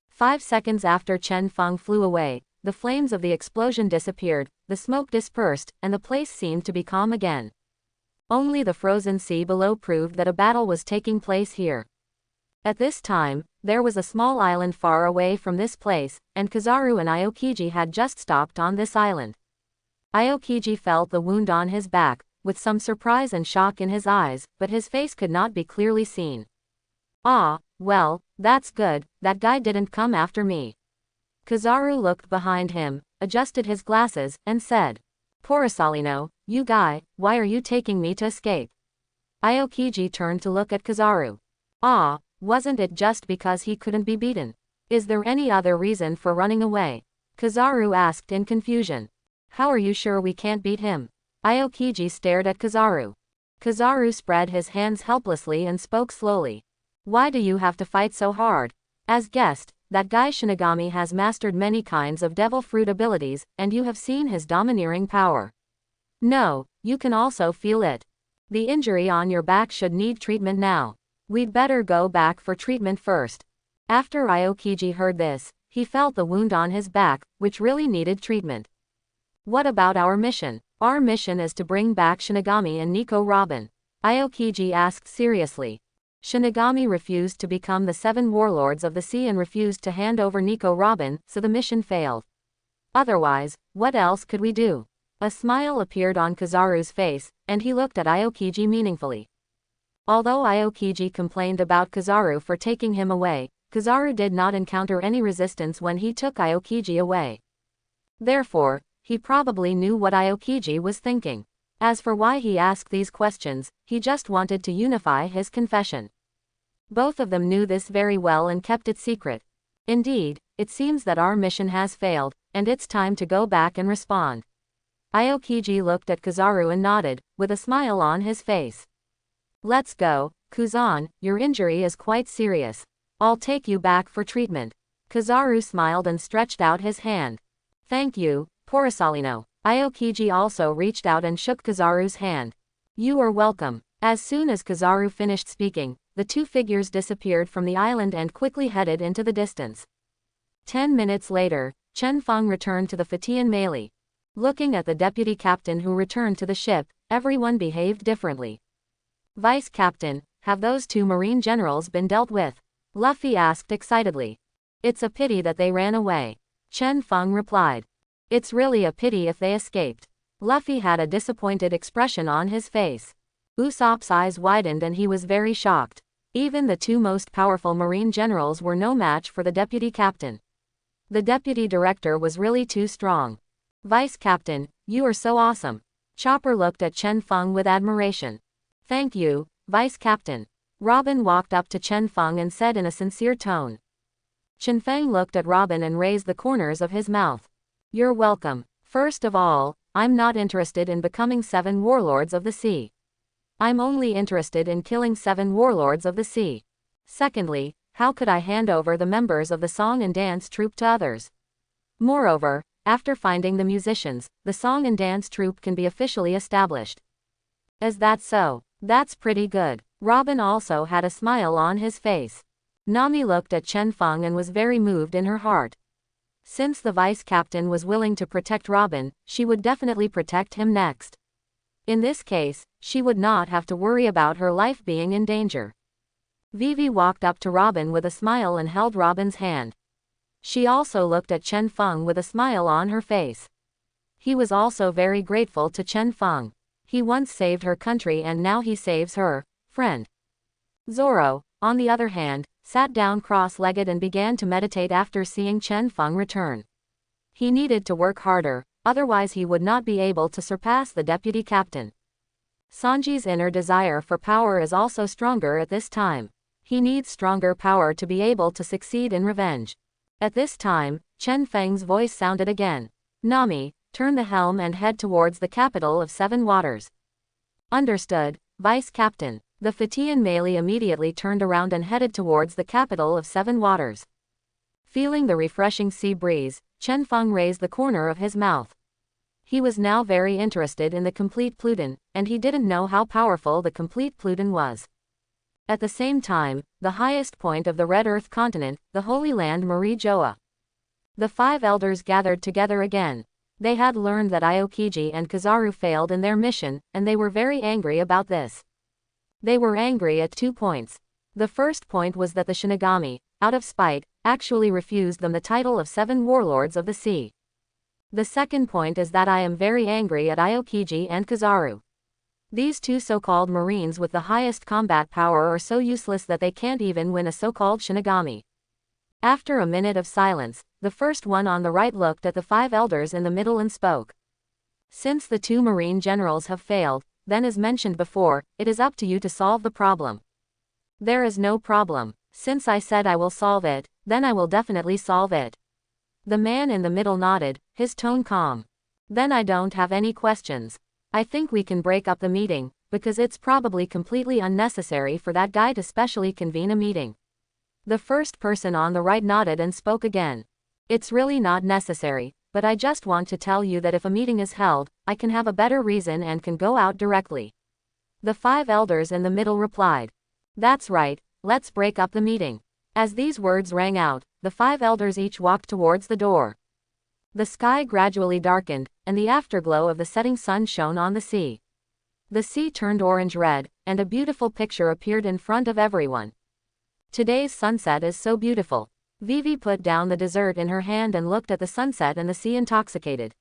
A: 5 seconds after Chen Feng flew away, the flames of the explosion disappeared, the smoke dispersed, and the place seemed to be calm again. Only the frozen sea below proved that a battle was taking place here. At this time, there was a small island far away from this place, and Kizaru and Aokiji had just stopped on this island. Aokiji felt the wound on his back, with some surprise and shock in his eyes, but his face could not be clearly seen. Ah, well, that's good, that guy didn't come after me. Kizaru looked behind him, adjusted his glasses, and said, Porosalino, you guy, why are you taking me to escape? Aokiji turned to look at Kizaru. Ah, wasn't it just because he couldn't be beaten? Is there any other reason for running away? Kizaru asked in confusion. How are you sure we can't beat him? Aokiji stared at Kizaru. Kizaru spread his hands helplessly and spoke slowly. Why do you have to fight so hard? As guessed, that guy Shinigami has mastered many kinds of devil fruit abilities, and you have seen his domineering power. No, you can also feel it. The injury on your back should need treatment now. We'd better go back for treatment first. After Aokiji heard this, he felt the wound on his back, which really needed treatment. What about our mission? Our mission is to bring back Shinigami and Nico Robin. Aokiji asked seriously. Shinigami refused to become the 7 warlords of the sea and refused to hand over Nico Robin, so the mission failed. Otherwise, what else could we do? A smile appeared on Kizaru's face, and he looked at Aokiji meaningfully. Although Aokiji complained about Kizaru for taking him away, Kizaru did not encounter any resistance when he took Aokiji away. Therefore, he probably knew what Aokiji was thinking. As for why he asked these questions, he just wanted to unify his confession. Both of them knew this very well and kept it secret. Indeed, it seems that our mission has failed, and it's time to go back and respond. Aokiji looked at Kizaru and nodded, with a smile on his face. Let's go, Kuzan, your injury is quite serious. I'll take you back for treatment. Kizaru smiled and stretched out his hand. Thank you, Porosalino. Aokiji also reached out and shook Kizaru's hand. You are welcome. As soon as Kizaru finished speaking, the two figures disappeared from the island and quickly headed into the distance. 10 minutes later, Chen Feng returned to the Fatian melee. Looking at the deputy captain who returned to the ship, everyone behaved differently. Vice Captain, have those 2 marine generals been dealt with? Luffy asked excitedly. It's a pity that they ran away. Chen Feng replied. It's really a pity if they escaped. Luffy had a disappointed expression on his face. Usopp's eyes widened and he was very shocked. Even the 2 most powerful marine generals were no match for the deputy captain. The deputy director was really too strong. Vice Captain, you are so awesome. Chopper looked at Chen Feng with admiration. Thank you, Vice Captain. Robin walked up to Chen Feng and said in a sincere tone. Chen Feng looked at Robin and raised the corners of his mouth. You're welcome. First of all, I'm not interested in becoming 7 warlords of the sea. I'm only interested in killing 7 warlords of the sea. Secondly, how could I hand over the members of the song and dance troupe to others? Moreover, after finding the musicians, the song and dance troupe can be officially established. Is that so? That's pretty good. Robin also had a smile on his face. Nami looked at Chen Feng and was very moved in her heart. Since the vice captain was willing to protect Robin, she would definitely protect him next. In this case, she would not have to worry about her life being in danger. Vivi walked up to Robin with a smile and held Robin's hand. She also looked at Chen Feng with a smile on her face. He was also very grateful to Chen Feng. He once saved her country and now he saves her friend. Zoro, on the other hand, sat down cross-legged and began to meditate after seeing Chen Feng return. He needed to work harder, otherwise he would not be able to surpass the deputy captain. Sanji's inner desire for power is also stronger at this time. He needs stronger power to be able to succeed in revenge. At this time, Chen Feng's voice sounded again. Nami, turn the helm and head towards the capital of 7 waters. Understood, Vice Captain. The Fatian Melee immediately turned around and headed towards the capital of 7 waters. Feeling the refreshing sea breeze, Chen Feng raised the corner of his mouth. He was now very interested in the complete Pluton, and he didn't know how powerful the complete Pluton was. At the same time, the highest point of the Red Earth continent, the Holy Land Marie Joa. The 5 elders gathered together again. They had learned that Aokiji and Kizaru failed in their mission, and they were very angry about this. They were angry at 2 points. The first point was that the Shinigami, out of spite, actually refused them the title of 7 warlords of the sea. The second point is that I am very angry at Aokiji and Kizaru. These 2 so-called marines with the highest combat power are so useless that they can't even win a so-called Shinigami. After a minute of silence, the first one on the right looked at the 5 elders in the middle and spoke. Since the 2 marine generals have failed, then as mentioned before, it is up to you to solve the problem. There is no problem. Since I said I will solve it, then I will definitely solve it. The man in the middle nodded, his tone calm. Then I don't have any questions. I think we can break up the meeting, because it's probably completely unnecessary for that guy to specially convene a meeting. The first person on the right nodded and spoke again. It's really not necessary, but I just want to tell you that if a meeting is held, I can have a better reason and can go out directly. The 5 elders in the middle replied. That's right, let's break up the meeting. As these words rang out, the 5 elders each walked towards the door. The sky gradually darkened, and the afterglow of the setting sun shone on the sea. The sea turned orange-red, and a beautiful picture appeared in front of everyone. Today's sunset is so beautiful. Vivi put down the dessert in her hand and looked at the sunset and the sea intoxicated.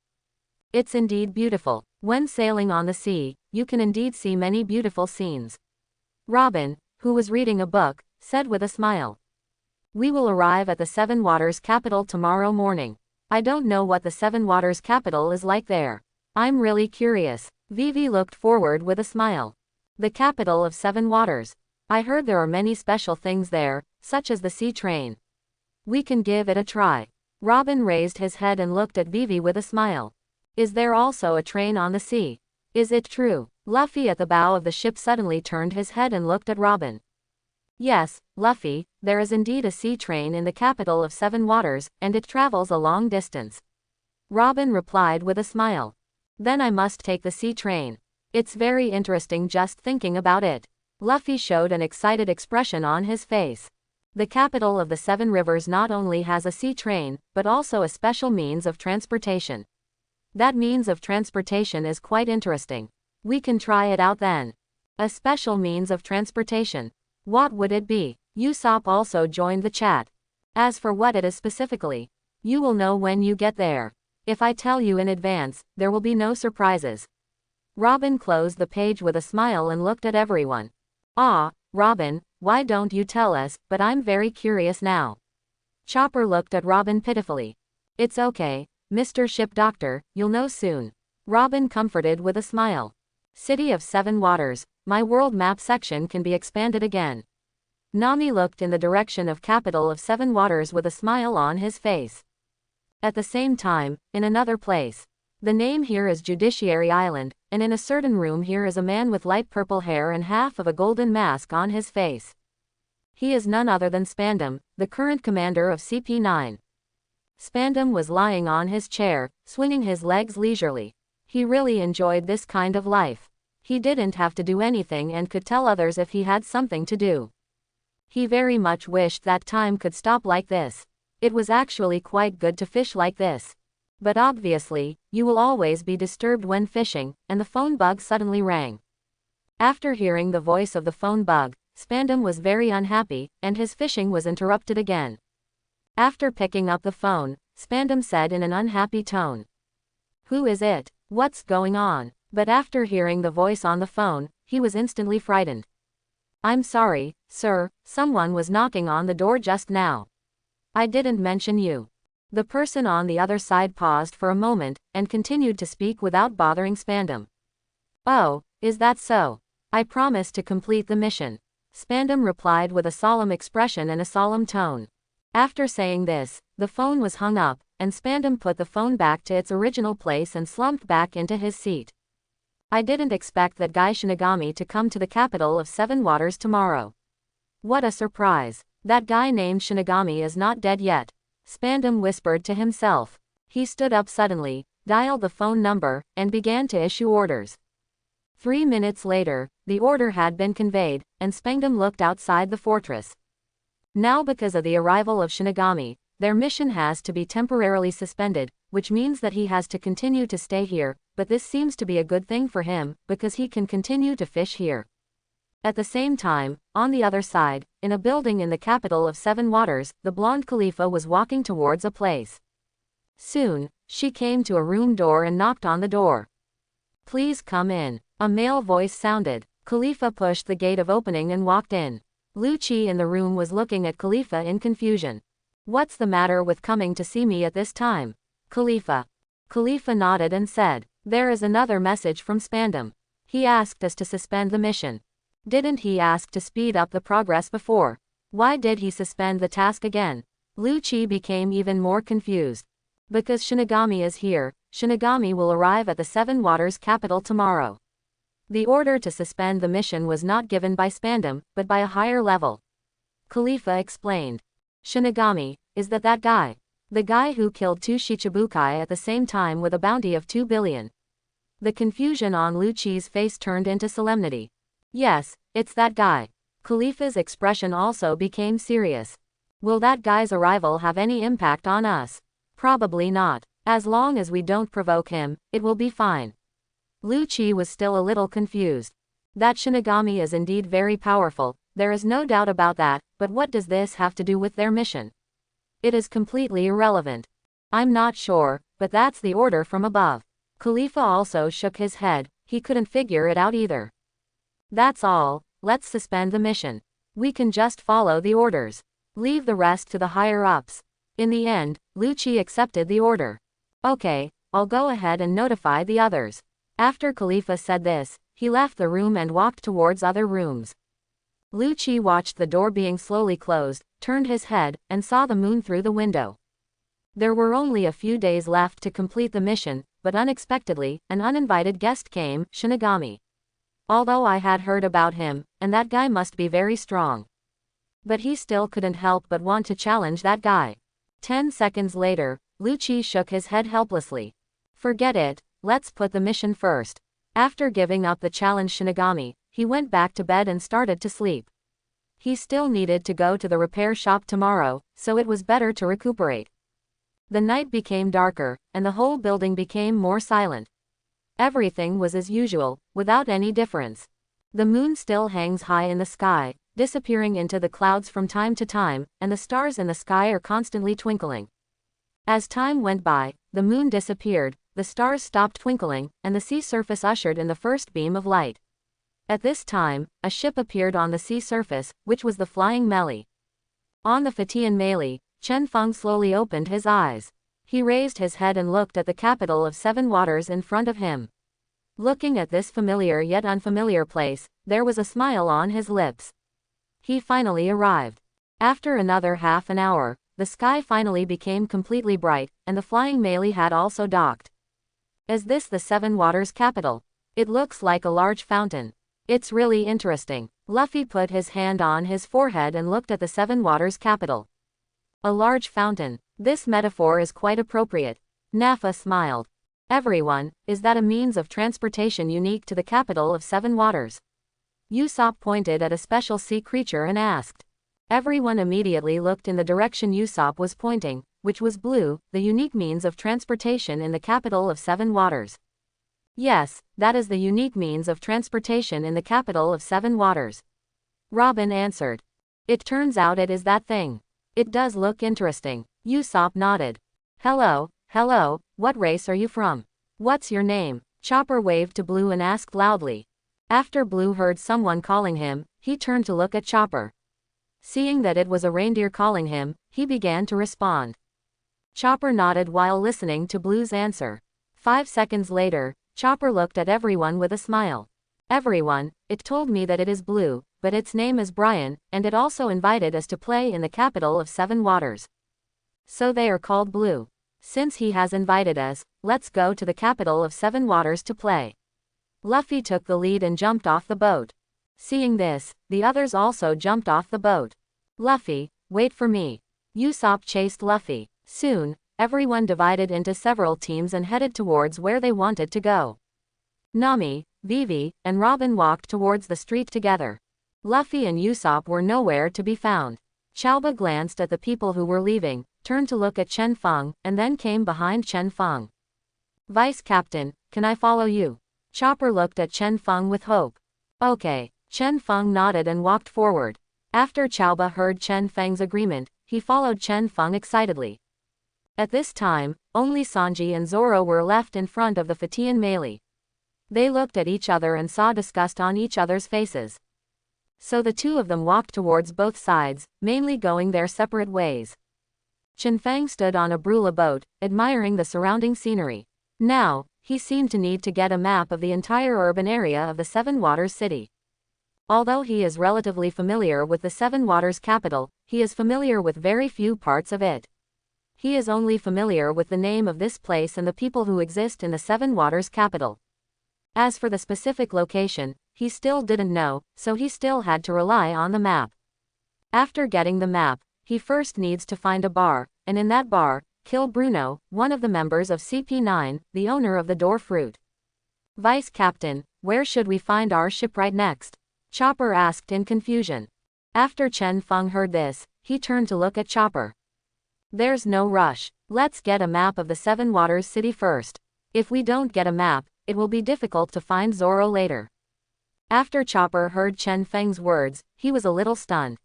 A: It's indeed beautiful. When sailing on the sea, you can indeed see many beautiful scenes. Robin, who was reading a book, said with a smile. We will arrive at the 7 waters capital tomorrow morning. I don't know what the 7 waters capital is like there. I'm really curious. Vivi looked forward with a smile. The capital of 7 waters. I heard there are many special things there, such as the sea train. We can give it a try. Robin raised his head and looked at Vivi with a smile. Is there also a train on the sea? Is it true? Luffy at the bow of the ship suddenly turned his head and looked at Robin. Yes, Luffy, there is indeed a sea train in the capital of 7 waters, and it travels a long distance. Robin replied with a smile. Then I must take the sea train. It's very interesting just thinking about it. Luffy showed an excited expression on his face. The capital of the 7 rivers not only has a sea train, but also a special means of transportation. That means of transportation is quite interesting. We can try it out then. A special means of transportation. What would it be? Usopp also joined the chat. As for what it is specifically, you will know when you get there. If I tell you in advance, there will be no surprises. Robin closed the page with a smile and looked at everyone. Ah, Robin, why don't you tell us, but I'm very curious now. Chopper looked at Robin pitifully. It's okay, Mr. Ship Doctor, you'll know soon. Robin comforted with a smile. City of Seven Waters, my world map section can be expanded again. Nami looked in the direction of capital of Seven Waters with a smile on his face. At the same time, in another place. The name here is Judiciary Island, and in a certain room here is a man with light purple hair and half of a golden mask on his face. He is none other than Spandam, the current commander of CP9. Spandam was lying on his chair, swinging his legs leisurely. He really enjoyed this kind of life. He didn't have to do anything and could tell others if he had something to do. He very much wished that time could stop like this. It was actually quite good to fish like this. But obviously, you will always be disturbed when fishing, and the phone bug suddenly rang. After hearing the voice of the phone bug, Spandam was very unhappy, and his fishing was interrupted again. After picking up the phone, Spandam said in an unhappy tone, "Who is it? What's going on?" But after hearing the voice on the phone, he was instantly frightened. "I'm sorry, sir, someone was knocking on the door just now. I didn't mention you." The person on the other side paused for a moment, and continued to speak without bothering Spandam. "Oh, is that so? I promise to complete the mission." Spandam replied with a solemn expression and a solemn tone. After saying this, the phone was hung up, and Spandam put the phone back to its original place and slumped back into his seat. "I didn't expect that guy Shinigami to come to the capital of Seven Waters tomorrow. What a surprise. That guy named Shinigami is not dead yet," Spandam whispered to himself. He stood up suddenly, dialed the phone number, and began to issue orders. 3 minutes later, the order had been conveyed, and Spandam looked outside the fortress. Now because of the arrival of Shinigami, their mission has to be temporarily suspended, which means that he has to continue to stay here, but this seems to be a good thing for him, because he can continue to fish here. At the same time, on the other side, in a building in the capital of Seven Waters, the blonde Khalifa was walking towards a place. Soon, she came to a room door and knocked on the door. "Please come in," a male voice sounded. Khalifa pushed the gate of opening and walked in. Lu Chi in the room was looking at Khalifa in confusion. "What's the matter with coming to see me at this time, Khalifa?" Khalifa nodded and said, "There is another message from Spandam. He asked us to suspend the mission." "Didn't he ask to speed up the progress before? Why did he suspend the task again?" Lu Chi became even more confused. "Because Shinigami is here. Shinigami will arrive at the Seven Waters capital tomorrow." The order to suspend the mission was not given by Spandam, but by a higher level. Khalifa explained. "Shinigami, is that guy? The guy who killed 2 Shichibukai at the same time with a bounty of 2 billion. The confusion on Lu Chi's face turned into solemnity. "Yes, it's that guy." Khalifa's expression also became serious. "Will that guy's arrival have any impact on us?" "Probably not. As long as we don't provoke him, it will be fine." Lu Chi was still a little confused. That Shinigami is indeed very powerful, there is no doubt about that, but what does this have to do with their mission? It is completely irrelevant. "I'm not sure, but that's the order from above." Khalifa also shook his head, he couldn't figure it out either. "That's all, let's suspend the mission. We can just follow the orders. Leave the rest to the higher-ups." In the end, Lu Chi accepted the order. "Okay, I'll go ahead and notify the others." After Khalifa said this, he left the room and walked towards other rooms. Lu Chi watched the door being slowly closed, turned his head, and saw the moon through the window. There were only a few days left to complete the mission, but unexpectedly, an uninvited guest came, Shinigami. Although I had heard about him, and that guy must be very strong. But he still couldn't help but want to challenge that guy. 10 seconds later, Lu Chi shook his head helplessly. "Forget it, let's put the mission first." After giving up the challenge Shinigami, he went back to bed and started to sleep. He still needed to go to the repair shop tomorrow, so it was better to recuperate. The night became darker, and the whole building became more silent. Everything was as usual, without any difference. The moon still hangs high in the sky, disappearing into the clouds from time to time, and the stars in the sky are constantly twinkling. As time went by, the moon disappeared, the stars stopped twinkling, and the sea surface ushered in the first beam of light. At this time, a ship appeared on the sea surface, which was the Flying Melee. On the Fatian Melee, Chen Feng slowly opened his eyes. He raised his head and looked at the capital of 7 waters in front of him. Looking at this familiar yet unfamiliar place, there was a smile on his lips. He finally arrived. After another half an hour, the sky finally became completely bright, and the flying Meili had also docked. Is this the 7 waters capital? It looks like a large fountain. It's really interesting. Luffy put his hand on his forehead and looked at the 7 waters capital. A large fountain. This metaphor is quite appropriate. Nappa smiled. Everyone, is that a means of transportation unique to the capital of 7 waters? Usopp pointed at a special sea creature and asked. Everyone immediately looked in the direction Usopp was pointing, which was blue, the unique means of transportation in the capital of 7 waters. Yes, that is the unique means of transportation in the capital of 7 waters. Robin answered. It turns out it is that thing. It does look interesting. Usopp nodded. Hello, what race are you from? What's your name? Chopper waved to Blue and asked loudly. After Blue heard someone calling him, he turned to look at Chopper. Seeing that it was a reindeer calling him, he began to respond. Chopper nodded while listening to Blue's answer. 5 seconds later, Chopper looked at everyone with a smile. Everyone, it told me that it is Blue, but its name is Brian, and it also invited us to play in the capital of 7 waters. So they are called Blue. Since he has invited us, let's go to the capital of 7 waters to play. Luffy took the lead and jumped off the boat. Seeing this, the others also jumped off the boat. Luffy, wait for me. Usopp chased Luffy. Soon, everyone divided into several teams and headed towards where they wanted to go. Nami, Vivi, and Robin walked towards the street together. Luffy and Usopp were nowhere to be found. Chowba glanced at the people who were leaving, turned to look at Chen Feng, and then came behind Chen Feng. Vice Captain, can I follow you? Chopper looked at Chen Feng with hope. Okay. Chen Feng nodded and walked forward. After Chowba heard Chen Feng's agreement, he followed Chen Feng excitedly. At this time, only Sanji and Zoro were left in front of the Fatian Meili. They looked at each other and saw disgust on each other's faces. So the two of them walked towards both sides, mainly going their separate ways. Chen Feng stood on a Brula boat, admiring the surrounding scenery. Now, he seemed to need to get a map of the entire urban area of the 7 Waters city. Although he is relatively familiar with the 7 Waters capital, he is familiar with very few parts of it. He is only familiar with the name of this place and the people who exist in the 7 Waters capital. As for the specific location, he still didn't know, so he still had to rely on the map. After getting the map, he first needs to find a bar, and in that bar, kill Bruno, one of the members of CP9, the owner of the door fruit. Vice Captain, where should we find our shipwright next? Chopper asked in confusion. After Chen Feng heard this, he turned to look at Chopper. There's no rush. Let's get a map of the 7 Waters city first. If we don't get a map, it will be difficult to find Zoro later. After Chopper heard Chen Feng's words, he was a little stunned.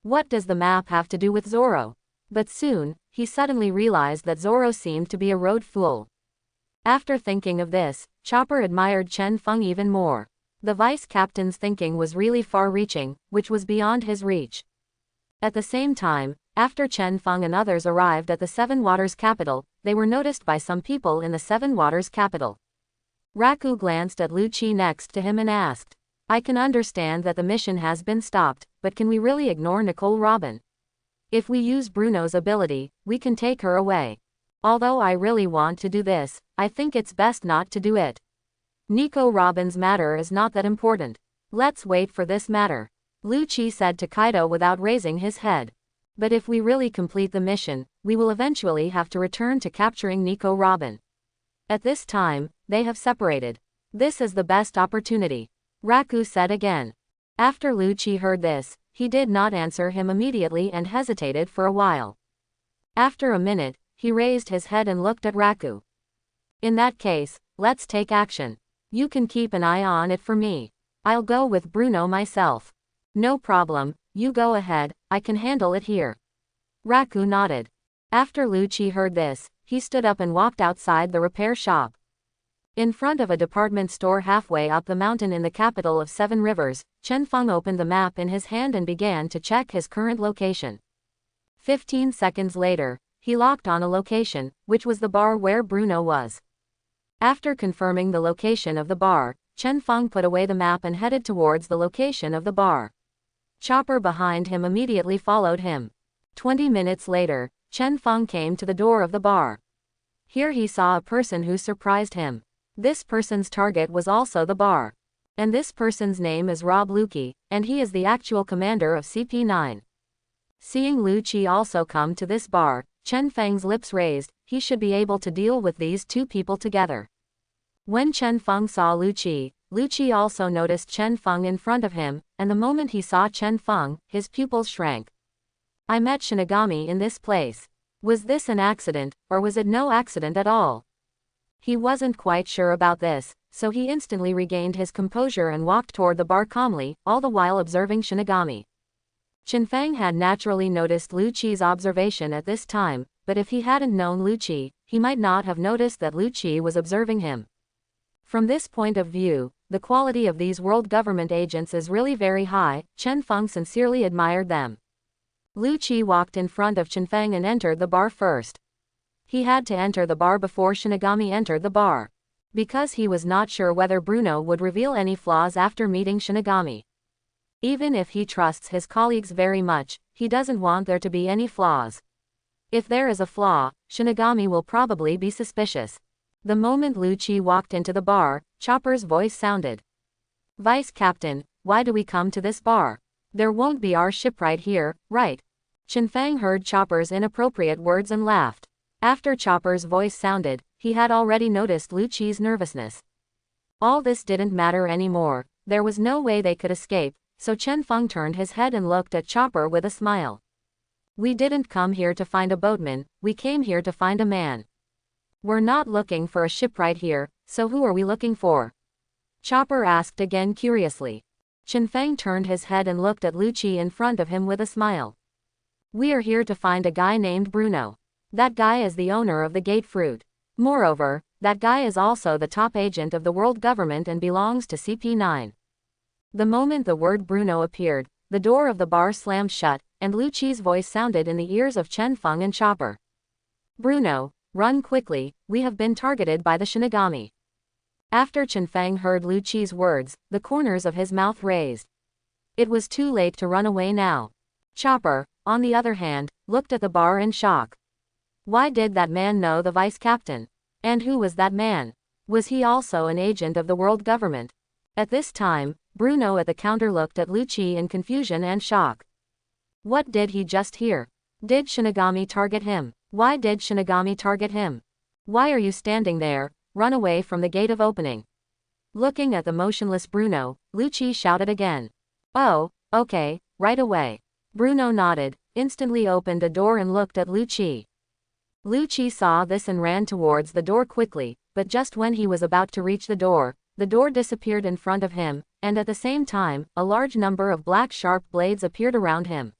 A: What does the map have to do with Zoro? But soon, he suddenly realized that Zoro seemed to be a road fool. After thinking of this, Chopper admired Chen Feng even more. The vice captain's thinking was really far-reaching, which was beyond his reach. At the same time, after Chen Feng and others arrived at the 7 Waters capital, they were noticed by some people in the 7 Waters capital. Raku glanced at Lu Chi next to him and asked, I can understand that the mission has been stopped, but can we really ignore Nicole Robin? If we use Bruno's ability, we can take her away. Although I really want to do this, I think it's best not to do it. Nico Robin's matter is not that important. Let's wait for this matter. Lu Chi said to Kaido without raising his head. But if we really complete the mission, we will eventually have to return to capturing Nico Robin. At this time, they have separated. This is the best opportunity. Raku said again. After Lu Chi heard this, he did not answer him immediately and hesitated for a while. After a minute, he raised his head and looked at Raku. In that case, let's take action. You can keep an eye on it for me. I'll go with Bruno myself. No problem, you go ahead, I can handle it here. Raku nodded. After Lu Chi heard this, he stood up and walked outside the repair shop. In front of a department store halfway up the mountain in the capital of 7 Rivers, Chen Feng opened the map in his hand and began to check his current location. 15 seconds later, he locked on a location, which was the bar where Bruno was. After confirming the location of the bar, Chen Feng put away the map and headed towards the location of the bar. Chopper behind him immediately followed him. 20 minutes later, Chen Feng came to the door of the bar. Here he saw a person who surprised him. This person's target was also the bar. And this person's name is Rob Luki, and he is the actual commander of CP9. Seeing Lu Qi also come to this bar, Chen Feng's lips raised. He should be able to deal with these two people together. When Chen Feng saw Lu Qi also noticed Chen Feng in front of him, and the moment he saw Chen Feng, his pupils shrank. I met Shinigami in this place. Was this an accident, or was it no accident at all? He wasn't quite sure about this, so he instantly regained his composure and walked toward the bar calmly, all the while observing Shinigami. Chen Feng had naturally noticed Lu Qi's observation at this time, but if he hadn't known Lu Qi, he might not have noticed that Lu Qi was observing him. From this point of view, the quality of these world government agents is really very high. Chen Feng sincerely admired them. Lu Qi walked in front of Chen Feng and entered the bar first. He had to enter the bar before Shinigami entered the bar, because he was not sure whether Bruno would reveal any flaws after meeting Shinigami. Even if he trusts his colleagues very much, he doesn't want there to be any flaws. If there is a flaw, Shinigami will probably be suspicious. The moment Lu Qi walked into the bar, Chopper's voice sounded. Vice Captain, why do we come to this bar? There won't be our ship right here, right? Chen Feng heard Chopper's inappropriate words and laughed. After Chopper's voice sounded, he had already noticed Lu Qi's nervousness. All this didn't matter anymore. There was no way they could escape, so Chen Feng turned his head and looked at Chopper with a smile. We didn't come here to find a boatman, we came here to find a man. We're not looking for a ship right here, so who are we looking for? Chopper asked again curiously. Chen Feng turned his head and looked at Lu Qi in front of him with a smile. We are here to find a guy named Bruno. That guy is the owner of the Gate Fruit. Moreover, that guy is also the top agent of the world government and belongs to CP9. The moment the word Bruno appeared, the door of the bar slammed shut, and Lu Qi's voice sounded in the ears of Chen Feng and Chopper. Bruno, run quickly, we have been targeted by the Shinigami. After Chen Feng heard Lu Qi's words, the corners of his mouth raised. It was too late to run away now. Chopper, on the other hand, looked at the bar in shock. Why did that man know the vice captain? And who was that man? Was he also an agent of the world government? At this time, Bruno at the counter looked at Lu Qi in confusion and shock. What did he just hear? Did Shinigami target him? Why did Shinigami target him? Why are you standing there? Run away from the gate of opening. Looking at the motionless Bruno, Lu Qi shouted again. Oh, okay, right away. Bruno nodded, instantly opened a door and looked at Lu Qi. Lu Qi saw this and ran towards the door quickly, but just when he was about to reach the door disappeared in front of him, and at the same time, a large number of black sharp blades appeared around him.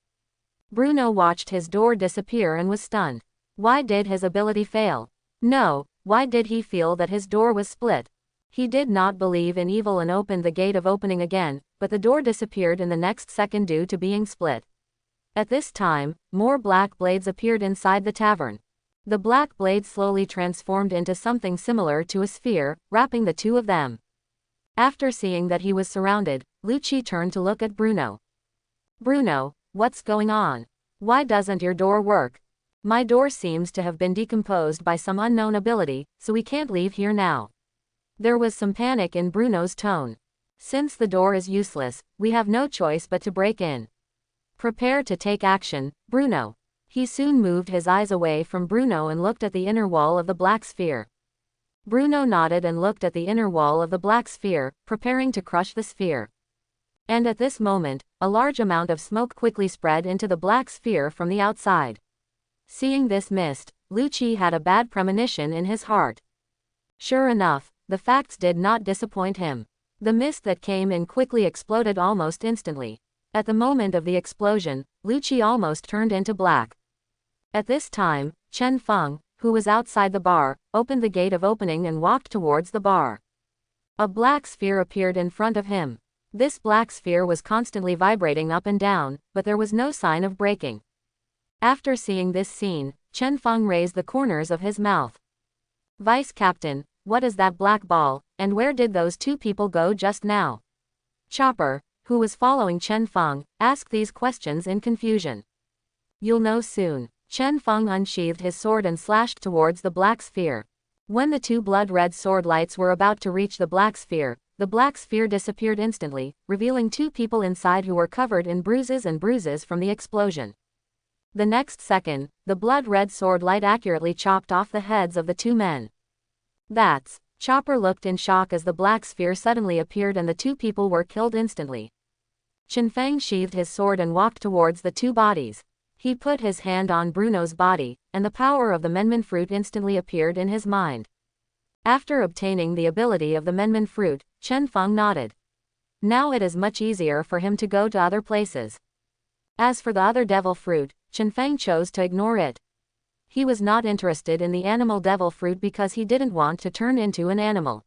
A: Bruno watched his door disappear and was stunned. Why did his ability fail? No, why did he feel that his door was split? He did not believe in evil and opened the gate of opening again, but the door disappeared in the next second due to being split. At this time, more black blades appeared inside the tavern. The black blades slowly transformed into something similar to a sphere, wrapping the two of them. After seeing that he was surrounded, Lu Qi turned to look at Bruno. Bruno, what's going on? Why doesn't your door work? My door seems to have been decomposed by some unknown ability, so we can't leave here now. There was some panic in Bruno's tone. Since the door is useless, we have no choice but to break in. Prepare to take action, Bruno. He soon moved his eyes away from Bruno and looked at the inner wall of the black sphere. Bruno nodded and looked at the inner wall of the black sphere, preparing to crush the sphere. And at this moment, a large amount of smoke quickly spread into the black sphere from the outside. Seeing this mist, Lu Qi had a bad premonition in his heart. Sure enough, the facts did not disappoint him. The mist that came in quickly exploded almost instantly. At the moment of the explosion, Lu Qi almost turned into black. At this time, Chen Feng, who was outside the bar, opened the gate of opening and walked towards the bar. A black sphere appeared in front of him. This black sphere was constantly vibrating up and down, but there was no sign of breaking. After seeing this scene, Chen Feng raised the corners of his mouth. Vice Captain, what is that black ball, and where did those two people go just now? Chopper, who was following Chen Feng, asked these questions in confusion. You'll know soon. Chen Feng unsheathed his sword and slashed towards the black sphere. When the two blood-red sword lights were about to reach the black sphere disappeared instantly, revealing two people inside who were covered in bruises from the explosion. The next second, the blood-red sword light accurately chopped off the heads of the two men. That's. Chopper looked in shock as the black sphere suddenly appeared and the two people were killed instantly. Chen Feng sheathed his sword and walked towards the two bodies. He put his hand on Bruno's body, and the power of the Menmen fruit instantly appeared in his mind. After obtaining the ability of the Menmen fruit, Chen Feng nodded. Now it is much easier for him to go to other places. As for the other devil fruit, Chen Feng chose to ignore it. He was not interested in the animal devil fruit because he didn't want to turn into an animal.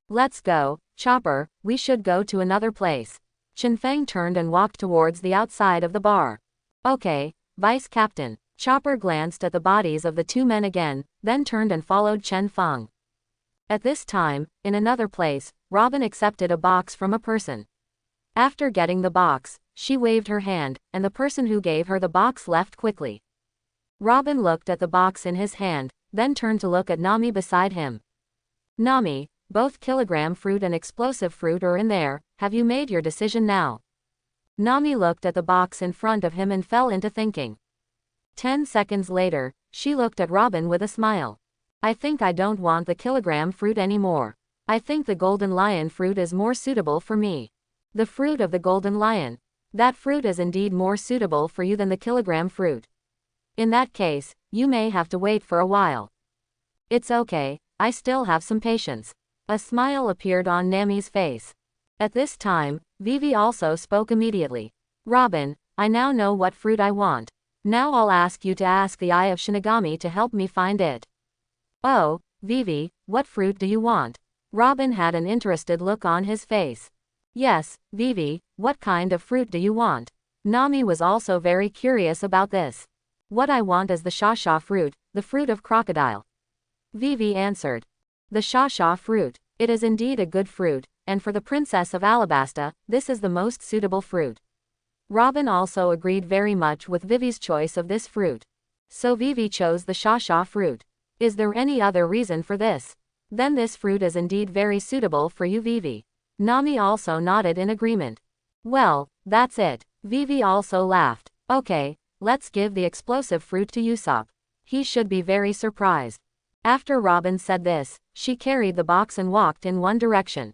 A: Let's go, Chopper, we should go to another place. Chen Feng turned and walked towards the outside of the bar. Okay, Vice Captain. Chopper glanced at the bodies of the two men again, then turned and followed Chen Feng. At this time, in another place, Robin accepted a box from a person. After getting the box, she waved her hand, and the person who gave her the box left quickly. Robin looked at the box in his hand, then turned to look at Nami beside him. Nami, both kilogram fruit and explosive fruit are in there, have you made your decision now? Nami looked at the box in front of him and fell into thinking. 10 seconds later, she looked at Robin with a smile. I think I don't want the kilogram fruit anymore. I think the golden lion fruit is more suitable for me. The fruit of the golden lion. That fruit is indeed more suitable for you than the kilogram fruit. In that case, you may have to wait for a while. It's okay, I still have some patience. A smile appeared on Nami's face. At this time, Vivi also spoke immediately. Robin, I now know what fruit I want. Now I'll ask you to ask the Eye of Shinigami to help me find it. Oh, Vivi, what fruit do you want? Robin had an interested look on his face. Yes, Vivi, what kind of fruit do you want? Nami was also very curious about this. What I want is the Shasha fruit, the fruit of crocodile. Vivi answered. The Shasha fruit. It is indeed a good fruit, and for the Princess of Alabasta, this is the most suitable fruit. Robin also agreed very much with Vivi's choice of this fruit. So Vivi chose the Shasha fruit. Is there any other reason for this? Then this fruit is indeed very suitable for you, Vivi. Nami also nodded in agreement. Well, that's it. Vivi also laughed. Okay, let's give the explosive fruit to Usopp. He should be very surprised. After Robin said this, she carried the box and walked in one direction.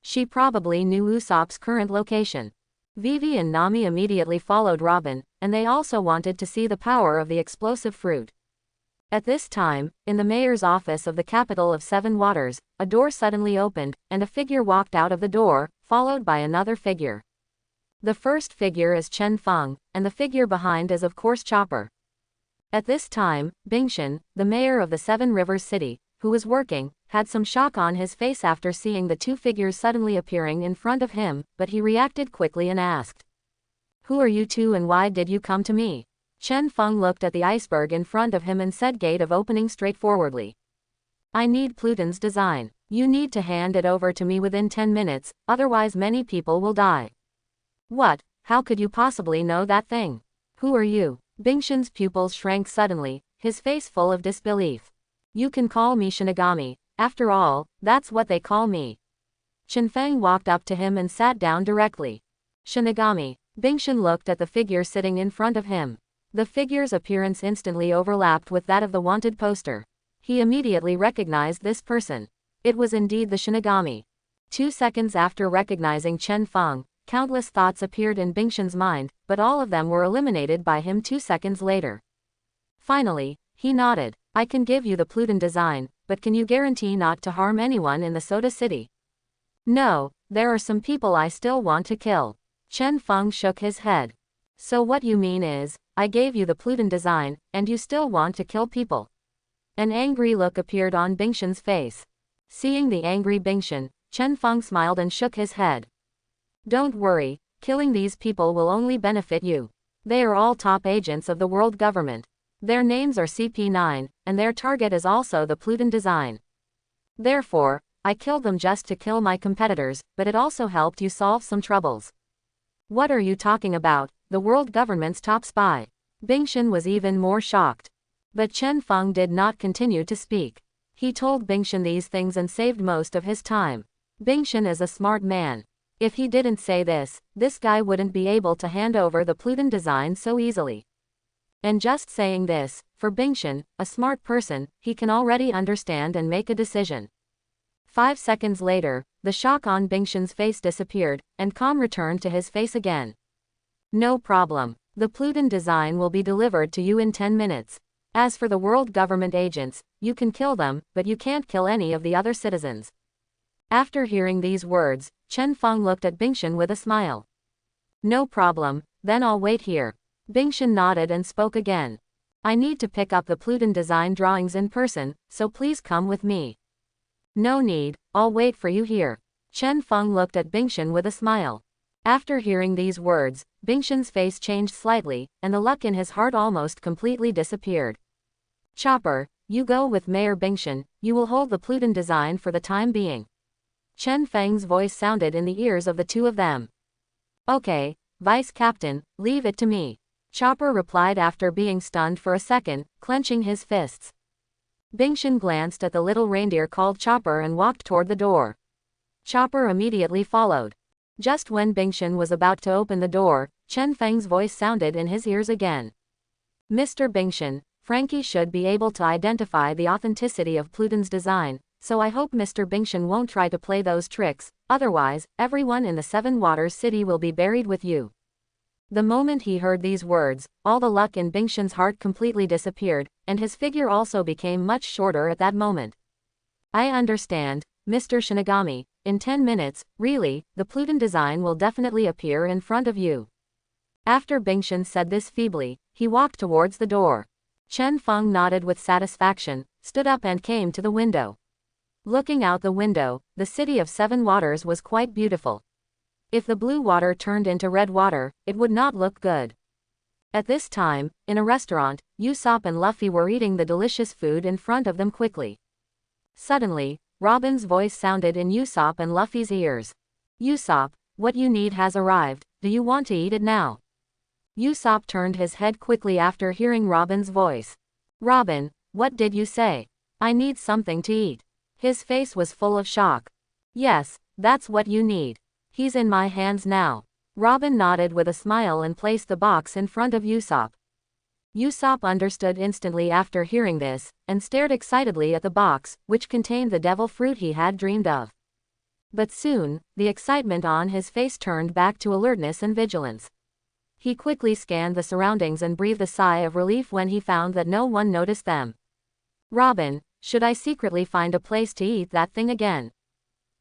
A: She probably knew Usopp's current location. Vivi and Nami immediately followed Robin, and they also wanted to see the power of the explosive fruit. At this time, in the mayor's office of the capital of Seven Waters, a door suddenly opened, and a figure walked out of the door, followed by another figure. The first figure is Chen Feng, and the figure behind is of course Chopper. At this time, Bingshan, the mayor of the Seven Rivers City, who was working, had some shock on his face after seeing the two figures suddenly appearing in front of him, but he reacted quickly and asked, "Who are you two and why did you come to me?" Chen Feng looked at the iceberg in front of him and said gate of opening straightforwardly. "I need Pluton's design. You need to hand it over to me within 10 minutes, otherwise many people will die." "What? How could you possibly know that thing? Who are you?" Bingshan's pupils shrank suddenly, his face full of disbelief. "You can call me Shinigami, after all, that's what they call me." Chen Feng walked up to him and sat down directly. "Shinigami." Bingshan looked at the figure sitting in front of him. The figure's appearance instantly overlapped with that of the wanted poster. He immediately recognized this person. It was indeed the Shinigami. 2 seconds after recognizing Chen Feng, countless thoughts appeared in Bingshan's mind, but all of them were eliminated by him 2 seconds later. Finally, he nodded. "I can give you the Pluton design, but can you guarantee not to harm anyone in the Soda City?" "No, there are some people I still want to kill." Chen Feng shook his head. "So what you mean is, I gave you the Pluton design, and you still want to kill people?" An angry look appeared on Bingshan's face. Seeing the angry Bingshan, Chen Feng smiled and shook his head. "Don't worry, killing these people will only benefit you. They are all top agents of the world government. Their names are CP9, and their target is also the Pluton design. Therefore, I killed them just to kill my competitors, but it also helped you solve some troubles. What are you talking about? The world government's top spy. Bingshan was even more shocked. But Chen Feng did not continue to speak. He told Bingshan these things and saved most of his time. Bingshan is a smart man. If he didn't say this guy wouldn't be able to hand over the Pluton design so easily. And just saying this, for Bingshan, a smart person, he can already understand and make a decision. 5 seconds later, the shock on Bingshan's face disappeared, and calm returned to his face again. No problem. The Pluton design will be delivered to you in 10 minutes. As for the world government agents, you can kill them, but you can't kill any of the other citizens. After hearing these words, Chen Feng looked at Bingshan with a smile. No problem, then I'll wait here. Bingshan nodded and spoke again. I need to pick up the Pluton design drawings in person, so please come with me. No need, I'll wait for you here. Chen Feng looked at Bingshan with a smile. After hearing these words, Bingshan's face changed slightly, and the luck in his heart almost completely disappeared. Chopper, you go with Mayor Bingshan, you will hold the Pluton design for the time being. Chen Feng's voice sounded in the ears of the two of them. Okay, Vice Captain, leave it to me. Chopper replied after being stunned for a second, clenching his fists. Bingshan glanced at the little reindeer called Chopper and walked toward the door. Chopper immediately followed. Just when Bingshan was about to open the door, Chen Feng's voice sounded in his ears again. Mr. Bingshan, Frankie should be able to identify the authenticity of Pluton's design, so I hope Mr. Bingshan won't try to play those tricks, otherwise, everyone in the Seven Waters City will be buried with you. The moment he heard these words, all the luck in Bingshan's heart completely disappeared, and his figure also became much shorter at that moment. I understand, Mr. Shinigami, in 10 minutes, really, the Pluton design will definitely appear in front of you. After Bingshan said this feebly, he walked towards the door. Chen Feng nodded with satisfaction, stood up and came to the window. Looking out the window, the city of Seven Waters was quite beautiful. If the blue water turned into red water, it would not look good. At this time, in a restaurant, Usopp and Luffy were eating the delicious food in front of them quickly. Suddenly, Robin's voice sounded in Usopp and Luffy's ears. Usopp, what you need has arrived, do you want to eat it now? Usopp turned his head quickly after hearing Robin's voice. Robin, what did you say? I need something to eat. His face was full of shock. Yes, that's what you need. He's in my hands now. Robin nodded with a smile and placed the box in front of Usopp. Usopp understood instantly after hearing this, and stared excitedly at the box, which contained the devil fruit he had dreamed of. But soon, the excitement on his face turned back to alertness and vigilance. He quickly scanned the surroundings and breathed a sigh of relief when he found that no one noticed them. Robin, should I secretly find a place to eat that thing again?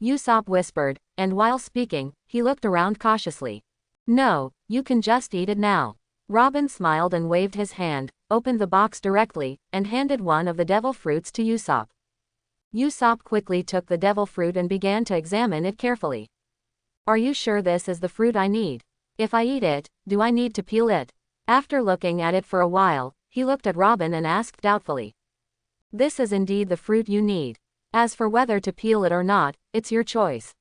A: Usopp whispered, and while speaking, he looked around cautiously. No, you can just eat it now. Robin smiled and waved his hand, opened the box directly, and handed one of the devil fruits to Usopp. Usopp quickly took the devil fruit and began to examine it carefully. Are you sure this is the fruit I need? If I eat it, do I need to peel it? After looking at it for a while, he looked at Robin and asked doubtfully. This is indeed the fruit you need. As for whether to peel it or not, it's your choice.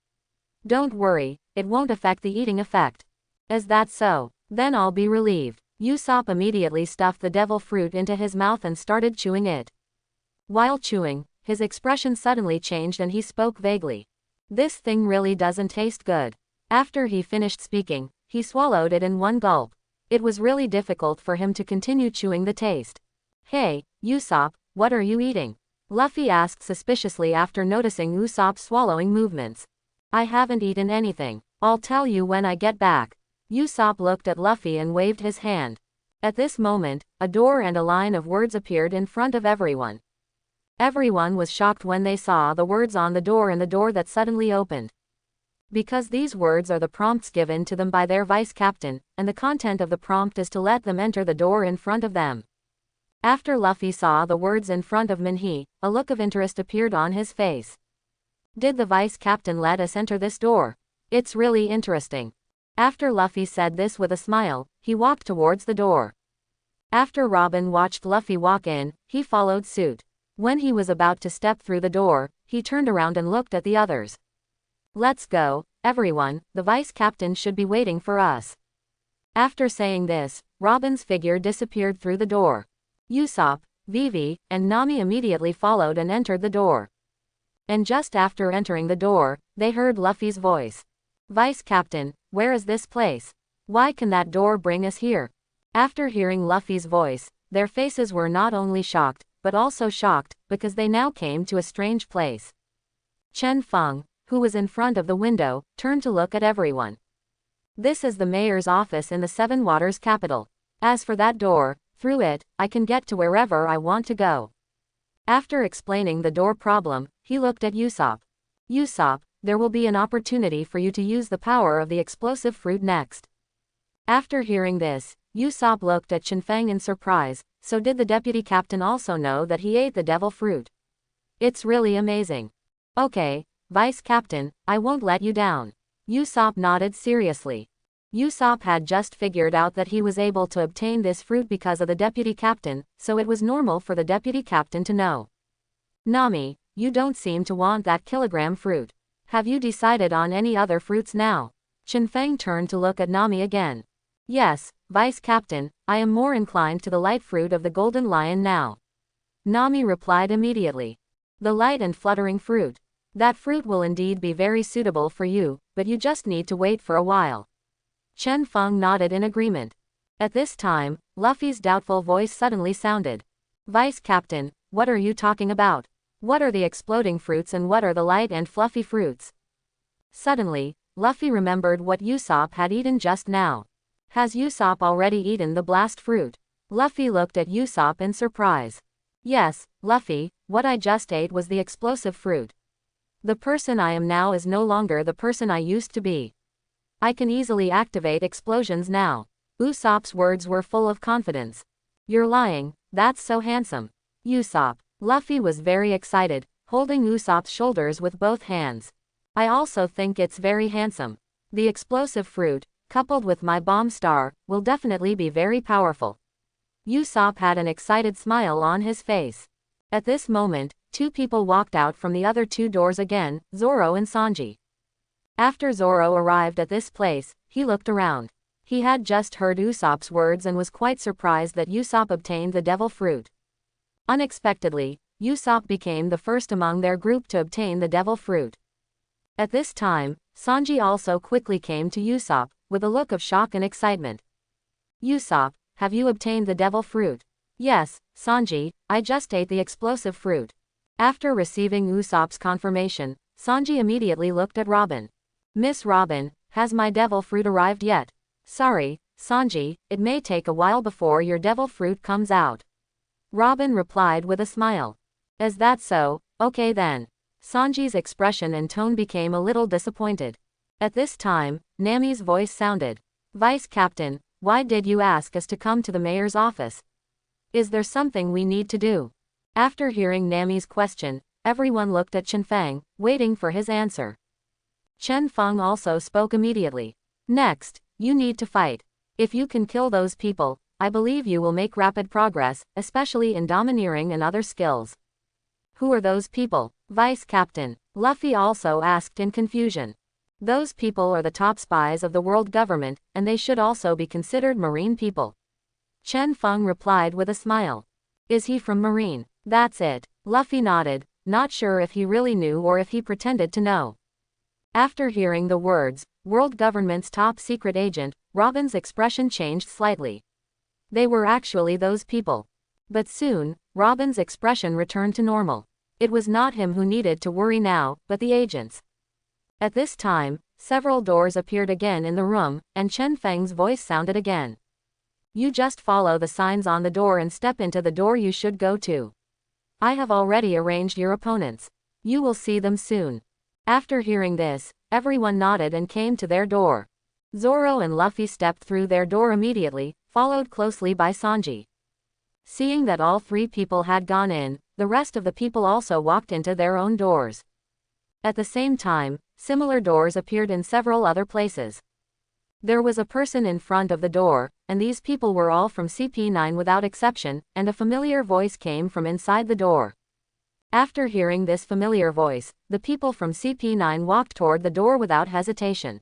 A: Don't worry, it won't affect the eating effect. Is that so? Then I'll be relieved. Usopp immediately stuffed the devil fruit into his mouth and started chewing it. While chewing, his expression suddenly changed and he spoke vaguely. This thing really doesn't taste good. After he finished speaking, he swallowed it in one gulp. It was really difficult for him to continue chewing the taste. Hey, Usopp, what are you eating? Luffy asked suspiciously after noticing Usopp's swallowing movements. I haven't eaten anything. I'll tell you when I get back. Usopp looked at Luffy and waved his hand. At this moment, a door and a line of words appeared in front of everyone. Everyone was shocked when they saw the words on the door and the door that suddenly opened. Because these words are the prompts given to them by their vice captain, and the content of the prompt is to let them enter the door in front of them. After Luffy saw the words in front of Minhe, a look of interest appeared on his face. Did the vice captain let us enter this door? It's really interesting. After Luffy said this with a smile, he walked towards the door. After Robin watched Luffy walk in, he followed suit. When he was about to step through the door, he turned around and looked at the others. "Let's go, everyone, the vice captain should be waiting for us." After saying this, Robin's figure disappeared through the door. Usopp, Vivi, and Nami immediately followed and entered the door. And just after entering the door, they heard Luffy's voice. "Vice Captain, where is this place? Why can that door bring us here?" After hearing Luffy's voice, their faces were not only shocked, but also shocked, because they now came to a strange place. Chen Feng, who was in front of the window, turned to look at everyone. "This is the mayor's office in the Seven Waters capital. As for that door, through it, I can get to wherever I want to go." After explaining the door problem, he looked at Usopp. "Usopp, there will be an opportunity for you to use the power of the explosive fruit next." After hearing this, Usopp looked at Chen Feng in surprise. So did the deputy captain also know that he ate the devil fruit? It's really amazing. "Okay, Vice Captain, I won't let you down." Usopp nodded seriously. Usopp had just figured out that he was able to obtain this fruit because of the deputy captain, so it was normal for the deputy captain to know. "Nami, you don't seem to want that kilogram fruit. Have you decided on any other fruits now?" Chen Feng turned to look at Nami again. "Yes, Vice Captain, I am more inclined to the light fruit of the golden lion now." Nami replied immediately. "The light and fluttering fruit. That fruit will indeed be very suitable for you, but you just need to wait for a while." Chen Feng nodded in agreement. At this time, Luffy's doubtful voice suddenly sounded. "Vice Captain, what are you talking about? What are the exploding fruits and what are the light and fluffy fruits?" Suddenly, Luffy remembered what Usopp had eaten just now. Has Usopp already eaten the blast fruit? Luffy looked at Usopp in surprise. "Yes, Luffy, what I just ate was the explosive fruit. The person I am now is no longer the person I used to be. I can easily activate explosions now." Usopp's words were full of confidence. "You're lying, that's so handsome." "Usopp." Luffy was very excited, holding Usopp's shoulders with both hands. "I also think it's very handsome. The explosive fruit, coupled with my bomb star, will definitely be very powerful." Usopp had an excited smile on his face. At this moment, two people walked out from the other two doors again, Zoro and Sanji. After Zoro arrived at this place, he looked around. He had just heard Usopp's words and was quite surprised that Usopp obtained the devil fruit. Unexpectedly, Usopp became the first among their group to obtain the devil fruit. At this time, Sanji also quickly came to Usopp, with a look of shock and excitement. "Usopp, have you obtained the devil fruit?" "Yes, Sanji, I just ate the explosive fruit." After receiving Usopp's confirmation, Sanji immediately looked at Robin. "Miss Robin, has my devil fruit arrived yet?" "Sorry, Sanji, it may take a while before your devil fruit comes out." Robin replied with a smile. "Is that so? Okay then." Sanji's expression and tone became a little disappointed. At this time, Nami's voice sounded. "Vice Captain, why did you ask us to come to the mayor's office? Is there something we need to do?" After hearing Nami's question, everyone looked at Chen Feng, waiting for his answer. Chen Feng also spoke immediately. "Next, you need to fight. If you can kill those people, I believe you will make rapid progress, especially in domineering and other skills." "Who are those people, Vice Captain?" Luffy also asked in confusion. "Those people are the top spies of the world government, and they should also be considered marine people." Chen Feng replied with a smile. "Is he from Marine?" "That's it." Luffy nodded, not sure if he really knew or if he pretended to know. After hearing the words, world government's top secret agent, Robin's expression changed slightly. They were actually those people. But soon, Robin's expression returned to normal. It was not him who needed to worry now, but the agents. At this time, several doors appeared again in the room, and Chen Feng's voice sounded again. "You just follow the signs on the door and step into the door you should go to. I have already arranged your opponents. You will see them soon." After hearing this, everyone nodded and came to their door. Zoro and Luffy stepped through their door immediately, followed closely by Sanji. Seeing that all three people had gone in, the rest of the people also walked into their own doors. At the same time, similar doors appeared in several other places. There was a person in front of the door, and these people were all from CP9 without exception, and a familiar voice came from inside the door. After hearing this familiar voice, the people from CP9 walked toward the door without hesitation.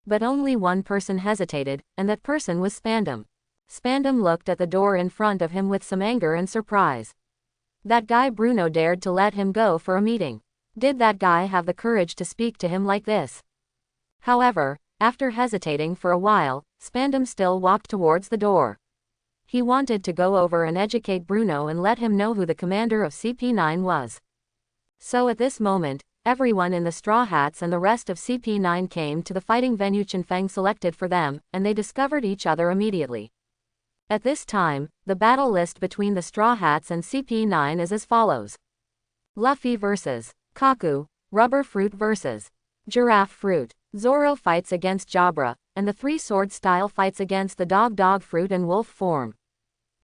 A: But only one person hesitated, and that person was Spandam. Spandam looked at the door in front of him with some anger and surprise. That guy Bruno dared to let him go for a meeting. Did that guy have the courage to speak to him like this? However, after hesitating for a while, Spandam still walked towards the door. He wanted to go over and educate Bruno and let him know who the commander of CP9 was. So at this moment, everyone in the Straw Hats and the rest of CP9 came to the fighting venue Chenfeng selected for them, and they discovered each other immediately. At this time, the battle list between the Straw Hats and CP9 is as follows. Luffy vs. Kaku, Rubber Fruit vs. Giraffe Fruit. Zoro fights against Jabra, and the Three Sword style fights against the Dog Fruit and Wolf form.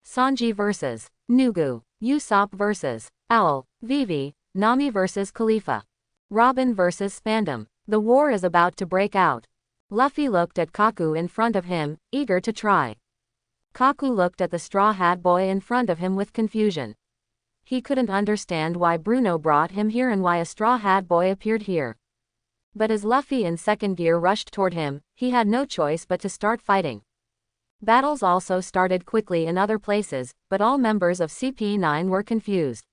A: Sanji vs. Nugu. Usopp vs. Owl. Vivi. Nami vs. Khalifa. Robin vs. Spandam. The war is about to break out. Luffy looked at Kaku in front of him, eager to try. Kaku looked at the Straw Hat Boy in front of him with confusion. He couldn't understand why Bruno brought him here and why a Straw Hat Boy appeared here. But as Luffy in second gear rushed toward him, he had no choice but to start fighting. Battles also started quickly in other places, but all members of CP9 were confused.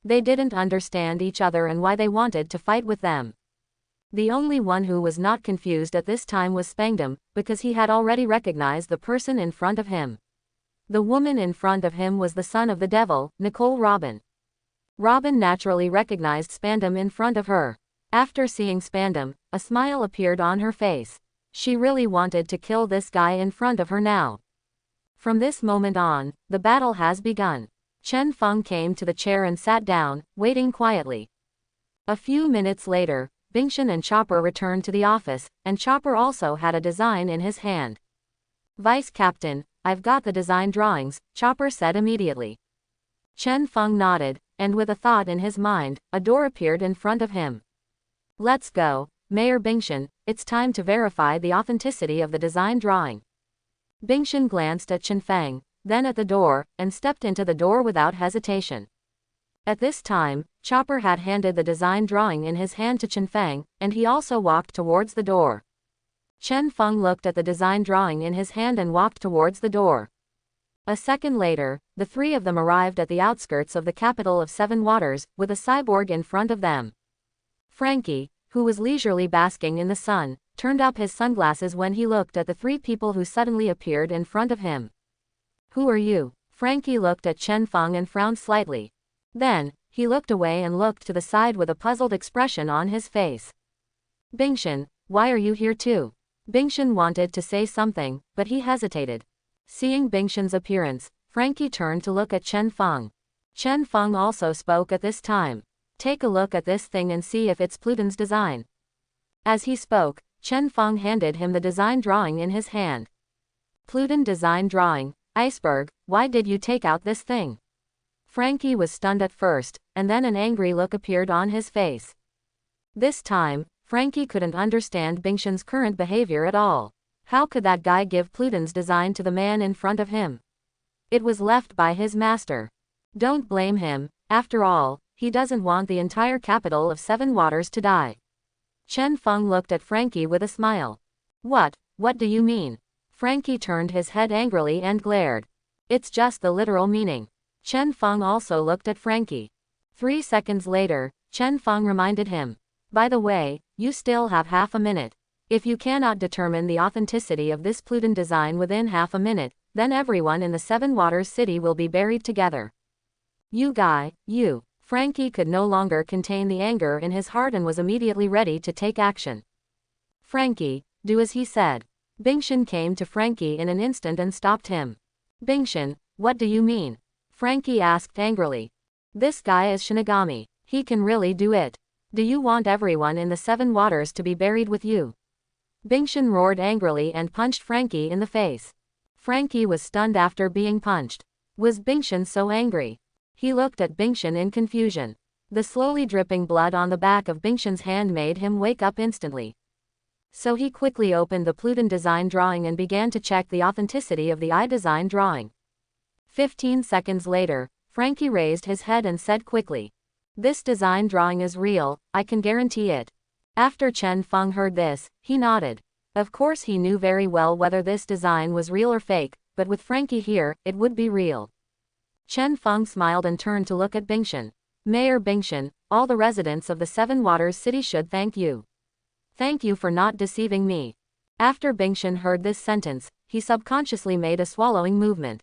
A: They didn't understand each other and why they wanted to fight with them. The only one who was not confused at this time was Spandam, because he had already recognized the person in front of him. The woman in front of him was the son of the devil, Nicole Robin. Robin naturally recognized Spandam in front of her. After seeing Spandam, a smile appeared on her face. She really wanted to kill this guy in front of her now. From this moment on, the battle has begun. Chen Feng came to the chair and sat down, waiting quietly. A few minutes later, Bingshan and Chopper returned to the office, and Chopper also had a design in his hand. Vice Captain, I've got the design drawings, Chopper said immediately. Chen Feng nodded, and with a thought in his mind, a door appeared in front of him. Let's go, Mayor Bingshan, it's time to verify the authenticity of the design drawing. Bingshan glanced at Chenfeng, then at the door, and stepped into the door without hesitation. At this time, Chopper had handed the design drawing in his hand to Chenfeng, and he also walked towards the door. Chen Feng looked at the design drawing in his hand and walked towards the door. A second later, the three of them arrived at the outskirts of the capital of Seven Waters, with a cyborg in front of them. Frankie, who was leisurely basking in the sun, turned up his sunglasses when he looked at the three people who suddenly appeared in front of him. Who are you? Frankie looked at Chen Feng and frowned slightly. Then, he looked away and looked to the side with a puzzled expression on his face. Bingshan, why are you here too? Bingshan wanted to say something, but he hesitated. Seeing Bingshan's appearance, Frankie turned to look at Chen Feng. Chen Feng also spoke at this time. Take a look at this thing and see if it's Pluton's design. As he spoke, Chen Feng handed him the design drawing in his hand. Pluton design drawing, iceberg, why did you take out this thing? Frankie was stunned at first, and then an angry look appeared on his face. This time, Frankie couldn't understand Bingshan's current behavior at all. How could that guy give Pluton's design to the man in front of him? It was left by his master. Don't blame him, after all, he doesn't want the entire capital of Seven Waters to die. Chen Feng looked at Frankie with a smile. What do you mean? Frankie turned his head angrily and glared. It's just the literal meaning. Chen Feng also looked at Frankie. 3 seconds later, Chen Feng reminded him. By the way, you still have half a minute. If you cannot determine the authenticity of this Pluton design within half a minute, then everyone in the Seven Waters city will be buried together. You guy, you. Frankie could no longer contain the anger in his heart and was immediately ready to take action. Frankie, do as he said. Bingshan came to Frankie in an instant and stopped him. Bingshan, what do you mean? Frankie asked angrily. This guy is Shinigami. He can really do it. Do you want everyone in the Seven Waters to be buried with you? Bingshan roared angrily and punched Frankie in the face. Frankie was stunned after being punched. Was Bingshan so angry? He looked at Bingshan in confusion. The slowly dripping blood on the back of Bingshan's hand made him wake up instantly. So he quickly opened the Pluton design drawing and began to check the authenticity of the eye design drawing. 15 seconds later, Frankie raised his head and said quickly, "This design drawing is real, I can guarantee it." After Chen Feng heard this, he nodded. Of course he knew very well whether this design was real or fake, but with Frankie here, it would be real. Chen Feng smiled and turned to look at Bingshan. "Mayor Bingshan, all the residents of the Seven Waters City should thank you. Thank you for not deceiving me." After Bingshan heard this sentence, he subconsciously made a swallowing movement.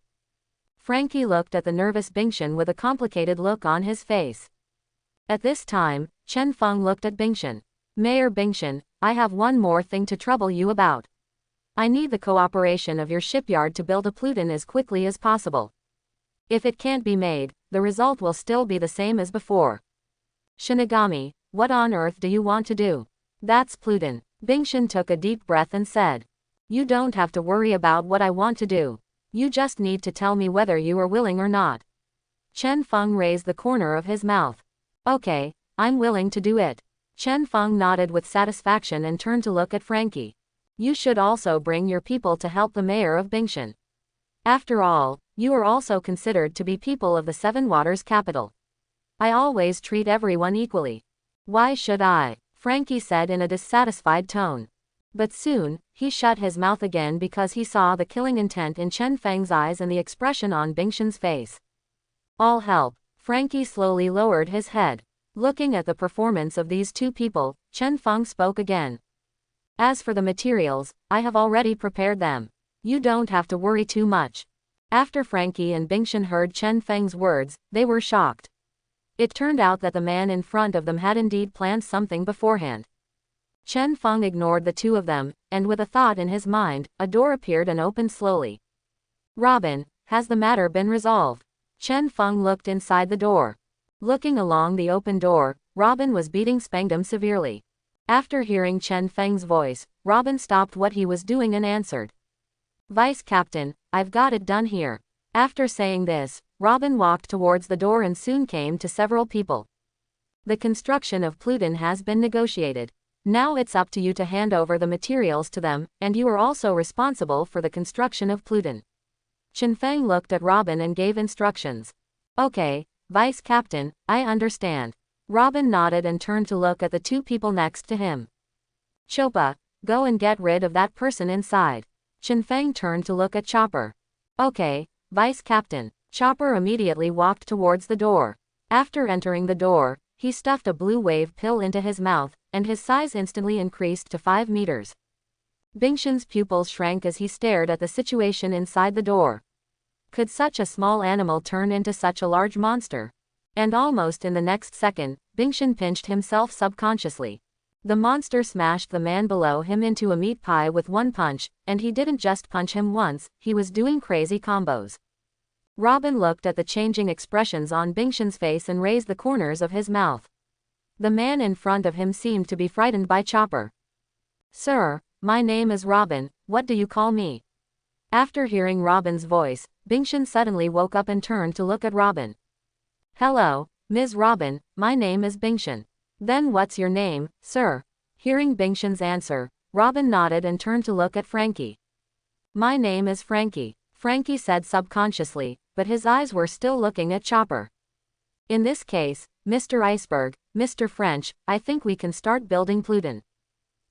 A: Frankie looked at the nervous Bingshan with a complicated look on his face. At this time, Chen Feng looked at Bingshan. "Mayor Bingshan, I have one more thing to trouble you about. I need the cooperation of your shipyard to build a Pluton as quickly as possible. If it can't be made, the result will still be the same as before." "Shinigami, what on earth do you want to do?" "That's Pluton." Bingshan took a deep breath and said, "You don't have to worry about what I want to do. You just need to tell me whether you are willing or not." Chen Feng raised the corner of his mouth. "Okay, I'm willing to do it." Chen Feng nodded with satisfaction and turned to look at Frankie. "You should also bring your people to help the mayor of Bingshan. After all, you are also considered to be people of the Seven Waters capital. I always treat everyone equally." "Why should I?" Frankie said in a dissatisfied tone. But soon, he shut his mouth again because he saw the killing intent in Chen Feng's eyes and the expression on Bingshan's face. "All help." Frankie slowly lowered his head. Looking at the performance of these two people, Chen Feng spoke again. "As for the materials, I have already prepared them. You don't have to worry too much." After Frankie and Bingshan heard Chen Feng's words, they were shocked. It turned out that the man in front of them had indeed planned something beforehand. Chen Feng ignored the two of them, and with a thought in his mind, a door appeared and opened slowly. "Robin, has the matter been resolved?" Chen Feng looked inside the door. Looking along the open door, Robin was beating Spangdam severely. After hearing Chen Feng's voice, Robin stopped what he was doing and answered, "Vice Captain, I've got it done here." After saying this, Robin walked towards the door and soon came to several people. "The construction of Pluton has been negotiated. Now it's up to you to hand over the materials to them, and you are also responsible for the construction of Pluton." Chen Feng looked at Robin and gave instructions. "Okay, Vice Captain, I understand." Robin nodded and turned to look at the two people next to him. "Chopa, go and get rid of that person inside." Chen Feng turned to look at Chopper. "Okay, Vice Captain." Chopper immediately walked towards the door. After entering the door, he stuffed a blue wave pill into his mouth, and his size instantly increased to 5 meters. Bingshan's pupils shrank as he stared at the situation inside the door. Could such a small animal turn into such a large monster? And almost in the next second, Bingshan pinched himself subconsciously. The monster smashed the man below him into a meat pie with one punch, and he didn't just punch him once, he was doing crazy combos. Robin looked at the changing expressions on Bingshan's face and raised the corners of his mouth. The man in front of him seemed to be frightened by Chopper. "Sir, my name is Robin, what do you call me?" After hearing Robin's voice, Bingshan suddenly woke up and turned to look at Robin. "Hello, Ms. Robin, my name is Bingshan." "Then what's your name, sir?" Hearing Bingshan's answer, Robin nodded and turned to look at Frankie. "My name is Frankie," Frankie said subconsciously, but his eyes were still looking at Chopper. "In this case, Mr. Iceberg, Mr. French, I think we can start building Pluton.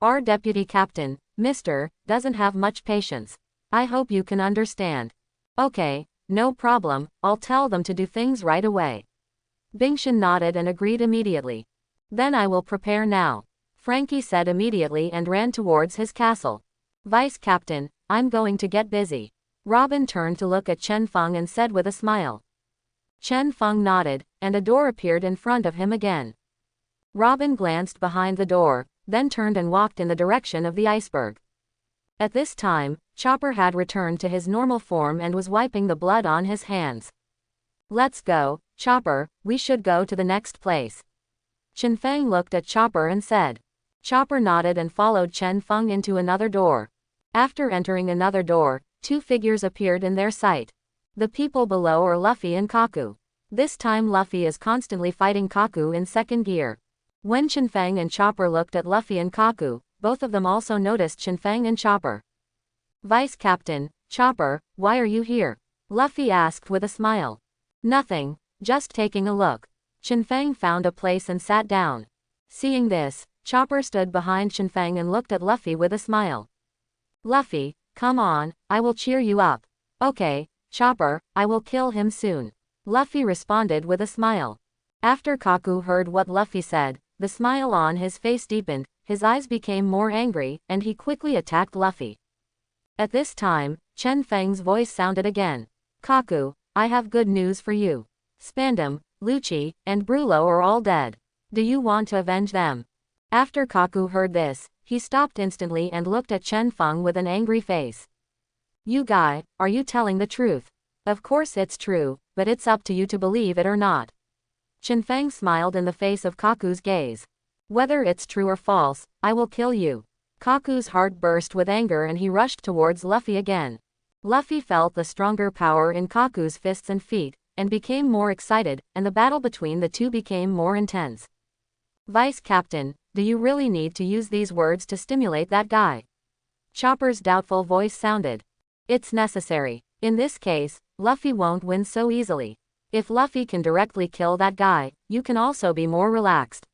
A: Our deputy captain, Mr., doesn't have much patience. I hope you can understand." "Okay, no problem, I'll tell them to do things right away." Bingshan nodded and agreed immediately. "Then I will prepare now," Frankie said immediately and ran towards his castle. "Vice Captain, I'm going to get busy." Robin turned to look at Chen Feng and said with a smile. Chen Feng nodded, and a door appeared in front of him again. Robin glanced behind the door, then turned and walked in the direction of the iceberg. At this time, Chopper had returned to his normal form and was wiping the blood on his hands. "Let's go, Chopper, we should go to the next place." Chen Feng looked at Chopper and said. Chopper nodded and followed Chen Feng into another door. After entering another door, two figures appeared in their sight. The people below are Luffy and Kaku. This time Luffy is constantly fighting Kaku in second gear. When Chen Feng and Chopper looked at Luffy and Kaku, both of them also noticed Chinfeng and Chopper. Vice Captain, Chopper, why are you here? Luffy asked with a smile. Nothing, just taking a look. Chinfeng found a place and sat down. Seeing this, Chopper stood behind Chinfeng and looked at Luffy with a smile. Luffy, come on, I will cheer you up. Okay, Chopper, I will kill him soon. Luffy responded with a smile. After Kaku heard what Luffy said, the smile on his face deepened, his eyes became more angry, and he quickly attacked Luffy. At this time, Chen Feng's voice sounded again. Kaku, I have good news for you. Spandam, Lucci, and Brulo are all dead. Do you want to avenge them? After Kaku heard this, he stopped instantly and looked at Chen Feng with an angry face. You guy, are you telling the truth? Of course it's true, but it's up to you to believe it or not. Chen Feng smiled in the face of Kaku's gaze. Whether it's true or false, I will kill you. Kaku's heart burst with anger and he rushed towards Luffy again. Luffy felt the stronger power in Kaku's fists and feet, and became more excited, and the battle between the two became more intense. Vice Captain, do you really need to use these words to stimulate that guy? Chopper's doubtful voice sounded. It's necessary. In this case, Luffy won't win so easily. If Luffy can directly kill that guy, you can also be more relaxed.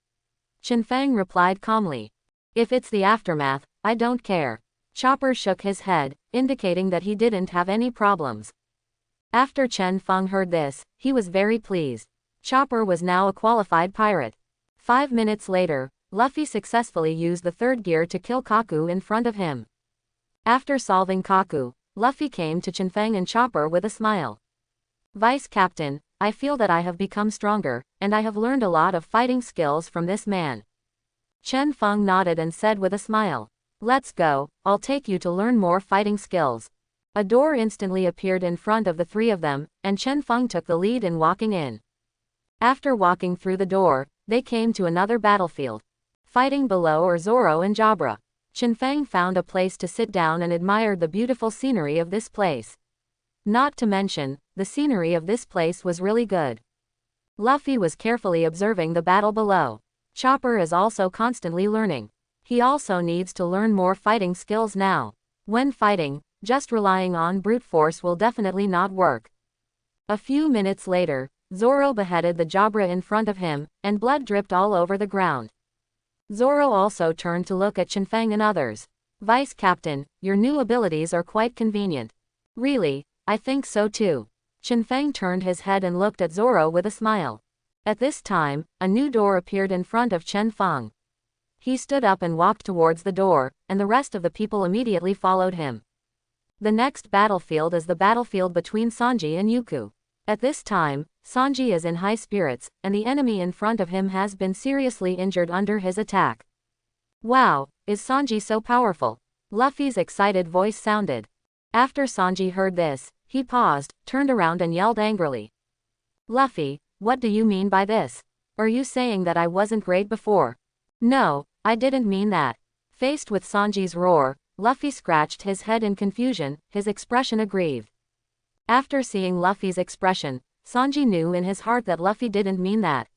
A: Chinfeng replied calmly. If it's the aftermath, I don't care. Chopper shook his head, indicating that he didn't have any problems. After Chen Feng heard this, he was very pleased. Chopper was now a qualified pirate. 5 minutes later, Luffy successfully used the third gear to kill Kaku in front of him. After solving Kaku, Luffy came to Chinfeng and Chopper with a smile. Vice Captain, I feel that I have become stronger, and I have learned a lot of fighting skills from this man. Chen Feng nodded and said with a smile. Let's go, I'll take you to learn more fighting skills. A door instantly appeared in front of the three of them, and Chen Feng took the lead in walking in. After walking through the door, they came to another battlefield. Fighting below are Zoro and Jabra. Chinfeng found a place to sit down and admired the beautiful scenery of this place. Not to mention, the scenery of this place was really good. Luffy was carefully observing the battle below. Chopper is also constantly learning. He also needs to learn more fighting skills now. When fighting, just relying on brute force will definitely not work. A few minutes later, Zoro beheaded the Jabra in front of him, and blood dripped all over the ground. Zoro also turned to look at Chinfeng and others. Vice Captain, your new abilities are quite convenient. Really, I think so too. Chinfeng turned his head and looked at Zoro with a smile. At this time, a new door appeared in front of Chen Feng. He stood up and walked towards the door, and the rest of the people immediately followed him. The next battlefield is the battlefield between Sanji and Yuku. At this time, Sanji is in high spirits, and the enemy in front of him has been seriously injured under his attack. Wow, is Sanji so powerful? Luffy's excited voice sounded. After Sanji heard this, he paused, turned around and yelled angrily. Luffy, what do you mean by this? Are you saying that I wasn't great before? No, I didn't mean that. Faced with Sanji's roar, Luffy scratched his head in confusion, his expression aggrieved. After seeing Luffy's expression, Sanji knew in his heart that Luffy didn't mean that.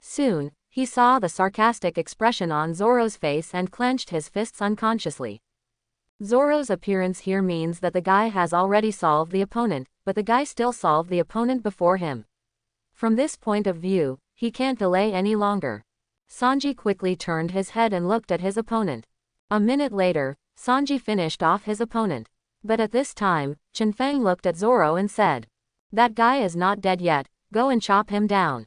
A: Soon, he saw the sarcastic expression on Zoro's face and clenched his fists unconsciously. Zoro's appearance here means that the guy has already solved the opponent, but the guy still solved the opponent before him. From this point of view, he can't delay any longer. Sanji quickly turned his head and looked at his opponent. A minute later, Sanji finished off his opponent. But at this time, Chinfeng looked at Zoro and said, that guy is not dead yet, go and chop him down.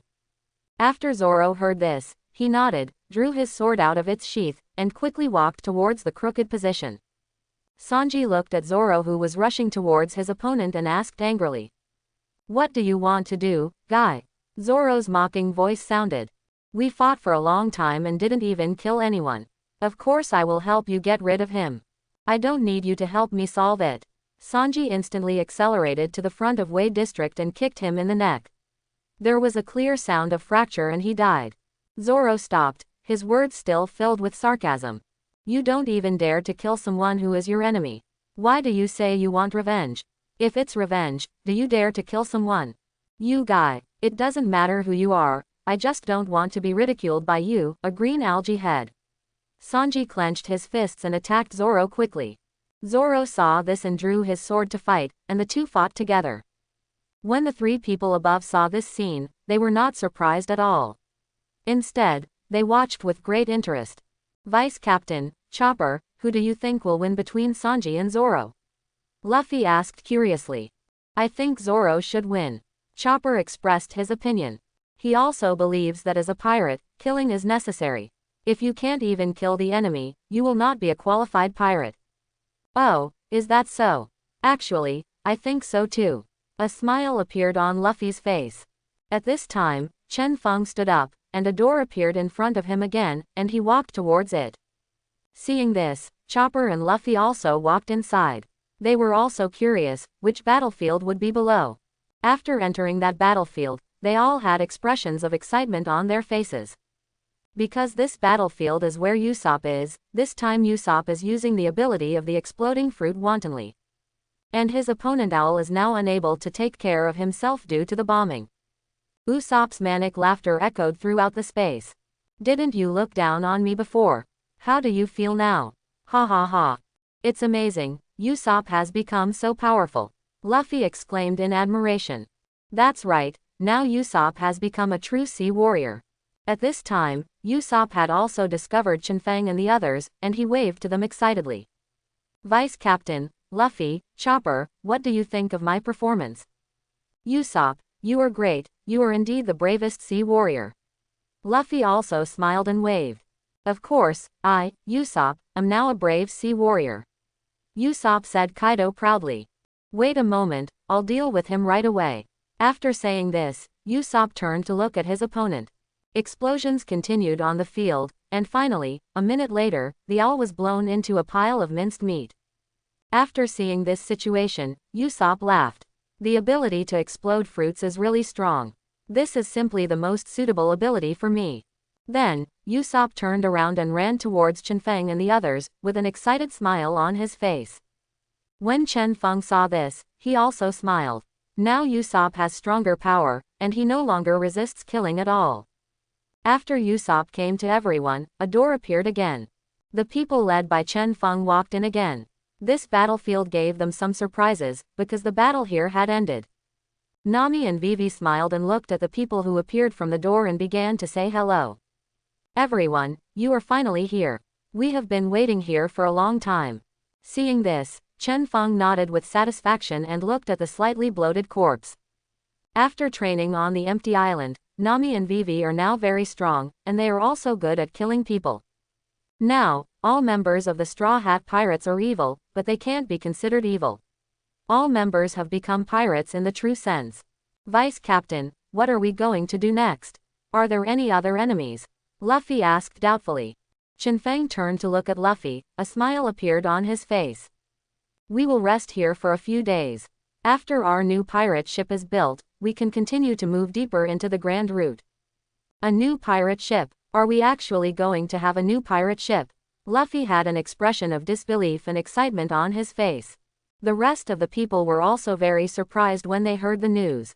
A: After Zoro heard this, he nodded, drew his sword out of its sheath, and quickly walked towards the crooked position. Sanji looked at Zoro who was rushing towards his opponent and asked angrily. What do you want to do, guy? Zoro's mocking voice sounded. We fought for a long time and didn't even kill anyone. Of course I will help you get rid of him. I don't need you to help me solve it. Sanji instantly accelerated to the front of Wei District and kicked him in the neck. There was a clear sound of fracture and he died. Zoro stopped, his words still filled with sarcasm. You don't even dare to kill someone who is your enemy. Why do you say you want revenge? If it's revenge, do you dare to kill someone? You guy, it doesn't matter who you are, I just don't want to be ridiculed by you, a green algae head. Sanji clenched his fists and attacked Zoro quickly. Zoro saw this and drew his sword to fight, and the two fought together. When the three people above saw this scene, they were not surprised at all. Instead, they watched with great interest. Vice Captain, Chopper, who do you think will win between Sanji and Zoro? Luffy asked curiously. I think Zoro should win. Chopper expressed his opinion. He also believes that as a pirate, killing is necessary. If you can't even kill the enemy, you will not be a qualified pirate. Oh, is that so? Actually, I think so too. A smile appeared on Luffy's face. At this time, Chen Feng stood up, and a door appeared in front of him again, and he walked towards it. Seeing this, Chopper and Luffy also walked inside. They were also curious which battlefield would be below. After entering that battlefield, they all had expressions of excitement on their faces. Because this battlefield is where Usopp is, this time Usopp is using the ability of the exploding fruit wantonly. And his opponent Owl is now unable to take care of himself due to the bombing. Usopp's manic laughter echoed throughout the space. Didn't you look down on me before? How do you feel now? Ha ha ha. It's amazing, Usopp has become so powerful. Luffy exclaimed in admiration. That's right, now Usopp has become a true sea warrior. At this time, Usopp had also discovered Shenfeng and the others, and he waved to them excitedly. Vice Captain, Luffy, Chopper, what do you think of my performance? Usopp, you are great, you are indeed the bravest sea warrior. Luffy also smiled and waved. Of course, I, Usopp, am now a brave sea warrior. Usopp said Kaido proudly. Wait a moment, I'll deal with him right away. After saying this, Usopp turned to look at his opponent. Explosions continued on the field, and finally, a minute later, the owl was blown into a pile of minced meat. After seeing this situation, Usopp laughed. The ability to explode fruits is really strong. This is simply the most suitable ability for me. Then, Usopp turned around and ran towards Chen Feng and the others, with an excited smile on his face. When Chen Feng saw this, he also smiled. Now Usopp has stronger power, and he no longer resists killing at all. After Usopp came to everyone, a door appeared again. The people led by Chen Feng walked in again. This battlefield gave them some surprises, because the battle here had ended. Nami and Vivi smiled and looked at the people who appeared from the door and began to say hello. Everyone, you are finally here. We have been waiting here for a long time. Seeing this, Chen Feng nodded with satisfaction and looked at the slightly bloated corpse. After training on the empty island, Nami and Vivi are now very strong, and they are also good at killing people. Now, all members of the Straw Hat Pirates are evil, but they can't be considered evil. All members have become pirates in the true sense. Vice Captain, what are we going to do next? Are there any other enemies? Luffy asked doubtfully. Chen Feng turned to look at Luffy, a smile appeared on his face. We will rest here for a few days. After our new pirate ship is built, we can continue to move deeper into the Grand Route. A new pirate ship? Are we actually going to have a new pirate ship? Luffy had an expression of disbelief and excitement on his face. The rest of the people were also very surprised when they heard the news.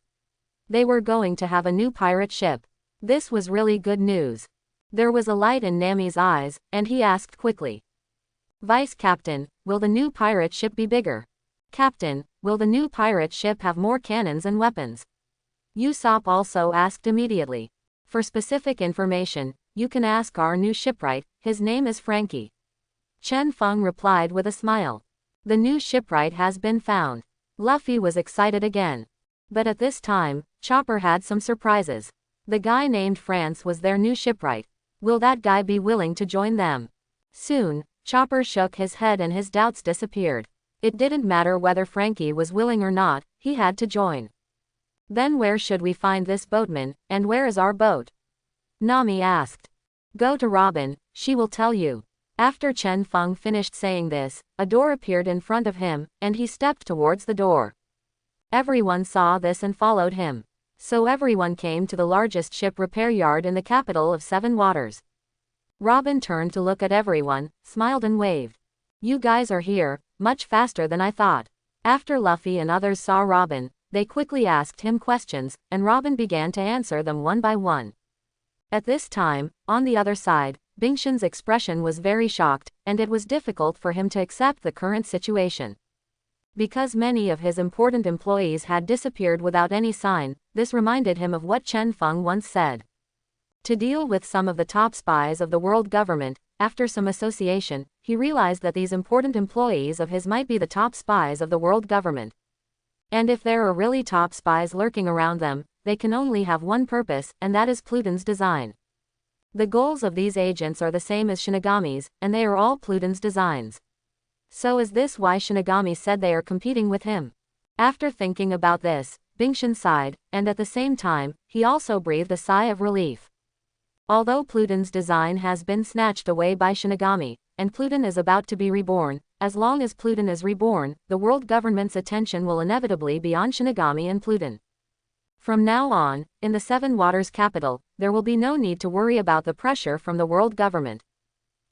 A: They were going to have a new pirate ship. This was really good news. There was a light in Nami's eyes, and he asked quickly. Vice Captain, will the new pirate ship be bigger? Captain, will the new pirate ship have more cannons and weapons? Usopp also asked immediately. For specific information, you can ask our new shipwright, his name is Frankie. Chen Feng replied with a smile. The new shipwright has been found. Luffy was excited again. But at this time, Chopper had some surprises. The guy named France was their new shipwright. Will that guy be willing to join them? Soon, Chopper shook his head and his doubts disappeared. It didn't matter whether Frankie was willing or not, he had to join. Then where should we find this boatman, and where is our boat? Nami asked. Go to Robin, she will tell you. After Chen Feng finished saying this, a door appeared in front of him, and he stepped towards the door. Everyone saw this and followed him. So everyone came to the largest ship repair yard in the capital of Seven Waters. Robin turned to look at everyone, smiled and waved. You guys are here, much faster than I thought. After Luffy and others saw Robin, they quickly asked him questions, and Robin began to answer them one by one. At this time, on the other side, Bingshan's expression was very shocked, and it was difficult for him to accept the current situation. Because many of his important employees had disappeared without any sign, this reminded him of what Chen Feng once said. To deal with some of the top spies of the world government, after some association, he realized that these important employees of his might be the top spies of the world government. And if there are really top spies lurking around them, they can only have one purpose, and that is Pluton's design. The goals of these agents are the same as Shinigami's, and they are all Pluton's designs. So is this why Shinigami said they are competing with him? After thinking about this, Bingshan sighed, and at the same time, he also breathed a sigh of relief. Although Pluton's design has been snatched away by Shinigami, and Pluton is about to be reborn, as long as Pluton is reborn, the world government's attention will inevitably be on Shinigami and Pluton. From now on, in the Seven Waters capital, there will be no need to worry about the pressure from the world government.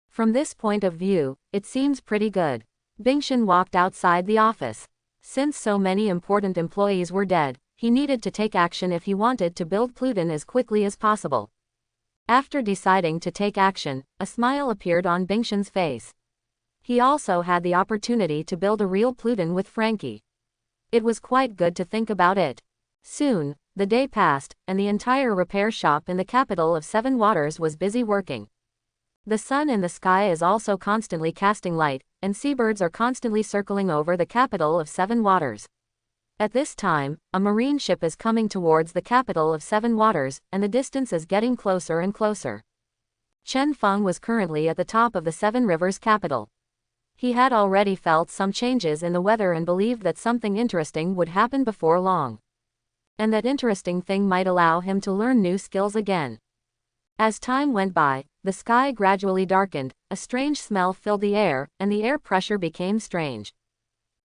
A: From this point of view, it seems pretty good. Bingshan walked outside the office. Since so many important employees were dead, he needed to take action if he wanted to build Pluton as quickly as possible. After deciding to take action, a smile appeared on Bingshan's face. He also had the opportunity to build a real Pluton with Frankie. It was quite good to think about it. Soon, the day passed, and the entire repair shop in the capital of Seven Waters was busy working. The sun in the sky is also constantly casting light, and seabirds are constantly circling over the capital of Seven Waters. At this time, a marine ship is coming towards the capital of Seven Waters, and the distance is getting closer and closer. Chen Feng was currently at the top of the Seven Rivers capital. He had already felt some changes in the weather and believed that something interesting would happen before long. And that interesting thing might allow him to learn new skills again. As time went by, the sky gradually darkened, a strange smell filled the air, and the air pressure became strange.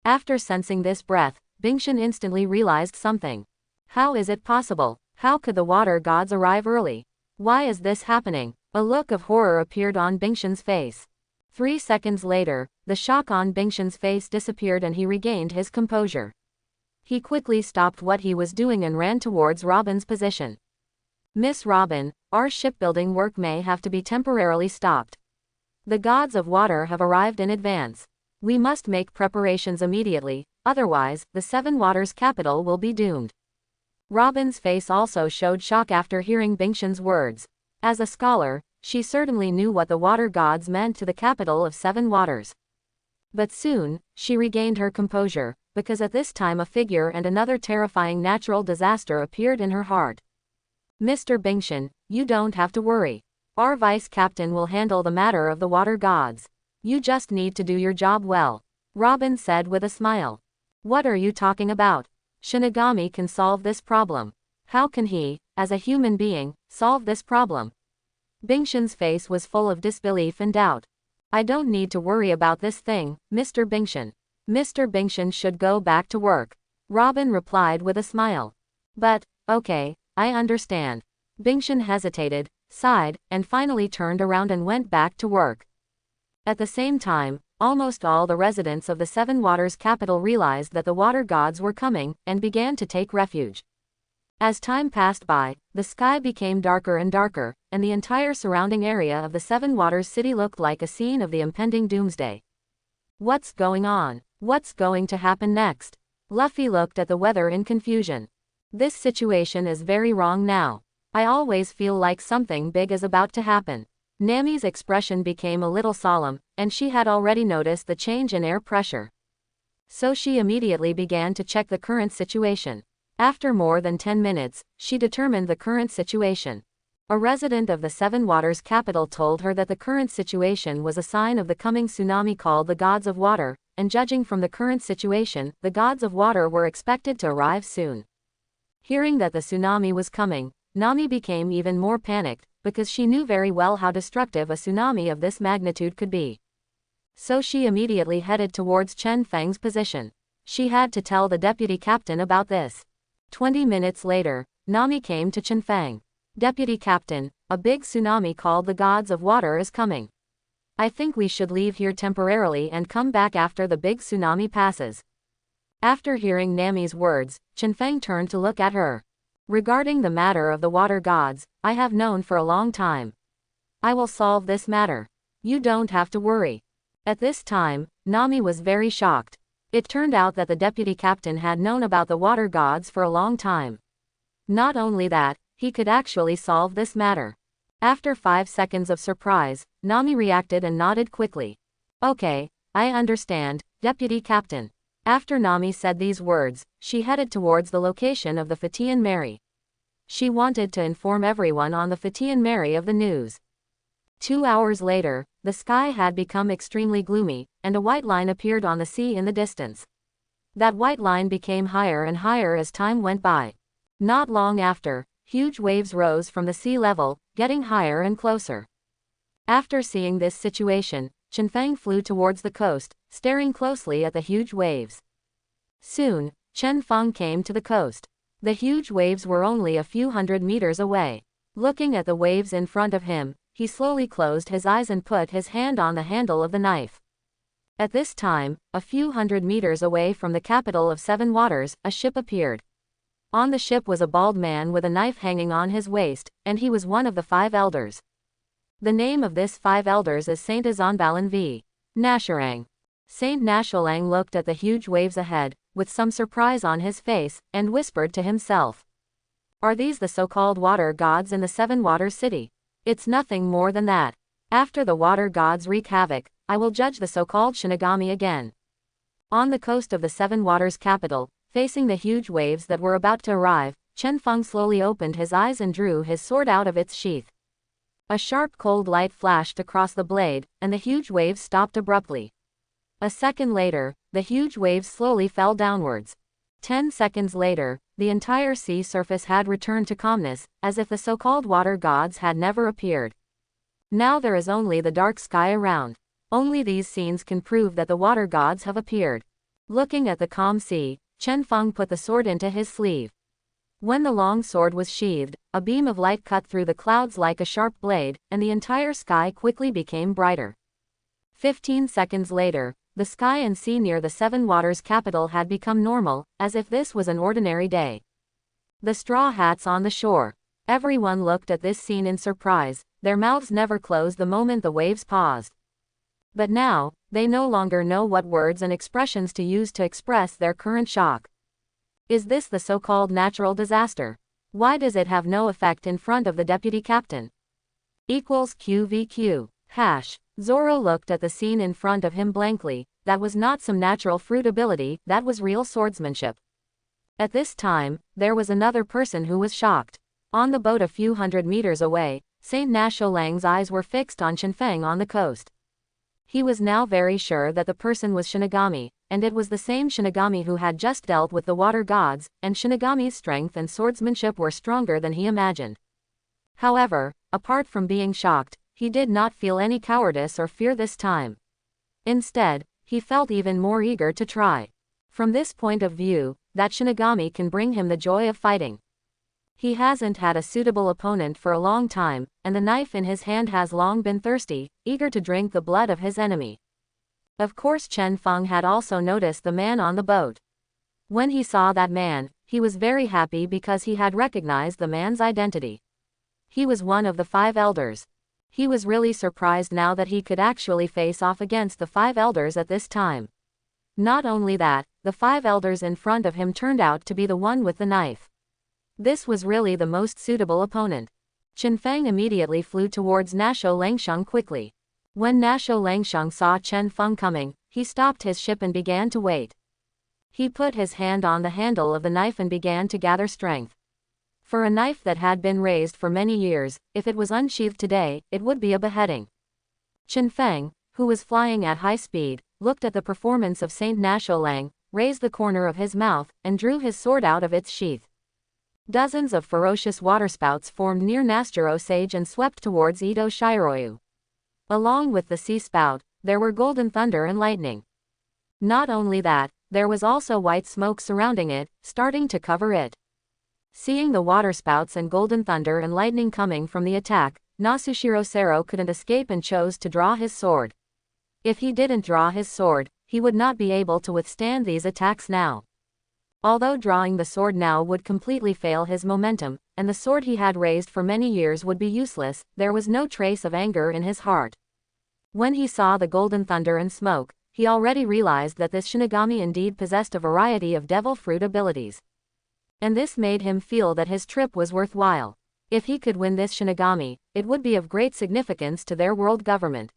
A: After sensing this breath, Bingshan instantly realized something. How is it possible? How could the water gods arrive early? Why is this happening? A look of horror appeared on Bingshan's face. 3 seconds later, the shock on Bingshan's face disappeared and he regained his composure. He quickly stopped what he was doing and ran towards Robin's position. Miss Robin, our shipbuilding work may have to be temporarily stopped. The gods of water have arrived in advance. We must make preparations immediately, otherwise, the Seven Waters capital will be doomed. Robin's face also showed shock after hearing Bingshan's words. As a scholar, she certainly knew what the water gods meant to the capital of Seven Waters. But soon, she regained her composure, because at this time a figure and another terrifying natural disaster appeared in her heart. Mr. Bingshan, you don't have to worry. Our vice captain will handle the matter of the water gods. You just need to do your job well, Robin said with a smile. What are you talking about? Shinigami can solve this problem. How can he, as a human being, solve this problem? Bingshan's face was full of disbelief and doubt. I don't need to worry about this thing, Mr. Bingshan. Mr. Bingshan should go back to work, Robin replied with a smile. But, okay, I understand. Bingshan hesitated, sighed, and finally turned around and went back to work. At the same time, almost all the residents of the Seven Waters capital realized that the water gods were coming, and began to take refuge. As time passed by, the sky became darker and darker, and the entire surrounding area of the Seven Waters city looked like a scene of the impending doomsday. What's going on? What's going to happen next? Luffy looked at the weather in confusion. This situation is very wrong now. I always feel like something big is about to happen. Nami's expression became a little solemn, and she had already noticed the change in air pressure. So she immediately began to check the current situation. After more than 10 minutes, she determined the current situation. A resident of the Seven Waters capital told her that the current situation was a sign of the coming tsunami called the gods of water, and judging from the current situation, the gods of water were expected to arrive soon. Hearing that the tsunami was coming, Nami became even more panicked, because she knew very well how destructive a tsunami of this magnitude could be. So she immediately headed towards Chen Feng's position. She had to tell the deputy captain about this. 20 minutes later, Nami came to Chen Feng. Deputy Captain, a big tsunami called the Gods of Water is coming. I think we should leave here temporarily and come back after the big tsunami passes. After hearing Nami's words, Chen Feng turned to look at her. Regarding the matter of the water gods, I have known for a long time. I will solve this matter. You don't have to worry. At this time, Nami was very shocked. It turned out that the deputy captain had known about the water gods for a long time. Not only that, he could actually solve this matter. After 5 seconds of surprise, Nami reacted and nodded quickly. Okay, I understand, Deputy Captain. After Nami said these words, she headed towards the location of the Fatian Mary. She wanted to inform everyone on the Fatian Mary of the news. 2 hours later, the sky had become extremely gloomy, and a white line appeared on the sea in the distance. That white line became higher and higher as time went by. Not long after, huge waves rose from the sea level, getting higher and closer. After seeing this situation, Chenfeng flew towards the coast, staring closely at the huge waves. Soon, Chen Feng came to the coast. The huge waves were only a few hundred meters away. Looking at the waves in front of him, he slowly closed his eyes and put his hand on the handle of the knife. At this time, a few hundred meters away from the capital of Seven Waters, a ship appeared. On the ship was a bald man with a knife hanging on his waist, and he was one of the 5 elders. The name of this 5 elders is Saint Azanbalan v. Nasharang. Saint Nashalang looked at the huge waves ahead, with some surprise on his face, and whispered to himself. Are these the so-called water gods in the Seven Waters city? It's nothing more than that. After the water gods wreak havoc, I will judge the so-called Shinigami again. On the coast of the Seven Waters capital, facing the huge waves that were about to arrive, Chen Feng slowly opened his eyes and drew his sword out of its sheath. A sharp cold light flashed across the blade, and the huge waves stopped abruptly. A second later, the huge waves slowly fell downwards. 10 seconds later, the entire sea surface had returned to calmness, as if the so-called water gods had never appeared. Now there is only the dark sky around. Only these scenes can prove that the water gods have appeared. Looking at the calm sea, Chen Feng put the sword into his sleeve. When the long sword was sheathed, a beam of light cut through the clouds like a sharp blade, and the entire sky quickly became brighter. 15 seconds later, the sky and sea near the Seven Waters capital had become normal, as if this was an ordinary day. The straw hats on the shore. Everyone looked at this scene in surprise, their mouths never closed the moment the waves paused. But now, they no longer know what words and expressions to use to express their current shock. Is this the so-called natural disaster? Why does it have no effect in front of the deputy captain? QVQ. Zoro looked at the scene in front of him blankly. That was not some natural fruit ability, that was real swordsmanship. At this time, there was another person who was shocked. On the boat a few hundred meters away, Saint Nasholang's eyes were fixed on Chenfeng on the coast. He was now very sure that the person was Shinigami, and it was the same Shinigami who had just dealt with the water gods, and Shinigami's strength and swordsmanship were stronger than he imagined. However, apart from being shocked, he did not feel any cowardice or fear this time. Instead, he felt even more eager to try. From this point of view, that Shinigami can bring him the joy of fighting. He hasn't had a suitable opponent for a long time, and the knife in his hand has long been thirsty, eager to drink the blood of his enemy. Of course Chen Feng had also noticed the man on the boat. When he saw that man, he was very happy because he had recognized the man's identity. He was one of the 5 elders. He was really surprised now that he could actually face off against the 5 elders at this time. Not only that, the 5 elders in front of him turned out to be the one with the knife. This was really the most suitable opponent. Chenfeng immediately flew towards Nasho Langsheng quickly. When Nasho Langsheng saw Chen Feng coming, he stopped his ship and began to wait. He put his hand on the handle of the knife and began to gather strength. For a knife that had been raised for many years, if it was unsheathed today, it would be a beheading. Chenfeng, who was flying at high speed, looked at the performance of Saint Nasholang, raised the corner of his mouth, and drew his sword out of its sheath. Dozens of ferocious waterspouts formed near Nasturo Sage and swept towards Ito Shiroyu. Along with the sea spout, there were golden thunder and lightning. Not only that, there was also white smoke surrounding it, starting to cover it. Seeing the waterspouts and golden thunder and lightning coming from the attack, Nasushiro Sero couldn't escape and chose to draw his sword. If he didn't draw his sword, he would not be able to withstand these attacks now. Although drawing the sword now would completely fail his momentum, and the sword he had raised for many years would be useless, there was no trace of anger in his heart. When he saw the golden thunder and smoke, he already realized that this Shinigami indeed possessed a variety of devil fruit abilities. And this made him feel that his trip was worthwhile. If he could win this Shinigami, it would be of great significance to their world government.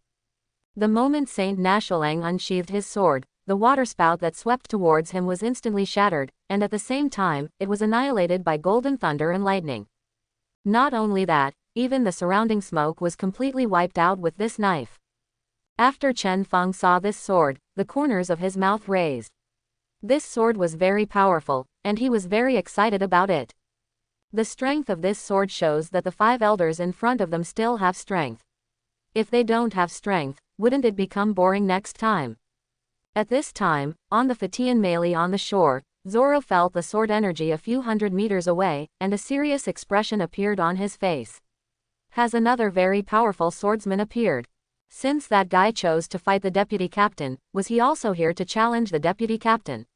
A: The moment Saint Nashalang unsheathed his sword, the waterspout that swept towards him was instantly shattered, and at the same time, it was annihilated by golden thunder and lightning. Not only that, even the surrounding smoke was completely wiped out with this knife. After Chen Feng saw this sword, the corners of his mouth raised. This sword was very powerful, and he was very excited about it. The strength of this sword shows that the 5 elders in front of them still have strength. If they don't have strength, wouldn't it become boring next time? At this time, on the Fatian melee on the shore, Zoro felt the sword energy a few hundred meters away, and a serious expression appeared on his face. Has another very powerful swordsman appeared? Since that guy chose to fight the deputy captain, was he also here to challenge the deputy captain?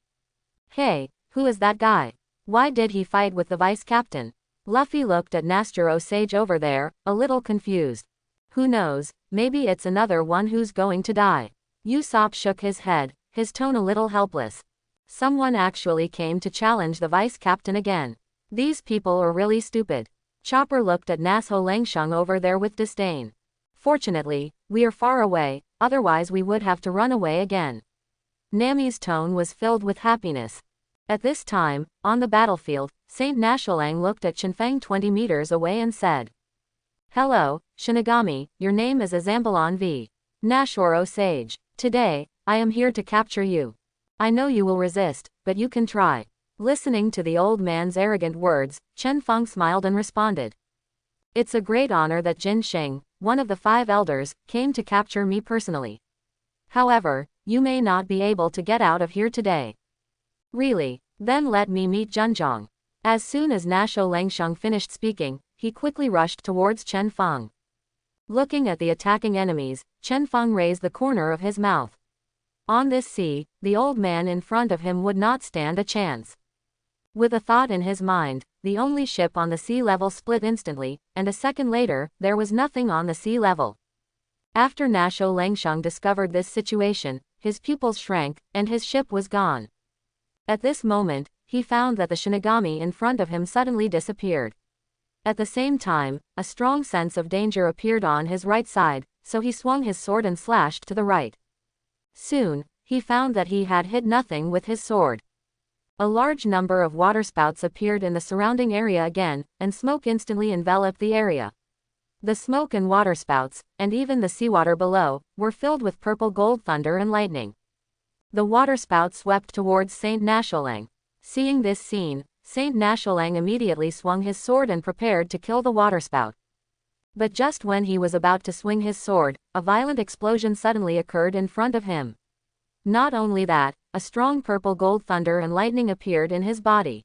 A: Hey, who is that guy? Why did he fight with the vice captain? Luffy looked at Nasturo Sage over there, a little confused. Who knows, maybe it's another one who's going to die. Usopp shook his head, his tone a little helpless. Someone actually came to challenge the vice captain again. These people are really stupid. Chopper looked at Naso Langsheng over there with disdain. Fortunately, we are far away, otherwise we would have to run away again. Nami's tone was filled with happiness. At this time, on the battlefield, Saint Nashalang looked at Shinfeng 20 meters away and said, "Hello, Shinigami, your name is Azambalon v. Nashoro Sage. Today, I am here to capture you. I know you will resist, but you can try." Listening to the old man's arrogant words, Chen Feng smiled and responded, "It's a great honor that Jin Sheng, one of the 5 elders, came to capture me personally. However, you may not be able to get out of here today." "Really? Then let me meet Junjong." As soon as Nasho Langsheng finished speaking, he quickly rushed towards Chen Feng. Looking at the attacking enemies, Chen Feng raised the corner of his mouth. On this sea, the old man in front of him would not stand a chance. With a thought in his mind, the only ship on the sea level split instantly, and a second later, there was nothing on the sea level. After Nasho Langsheng discovered this situation, his pupils shrank, and his ship was gone. At this moment, he found that the Shinigami in front of him suddenly disappeared. At the same time, a strong sense of danger appeared on his right side, so he swung his sword and slashed to the right. Soon, he found that he had hit nothing with his sword. A large number of waterspouts appeared in the surrounding area again, and smoke instantly enveloped the area. The smoke and waterspouts, and even the seawater below, were filled with purple gold thunder and lightning. The waterspout swept towards Saint Nashalang. Seeing this scene, Saint Nashalang immediately swung his sword and prepared to kill the waterspout. But just when he was about to swing his sword, a violent explosion suddenly occurred in front of him. Not only that, a strong purple gold thunder and lightning appeared in his body.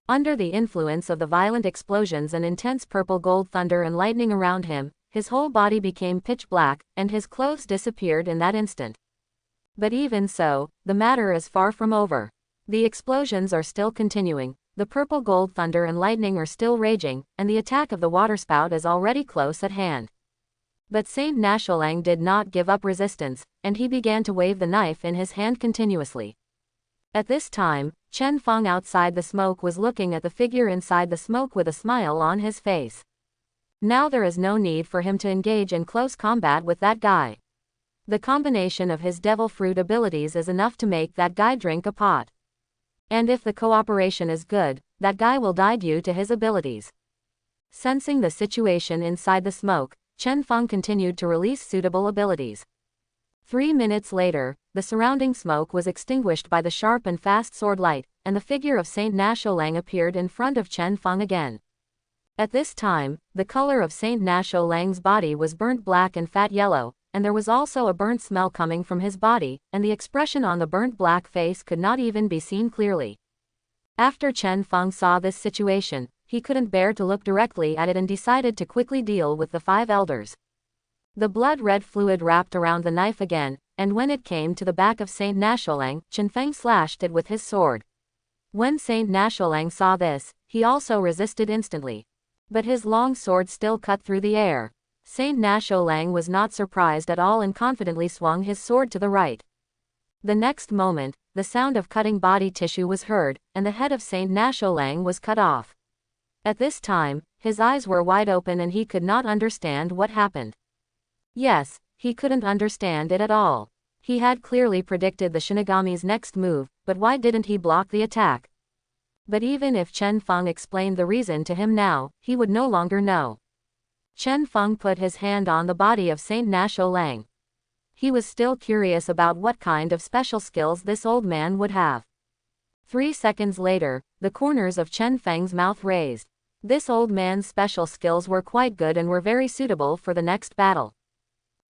A: Under the influence of the violent explosions and intense purple gold thunder and lightning around him, his whole body became pitch black, and his clothes disappeared in that instant. But even so, the matter is far from over. The explosions are still continuing, the purple gold thunder and lightning are still raging, and the attack of the waterspout is already close at hand. But Saint Nashalang did not give up resistance, and he began to wave the knife in his hand continuously. At this time, Chen Feng outside the smoke was looking at the figure inside the smoke with a smile on his face. Now there is no need for him to engage in close combat with that guy. The combination of his devil fruit abilities is enough to make that guy drink a pot. And if the cooperation is good, that guy will die due to his abilities. Sensing the situation inside the smoke, Chen Feng continued to release suitable abilities. 3 minutes later, the surrounding smoke was extinguished by the sharp and fast sword light, and the figure of Saint Nashalang appeared in front of Chen Feng again. At this time, the color of Saint Nashalang's body was burnt black and fat yellow, and there was also a burnt smell coming from his body, and the expression on the burnt black face could not even be seen clearly. After Chen Feng saw this situation, he couldn't bear to look directly at it and decided to quickly deal with the 5 elders. The blood-red fluid wrapped around the knife again, and when it came to the back of Saint Nashalang, Chen Feng slashed it with his sword. When Saint Nasholang saw this, he also resisted instantly. But his long sword still cut through the air. Saint Nasholang was not surprised at all and confidently swung his sword to the right. The next moment, the sound of cutting body tissue was heard, and the head of Saint Nasholang was cut off. At this time, his eyes were wide open and he could not understand what happened. Yes, he couldn't understand it at all. He had clearly predicted the Shinigami's next move, but why didn't he block the attack? But even if Chen Feng explained the reason to him now, he would no longer know. Chen Feng put his hand on the body of Saint Nasholang. He was still curious about what kind of special skills this old man would have. 3 seconds later, the corners of Chen Feng's mouth raised. This old man's special skills were quite good and were very suitable for the next battle.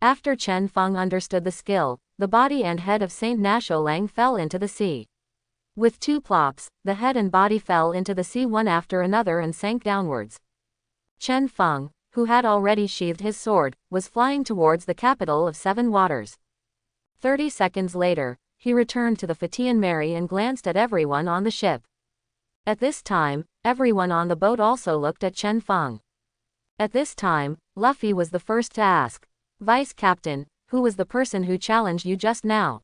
A: After Chen Feng understood the skill, the body and head of Saint Nasholang fell into the sea. With 2 plops, the head and body fell into the sea one after another and sank downwards. Chen Feng, who had already sheathed his sword, was flying towards the capital of 7 waters. 30 seconds later, he returned to the Fatian Mary and glanced at everyone on the ship. At this time, everyone on the boat also looked at Chen Feng. At this time, Luffy was the first to ask, "Vice Captain, who was the person who challenged you just now?"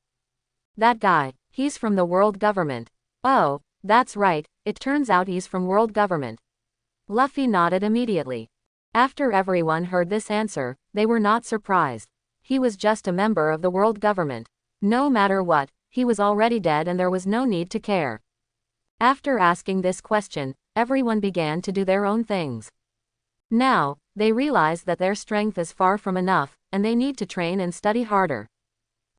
A: "That guy, he's from the world government." "Oh, that's right, it turns out he's from world government." Luffy nodded immediately. After everyone heard this answer, they were not surprised. He was just a member of the world government. No matter what, he was already dead and there was no need to care. After asking this question, everyone began to do their own things. Now, they realize that their strength is far from enough, and they need to train and study harder.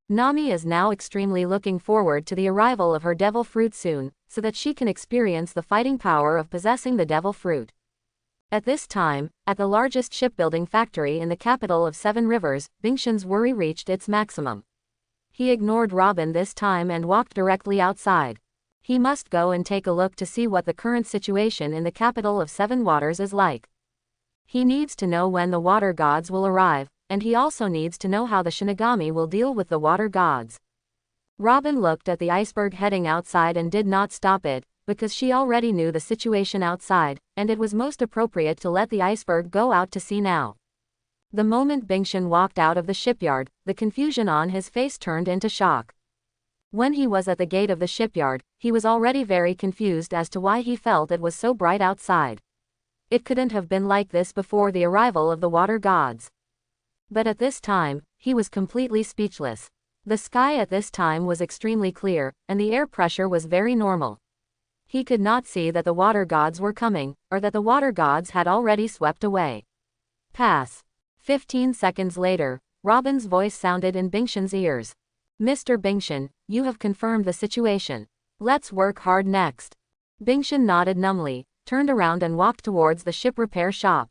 A: Nami is now extremely looking forward to the arrival of her devil fruit soon, so that she can experience the fighting power of possessing the devil fruit. At this time, at the largest shipbuilding factory in the capital of 7 Rivers, Bingshan's worry reached its maximum. He ignored Robin this time and walked directly outside. He must go and take a look to see what the current situation in the capital of 7 Waters is like. He needs to know when the water gods will arrive, and he also needs to know how the Shinigami will deal with the water gods. Robin looked at the iceberg heading outside and did not stop it, because she already knew the situation outside, and it was most appropriate to let the iceberg go out to sea now. The moment Bingshan walked out of the shipyard, the confusion on his face turned into shock. When he was at the gate of the shipyard, he was already very confused as to why he felt it was so bright outside. It couldn't have been like this before the arrival of the water gods. But at this time, he was completely speechless. The sky at this time was extremely clear, and the air pressure was very normal. He could not see that the water gods were coming, or that the water gods had already swept away. Pass. 15 seconds later, Robin's voice sounded in Bingshan's ears. "Mr. Bingshan, you have confirmed the situation. Let's work hard next." Bingshan nodded numbly, turned around and walked towards the ship repair shop.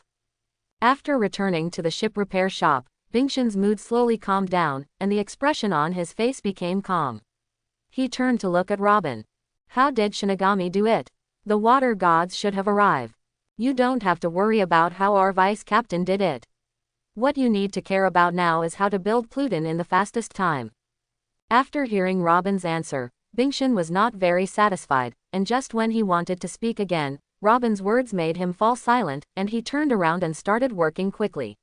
A: After returning to the ship repair shop, Bingshan's mood slowly calmed down, and the expression on his face became calm. He turned to look at Robin. "How did Shinigami do it? The water gods should have arrived. You don't have to worry about how our vice captain did it. What you need to care about now is how to build Pluton in the fastest time." After hearing Robin's answer, Bingshan was not very satisfied, and just when he wanted to speak again, Robin's words made him fall silent, and he turned around and started working quickly.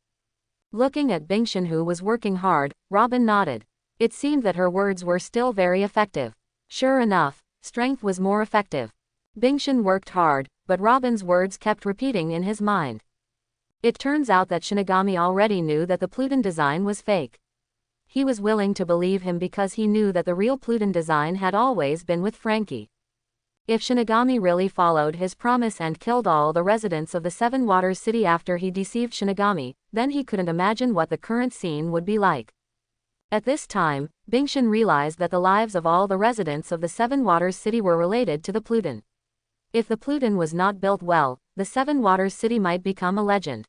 A: Looking at Bingshan, who was working hard, Robin nodded. It seemed that her words were still very effective. Sure enough, strength was more effective. Bingshan worked hard, but Robin's words kept repeating in his mind. It turns out that Shinigami already knew that the Pluton design was fake. He was willing to believe him because he knew that the real Pluton design had always been with Frankie. If Shinigami really followed his promise and killed all the residents of the 7 Waters city after he deceived Shinigami, then he couldn't imagine what the current scene would be like. At this time, Bingshan realized that the lives of all the residents of the 7 Waters city were related to the Pluton. If the Pluton was not built well, the 7 Waters city might become a legend.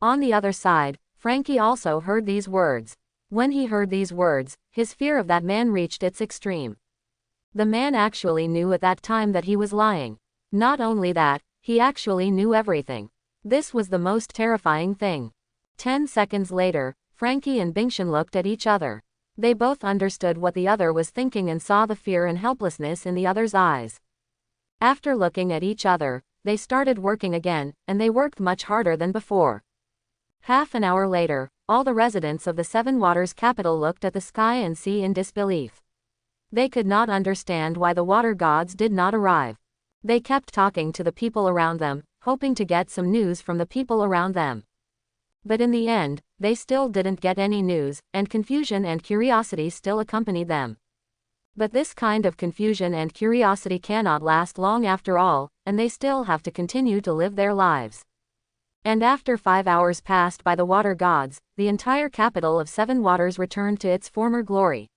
A: On the other side, Frankie also heard these words. When he heard these words, his fear of that man reached its extreme. The man actually knew at that time that he was lying. Not only that, he actually knew everything. This was the most terrifying thing. 10 seconds later, Frankie and Bingshan looked at each other. They both understood what the other was thinking and saw the fear and helplessness in the other's eyes. After looking at each other, they started working again, and they worked much harder than before. Half an hour later, all the residents of the Seven Waters capital looked at the sky and sea in disbelief. They could not understand why the water gods did not arrive. They kept talking to the people around them, hoping to get some news from the people around them. But in the end, they still didn't get any news, and confusion and curiosity still accompanied them. But this kind of confusion and curiosity cannot last long after all, and they still have to continue to live their lives. And after 5 hours passed by the water gods, the entire capital of Seven Waters returned to its former glory.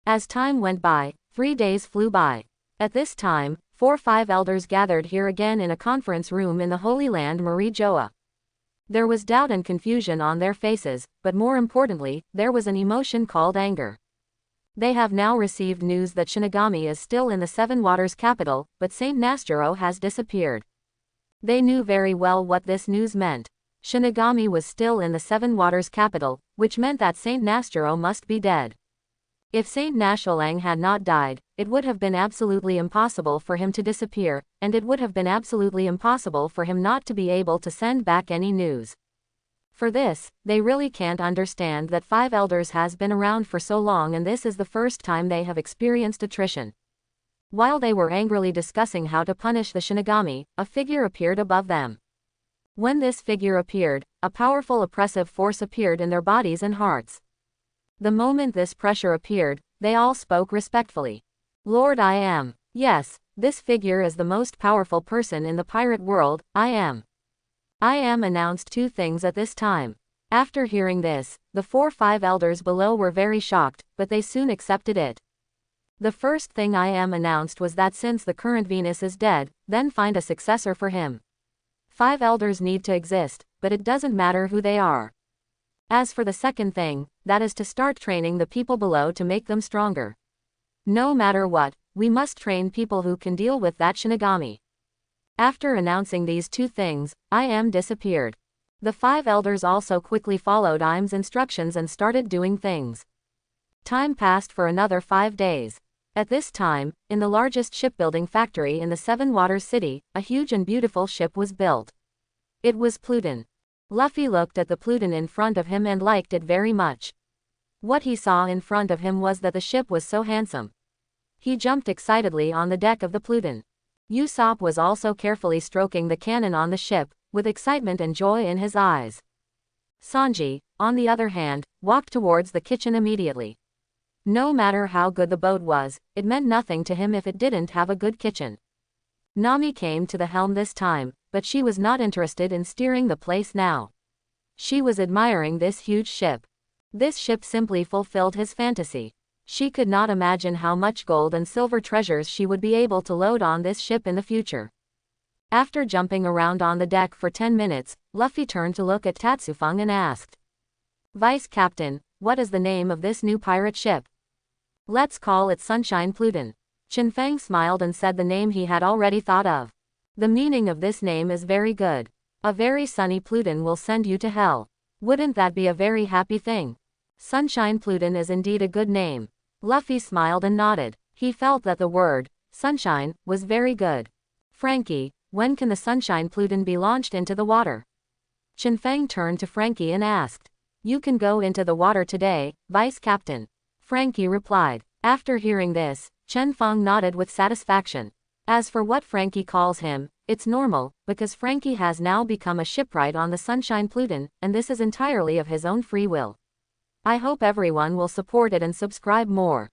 A: As time went by, 3 days flew by. At this time, 5 elders gathered here again in a conference room in the Holy Land Marie Joa. There was doubt and confusion on their faces, but more importantly, there was an emotion called anger. They have now received news that Shinigami is still in the Seven Waters capital, but Saint Nasturo has disappeared. They knew very well what this news meant. Shinigami was still in the Seven Waters capital, which meant that Saint Nasturo must be dead. If Saint Nasholang had not died, it would have been absolutely impossible for him to disappear, and it would have been absolutely impossible for him not to be able to send back any news. For this, they really can't understand that 5 elders has been around for so long, and this is the first time they have experienced attrition. While they were angrily discussing how to punish the Shinigami, a figure appeared above them. When this figure appeared, a powerful oppressive force appeared in their bodies and hearts. The moment this pressure appeared, they all spoke respectfully. Lord, I am. Yes, this figure is the most powerful person in the pirate world. I am. I am announced 2 things at this time. After hearing this, the 5 elders below were very shocked, but they soon accepted it. The first thing I am announced was that since the current Venus is dead, then find a successor for him. 5 elders need to exist, but it doesn't matter who they are. As for the second thing, that is to start training the people below to make them stronger. No matter what, we must train people who can deal with that Shinigami. After announcing these 2 things, I am disappeared. The 5 elders also quickly followed Im's instructions and started doing things. Time passed for another 5 days. At this time, in the largest shipbuilding factory in the Seven Waters city, a huge and beautiful ship was built. It was Pluton. Luffy looked at the Pluton in front of him and liked it very much. What he saw in front of him was that the ship was so handsome. He jumped excitedly on the deck of the Pluton. Usopp was also carefully stroking the cannon on the ship, with excitement and joy in his eyes. Sanji, on the other hand, walked towards the kitchen immediately. No matter how good the boat was, it meant nothing to him if it didn't have a good kitchen. Nami came to the helm this time, but she was not interested in steering the place now. She was admiring this huge ship. This ship simply fulfilled his fantasy. She could not imagine how much gold and silver treasures she would be able to load on this ship in the future. After jumping around on the deck for 10 minutes, Luffy turned to look at Tatsufung and asked, "Vice Captain, what is the name of this new pirate ship?" "Let's call it Sunshine Pluton." Chinfang smiled and said the name he had already thought of. "The meaning of this name is very good. A very sunny Pluton will send you to hell. Wouldn't that be a very happy thing?" Sunshine Pluton is indeed a good name. Luffy smiled and nodded. He felt that the word, sunshine, was very good. "Frankie, when can the Sunshine Pluton be launched into the water?" Chinfang turned to Frankie and asked. "You can go into the water today, Vice Captain," Frankie replied. After hearing this, Chenfeng nodded with satisfaction. As for what Frankie calls him, it's normal, because Frankie has now become a shipwright on the Sunshine Pluton, and this is entirely of his own free will. I hope everyone will support it and subscribe more.